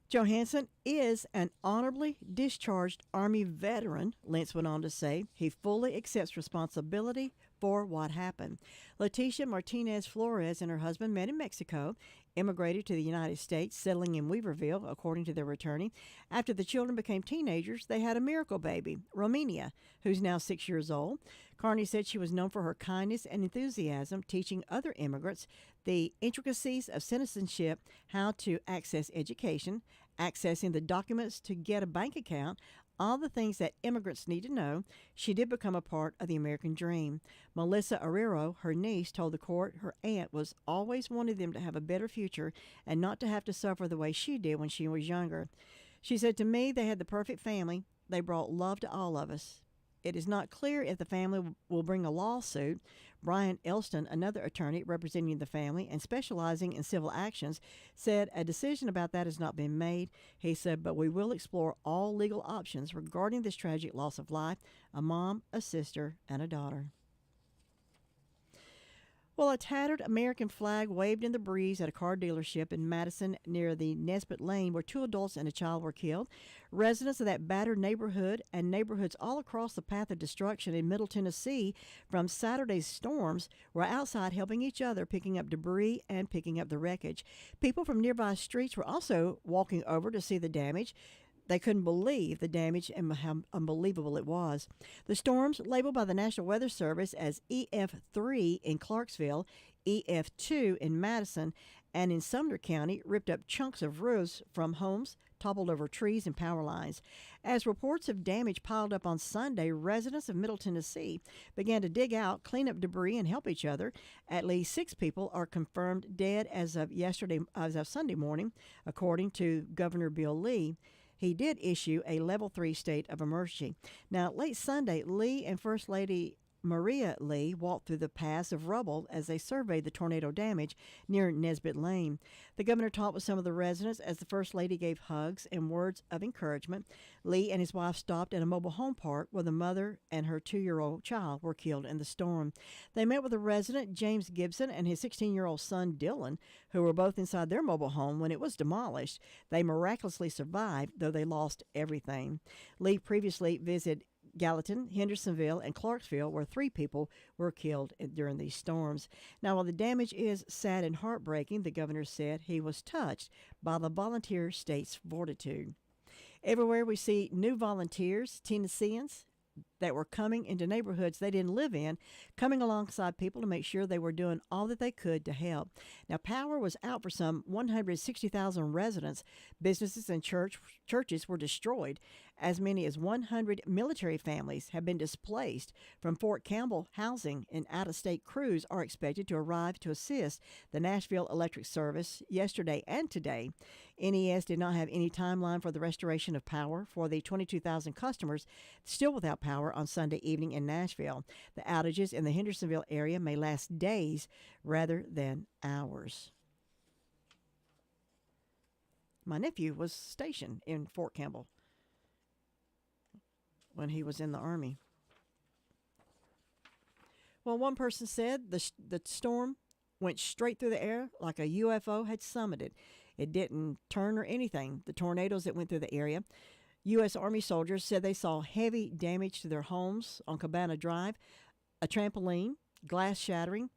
[SPEAKER 1] Johansson is an honorably discharged Army veteran, Lentz went on to say. He fully accepts responsibility for what happened. Leticia Martinez Flores and her husband met in Mexico, immigrated to the United States, settling in Weaverville, according to their attorney. After the children became teenagers, they had a miracle baby, Romania, who's now 6 years old. Carney said she was known for her kindness and enthusiasm, teaching other immigrants the intricacies of citizenship, how to access education, accessing the documents to get a bank account, all the things that immigrants need to know, she did become a part of the American dream. Melissa Arrero, her niece, told the court her aunt was always wanted them to have a better future and not to have to suffer the way she did when she was younger. She said, "To me, they had the perfect family. They brought love to all of us. It is not clear if the family will bring a lawsuit." Brian Elston, another attorney representing the family and specializing in civil actions, said a decision about that has not been made. He said, "But we will explore all legal options regarding this tragic loss of life, a mom, a sister, and a daughter." Well, a tattered American flag waved in the breeze at a car dealership in Madison near the Nesbitt Lane where 2 adults and a child were killed. Residents of that battered neighborhood and neighborhoods all across the path of destruction in Middle Tennessee from Saturday's storms were outside helping each other, picking up debris and picking up the wreckage. People from nearby streets were also walking over to see the damage. They couldn't believe the damage and how unbelievable it was. The storms, labeled by the National Weather Service as EF3 in Clarksville, EF2 in Madison, and in Sumner County, ripped up chunks of roofs from homes, toppled over trees and power lines. As reports of damage piled up on Sunday, residents of Middle Tennessee began to dig out, clean up debris, and help each other. At least 6 people are confirmed dead as of Sunday morning, according to Governor Bill Lee. He did issue a level 3 state of emergency. Now, late Sunday, Lee and First Lady Maria Lee walked through the paths of rubble as they surveyed the tornado damage near Nesbitt Lane. The governor talked with some of the residents as the First Lady gave hugs and words of encouragement. Lee and his wife stopped at a mobile home park where the mother and her 2-year-old child were killed in the storm. They met with a resident, James Gibson, and his 16-year-old son, Dylan, who were both inside their mobile home when it was demolished. They miraculously survived, though they lost everything. Lee previously visited Gallatin, Hendersonville, and Clarksville, where 3 people were killed during these storms. Now, while the damage is sad and heartbreaking, the governor said he was touched by the volunteer state's fortitude. Everywhere we see new volunteers, Tennesseans, that were coming into neighborhoods they didn't live in, coming alongside people to make sure they were doing all that they could to help. Now, power was out for some 160,000 residents. Businesses and churches were destroyed. As many as 100 military families have been displaced from Fort Campbell housing, and out-of-state crews are expected to arrive to assist the Nashville Electric Service yesterday and today. NES did not have any timeline for the restoration of power for the 22,000 customers still without power on Sunday evening in Nashville. The outages in the Hendersonville area may last days rather than hours. My nephew was stationed in Fort Campbell when he was in the Army. Well, one person said the storm went straight through the air like a UFO had summited. It didn't turn or anything. The tornadoes that went through the area. U.S. Army soldiers said they saw heavy damage to their homes on Cabana Drive, a trampoline, glass shattering.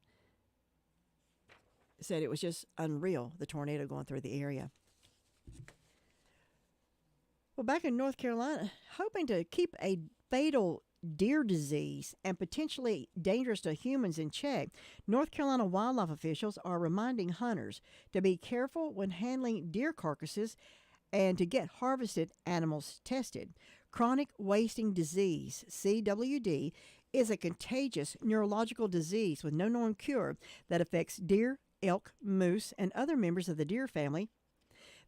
[SPEAKER 1] Said it was just unreal, the tornado going through the area. Well, back in North Carolina, hoping to keep a fatal deer disease and potentially dangerous to humans in check, North Carolina wildlife officials are reminding hunters to be careful when handling deer carcasses and to get harvested animals tested. Chronic wasting disease, CWD, is a contagious neurological disease with no known cure that affects deer, elk, moose, and other members of the deer family.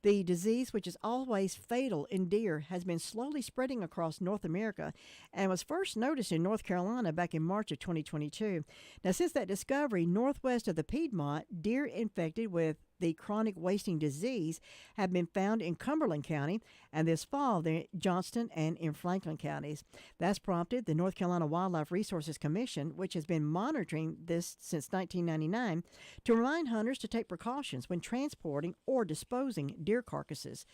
[SPEAKER 1] The disease, which is always fatal in deer, has been slowly spreading across North America and was first noticed in North Carolina back in March of 2022. Now, since that discovery, northwest of the Piedmont, deer infected with the chronic wasting disease have been found in Cumberland County, and this fall in Johnston and in Franklin counties. That's prompted the North Carolina Wildlife Resources Commission, which has been monitoring this since 1999, to remind hunters to take precautions when transporting or disposing deer carcasses.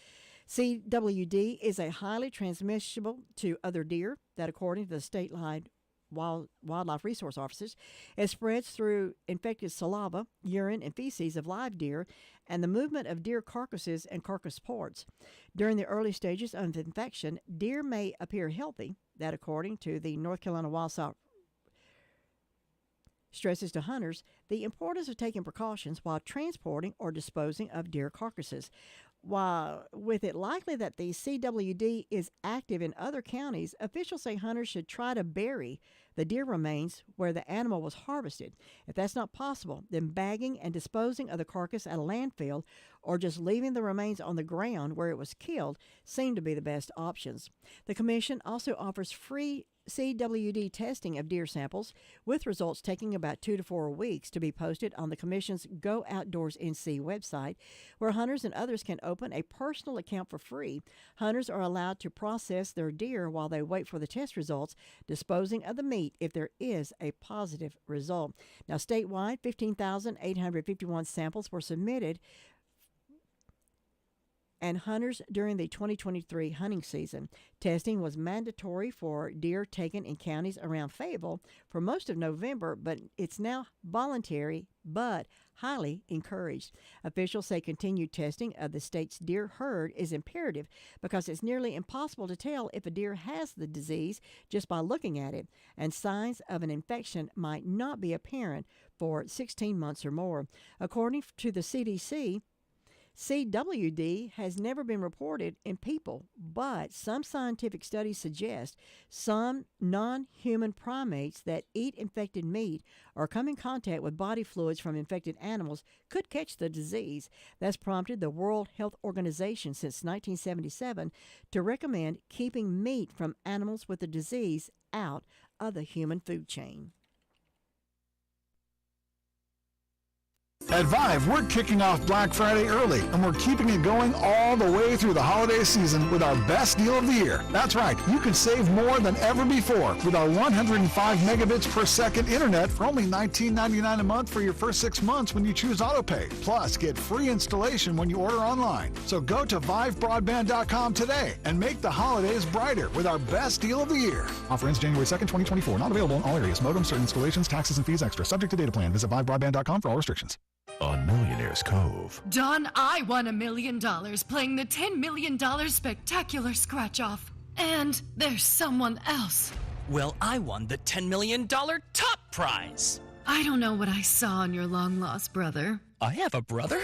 [SPEAKER 1] CWD is a highly transmissible to other deer that, according to the statewide wildlife resource officers, it spreads through infected saliva, urine, and feces of live deer, and the movement of deer carcasses and carcass parts. During the early stages of infection, deer may appear healthy. That, according to the North Carolina Wildlife stresses to hunters the importance of taking precautions while transporting or disposing of deer carcasses. while with it likely that the CWD is active in other counties, officials say hunters should try to bury the deer remains where the animal was harvested. If that's not possible, then bagging and disposing of the carcass at a landfill or just leaving the remains on the ground where it was killed seem to be the best options. The commission also offers free CWD testing of deer samples, with results taking about 2 to 4 weeks to be posted on the Commission's Go Outdoors NC website, where hunters and others can open a personal account for free. Hunters are allowed to process their deer while they wait for the test results, disposing of the meat if there is a positive result. Now, statewide, 15,851 samples were submitted, and hunters during the 2023 hunting season. Testing was mandatory for deer taken in counties around Fayetteville for most of November, but it's now voluntary but highly encouraged. Officials say continued testing of the state's deer herd is imperative because it's nearly impossible to tell if a deer has the disease just by looking at it, and signs of an infection might not be apparent for 16 months or more. According to the CDC, CWD has never been reported in people, but some scientific studies suggest some non-human primates that eat infected meat or come in contact with body fluids from infected animals could catch the disease. That's prompted the World Health Organization since 1977 to recommend keeping meat from animals with the disease out of the human food chain.
[SPEAKER 2] At Vive, we're kicking off Black Friday early, and we're keeping it going all the way through the holiday season with our best deal of the year. That's right, you can save more than ever before with our 105 megabits per second internet for only $19.99 a month for your first 6 months when you choose AutoPay. Plus, get free installation when you order online. So go to vivebroadband.com today and make the holidays brighter with our best deal of the year. Offer ends January 2nd, 2024. Not available in all areas. Modem, certain installations, taxes, and fees extra. Subject to data plan. Visit vivebroadband.com for all restrictions.
[SPEAKER 3] On Millionaire's Cove.
[SPEAKER 4] Don, I won $1 million playing the $10 million spectacular scratch-off. And there's someone else.
[SPEAKER 5] Well, I won the $10 million top prize.
[SPEAKER 4] I don't know what I saw in your long-lost brother.
[SPEAKER 5] I have a brother?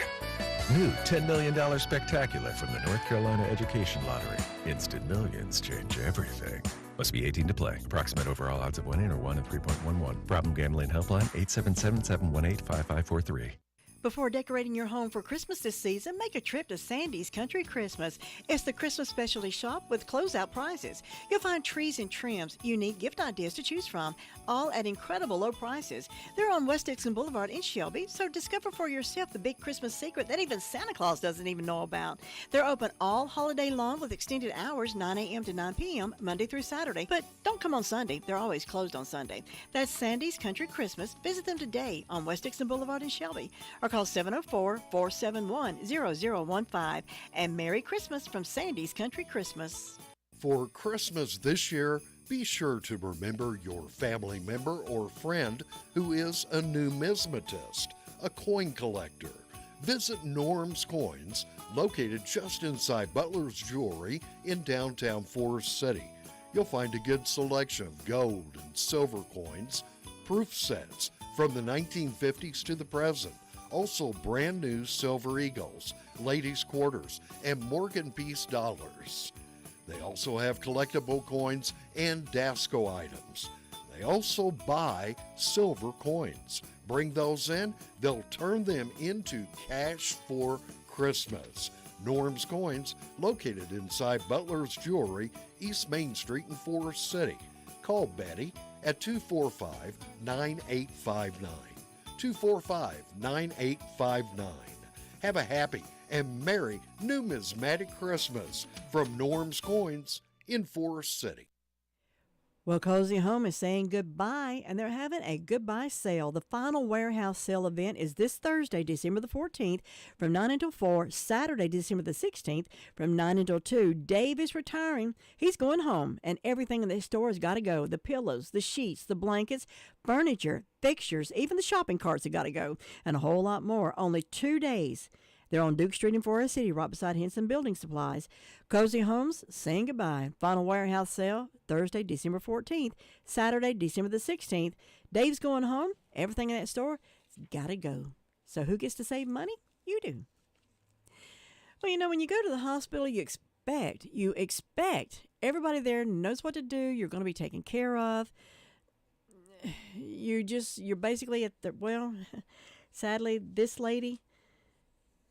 [SPEAKER 3] New $10 million spectacular from the North Carolina Education Lottery. Instant millions change everything. Must be 18 to play. Approximate overall odds of winning are 1 in 3.11. Problem gambling helpline 877-718-5543.
[SPEAKER 1] Before decorating your home for Christmas this season, make a trip to Sandy's Country Christmas. It's the Christmas specialty shop with closeout prices. You'll find trees and trims, unique gift ideas to choose from, all at incredible low prices. They're on West Dixon Boulevard in Shelby, so discover for yourself the big Christmas secret that even Santa Claus doesn't even know about. They're open all holiday long with extended hours, 9 a.m. to 9 p.m., Monday through Saturday. But don't come on Sunday. They're always closed on Sunday. That's Sandy's Country Christmas. Visit them today on West Dixon Boulevard in Shelby, or call 704-471-0015. And Merry Christmas from Sandy's Country Christmas.
[SPEAKER 15] For Christmas this year, be sure to remember your family member or friend who is a numismatist, a coin collector. Visit Norm's Coins, located just inside Butler's Jewelry in downtown Forest City. You'll find a good selection of gold and silver coins, proof sets from the 1950s to the present. Also brand new silver eagles, ladies' quarters, and Morgan piece dollars. They also have collectible coins and Dasco items. They also buy silver coins. Bring those in, they'll turn them into cash for Christmas. Norm's Coins, located inside Butler's Jewelry, East Main Street in Forest City. Call Betty at 245-9859. 245-9859. Have a happy and merry numismatic Christmas from Norm's Coins in Forest City.
[SPEAKER 1] Well, Cozy Home is saying goodbye, and they're having a goodbye sale. The final warehouse sale event is this Thursday, December the 14th, from 9 until 4, Saturday, December the 16th, from 9 until 2. Dave is retiring. He's going home, and everything in the store has got to go. The pillows, the sheets, the blankets, furniture, fixtures, even the shopping carts have got to go, and a whole lot more. Only 2 days. They're on Duke Street in Forest City, right beside Henson Building Supplies. Cozy Homes, saying goodbye. Final warehouse sale, Thursday, December 14th. Saturday, December the 16th. Dave's going home. Everything in that store has got to go. So who gets to save money? You do. Well, when you go to the hospital, you expect everybody there knows what to do. You're going to be taken care of. You're basically at sadly, this lady,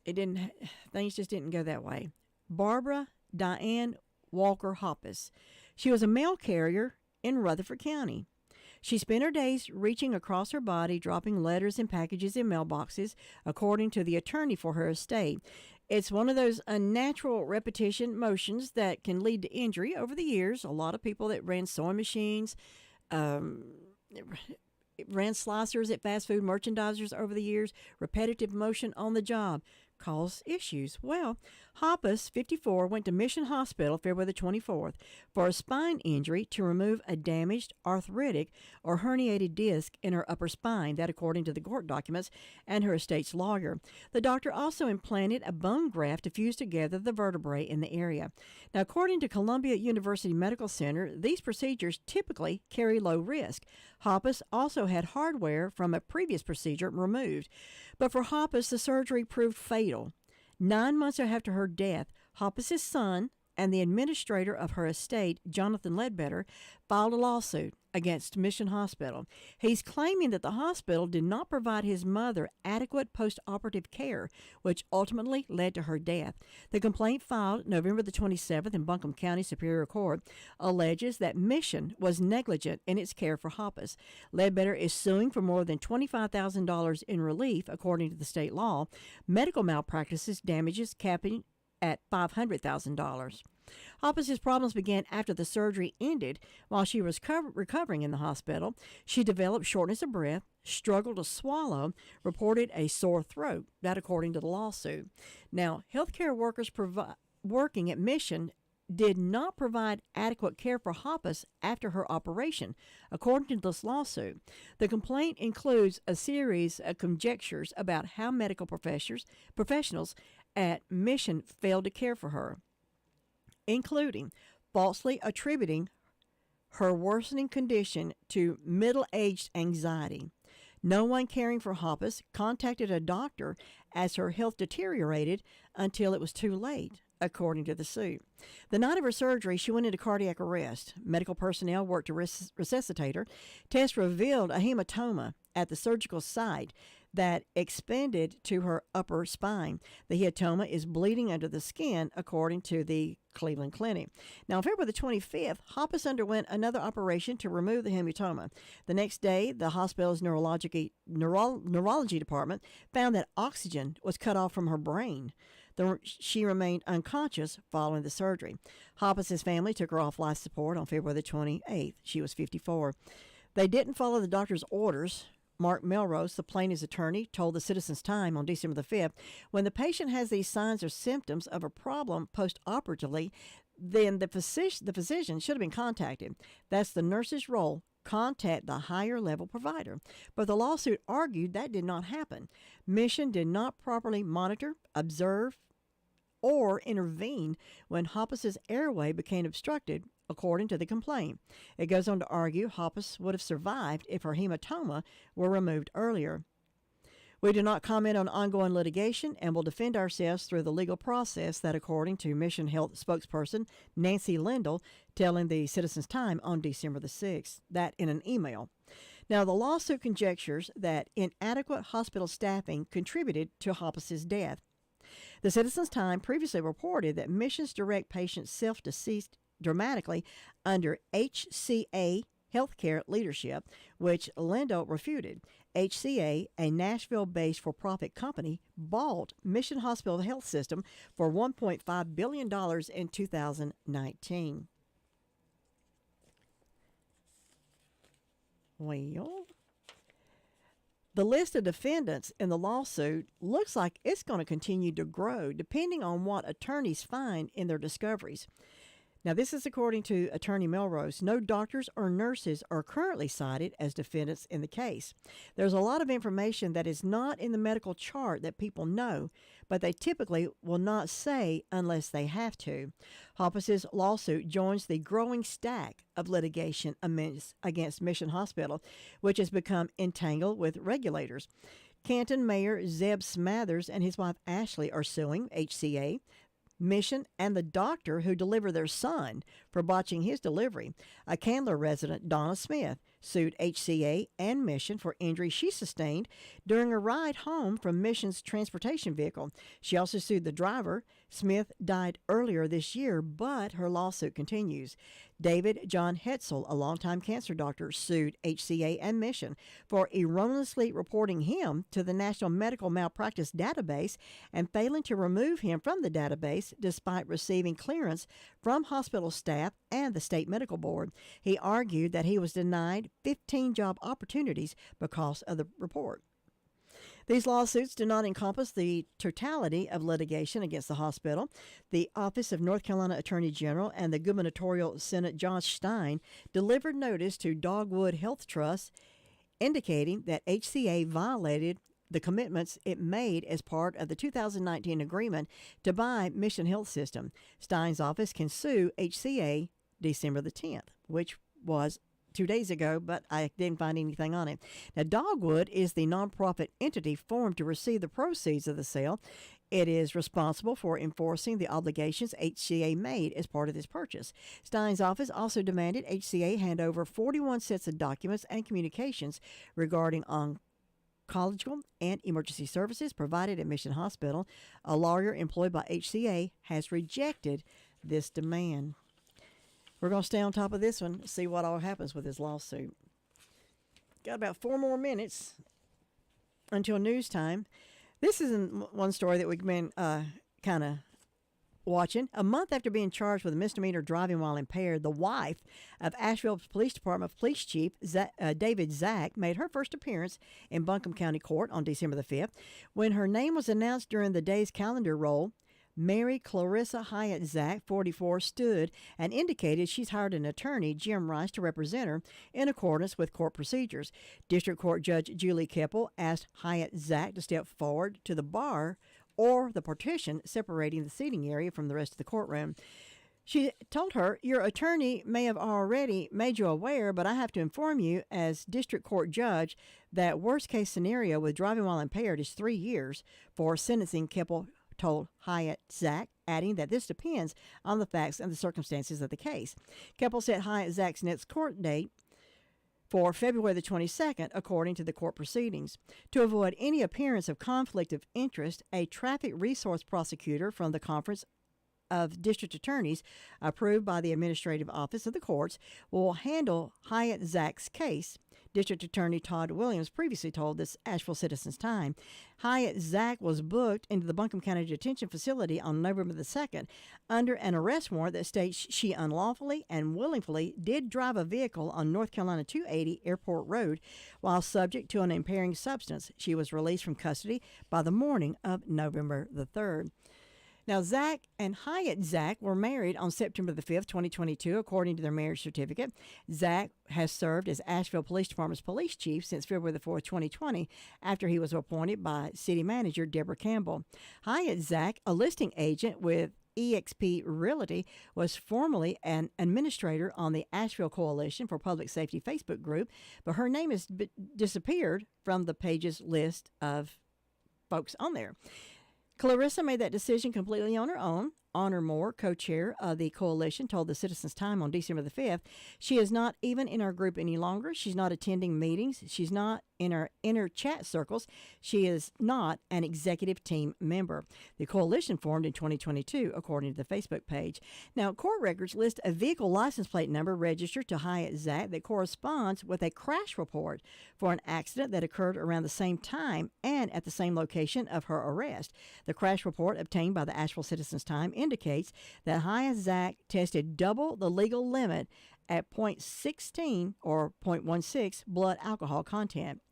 [SPEAKER 1] things just didn't go that way. Barbara Diane Walker Hoppus. She was a mail carrier in Rutherford County. She spent her days reaching across her body, dropping letters and packages in mailboxes, according to the attorney for her estate. It's one of those unnatural repetition motions that can lead to injury over the years. A lot of people that ran sewing machines, ran slicers at fast food merchandisers over the years, repetitive motion on the job cause issues. Well, Hoppus, 54, went to Mission Hospital February the 24th for a spine injury to remove a damaged arthritic or herniated disc in her upper spine, that according to the court documents and her estate's lawyer. The doctor also implanted a bone graft to fuse together the vertebrae in the area. Now, according to Columbia University Medical Center, these procedures typically carry low risk. Hoppus also had hardware from a previous procedure removed. But for Hoppus, the surgery proved fatal. 9 months after her death, Hoppus's son and the administrator of her estate, Jonathan Ledbetter, filed a lawsuit against Mission Hospital. He's claiming that the hospital did not provide his mother adequate post-operative care, which ultimately led to her death. The complaint filed November the 27th in Buncombe County Superior Court alleges that Mission was negligent in its care for Hoppus. Ledbetter is suing for more than $25,000 in relief, according to the state law. Medical malpractices damages capping at $500,000. Hoppus's problems began after the surgery ended. While she was recovering in the hospital, she developed shortness of breath, struggled to swallow, reported a sore throat, that according to the lawsuit. Now, healthcare workers working at Mission did not provide adequate care for Hoppus after her operation, according to this lawsuit. The complaint includes a series of conjectures about how medical professionals at Mission failed to care for her, including falsely attributing her worsening condition to middle-aged anxiety. No one caring for Hoppus contacted a doctor as her health deteriorated until it was too late, according to the suit. The night of her surgery, she went into cardiac arrest. Medical personnel worked to resuscitate her. Tests revealed a hematoma at the surgical site that expanded to her upper spine. The hematoma is bleeding under the skin, according to the Cleveland Clinic. Now, on February the 25th, Hoppus underwent another operation to remove the hematoma. The next day, the hospital's neurology department found that oxygen was cut off from her brain. She remained unconscious following the surgery. Hoppus's family took her off life support on February the 28th. She was 54. They didn't follow the doctor's orders. Mark Melrose, the plaintiff's attorney, told the Citizens Time on December the 5th, when the patient has these signs or symptoms of a problem post-operatively, then the physician should have been contacted. That's the nurse's role. Contact the higher level provider. But the lawsuit argued that did not happen. Mission did not properly monitor, observe, or intervene when Hoppus's airway became obstructed, according to the complaint. It goes on to argue Hoppus would have survived if her hematoma were removed earlier. We do not comment on ongoing litigation and will defend ourselves through the legal process, that according to Mission Health spokesperson Nancy Lindell telling the Citizens Time on December the 6th, that in an email. Now, the lawsuit conjectures that inadequate hospital staffing contributed to Hoppus's death. The Citizens Time previously reported that Mission's direct patient self-deceased dramatically under HCA Healthcare leadership, which Lindell refuted. HCA, a Nashville-based for-profit company, bought Mission Hospital Health System for $1.5 billion in 2019. Well, the list of defendants in the lawsuit looks like it's going to continue to grow, depending on what attorneys find in their discoveries. Now, this is according to Attorney Melrose. No doctors or nurses are currently cited as defendants in the case. There's a lot of information that is not in the medical chart that people know, but they typically will not say unless they have to. Hoppus's lawsuit joins the growing stack of litigation against Mission Hospital, which has become entangled with regulators. Canton Mayor Zeb Smathers and his wife Ashley are suing HCA, Mission, and the doctor who delivered their son for botching his delivery. A Candler resident, Donna Smith, sued HCA and Mission for injury she sustained during a ride home from Mission's transportation vehicle. She also sued the driver. Smith died earlier this year, but her lawsuit continues. David John Hetzel, a longtime cancer doctor, sued HCA and Mission for erroneously reporting him to the National Medical Malpractice Database and failing to remove him from the database despite receiving clearance from hospital staff and the state medical board. He argued that he was denied 15 job opportunities because of the report. These lawsuits do not encompass the totality of litigation against the hospital. The Office of North Carolina Attorney General and the Gubernatorial Senate John Stein delivered notice to Dogwood Health Trust indicating that HCA violated the commitments it made as part of the 2019 agreement to buy Mission Health System. Stein's office can sue HCA December the 10th, which was 2 days ago, but I didn't find anything on it. Now, Dogwood is the nonprofit entity formed to receive the proceeds of the sale. It is responsible for enforcing the obligations HCA made as part of this purchase. Stein's office also demanded HCA hand over 41 sets of documents and communications regarding oncological and emergency services provided at Mission Hospital. A lawyer employed by HCA has rejected this demand. We're going to stay on top of this one, see what all happens with this lawsuit. Got about 4 more minutes until news time. This is one story that we've been kind of watching. A month after being charged with a misdemeanor driving while impaired, the wife of Asheville Police Department Police Chief David Zack made her first appearance in Buncombe County Court on December the 5th. When her name was announced during the day's calendar roll, Mary Clarissa Hyatt Zack, 44, stood and indicated she's hired an attorney, Jim Rice, to represent her in accordance with court procedures. District Court Judge Julie Keppel asked Hyatt Zack to step forward to the bar or the partition separating the seating area from the rest of the courtroom. She told her, "Your attorney may have already made you aware, but I have to inform you as district court judge that worst case scenario with driving while impaired is 3 years for sentencing," Keppel told Hyatt Zack, adding that this depends on the facts and the circumstances of the case. Keppel set Hyatt Zack's next court date for February the 22nd, according to the court proceedings. To avoid any appearance of conflict of interest, a traffic resource prosecutor from the Conference of District Attorneys, approved by the Administrative Office of the Courts, will handle Hyatt Zack's case. District Attorney Todd Williams previously told this Asheville Citizens Time. Hyatt Zack was booked into the Buncombe County Detention Facility on November the 2nd under an arrest warrant that states she unlawfully and willfully did drive a vehicle on North Carolina 280 Airport Road while subject to an impairing substance. She was released from custody by the morning of November the 3rd. Now, Zack and Hyatt Zack were married on September the 5th, 2022, according to their marriage certificate. Zack has served as Asheville Police Department's police chief since February the 4th, 2020, after he was appointed by city manager Deborah Campbell. Hyatt Zack, a listing agent with eXp Realty, was formerly an administrator on the Asheville Coalition for Public Safety Facebook group, but her name has disappeared from the page's list of folks on there. Clarissa made that decision completely on her own. Honor Moore, co-chair of the coalition, told the Citizens Time on December the 5th, "She is not even in our group any longer. She's not attending meetings. She's not in our inner chat circles. She is not an executive team member." The coalition formed in 2022, according to the Facebook page. Now, court records list a vehicle license plate number registered to Hyatt Zack that corresponds with a crash report for an accident that occurred around the same time and at the same location of her arrest. The crash report obtained by the Asheville Citizens Time indicates that Hyatt Zack tested double the legal limit at 0.16 or 0.16 blood alcohol content.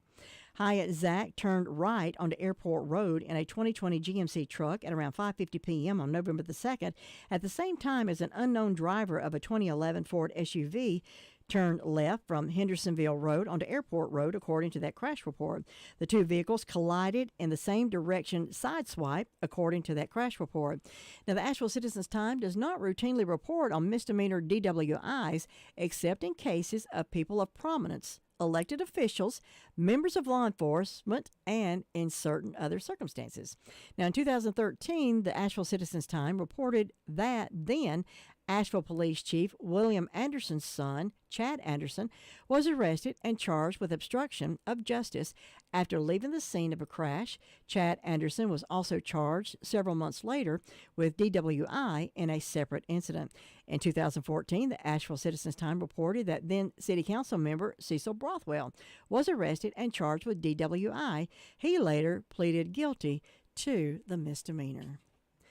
[SPEAKER 1] Hyatt Zack turned right onto Airport Road in a 2020 GMC truck at around 5:50 p.m. on November the 2nd, at the same time as an unknown driver of a 2011 Ford SUV turned left from Hendersonville Road onto Airport Road, according to that crash report. The two vehicles collided in the same direction sideswipe, according to that crash report. Now, the Asheville Citizens Time does not routinely report on misdemeanor DWIs, except in cases of people of prominence elected officials, members of law enforcement, and in certain other circumstances. Now, in 2013, the Asheville Citizens-Time reported that then Asheville Police Chief William Anderson's son, Chad Anderson, was arrested and charged with obstruction of justice after leaving the scene of a crash. Chad Anderson was also charged several months later with DWI in a separate incident. In 2014, the Asheville Citizens-Time reported that then City Council member Cecil Brothwell was arrested and charged with DWI. He later pleaded guilty to the misdemeanor.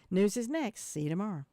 [SPEAKER 1] News is next. See you tomorrow.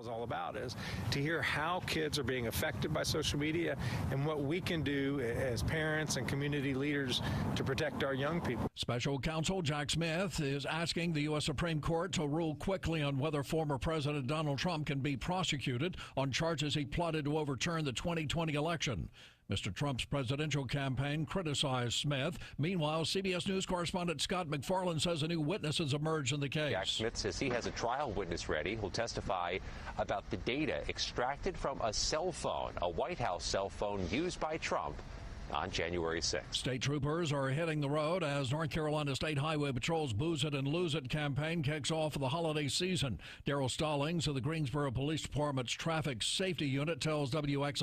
[SPEAKER 6] Is all about is to hear how kids are being affected by social media and what we can do as parents and community leaders to protect our young people.
[SPEAKER 7] Special counsel Jack Smith is asking the U.S. Supreme Court to rule quickly on whether former President Donald Trump can be prosecuted on charges he plotted to overturn the 2020 election. Mr. Trump's presidential campaign criticized Smith. Meanwhile, CBS News correspondent Scott McFarland says a new witness has emerged in the case.
[SPEAKER 8] Jack Smith says he has a trial witness ready who'll testify about the data extracted from a cell phone, a White House cell phone used by Trump on January 6th.
[SPEAKER 7] State troopers are hitting the road as North Carolina State Highway Patrol's Booze It and Lose It campaign kicks off for the holiday season. Daryl Stallings of the Greensboro Police Department's Traffic Safety Unit tells WX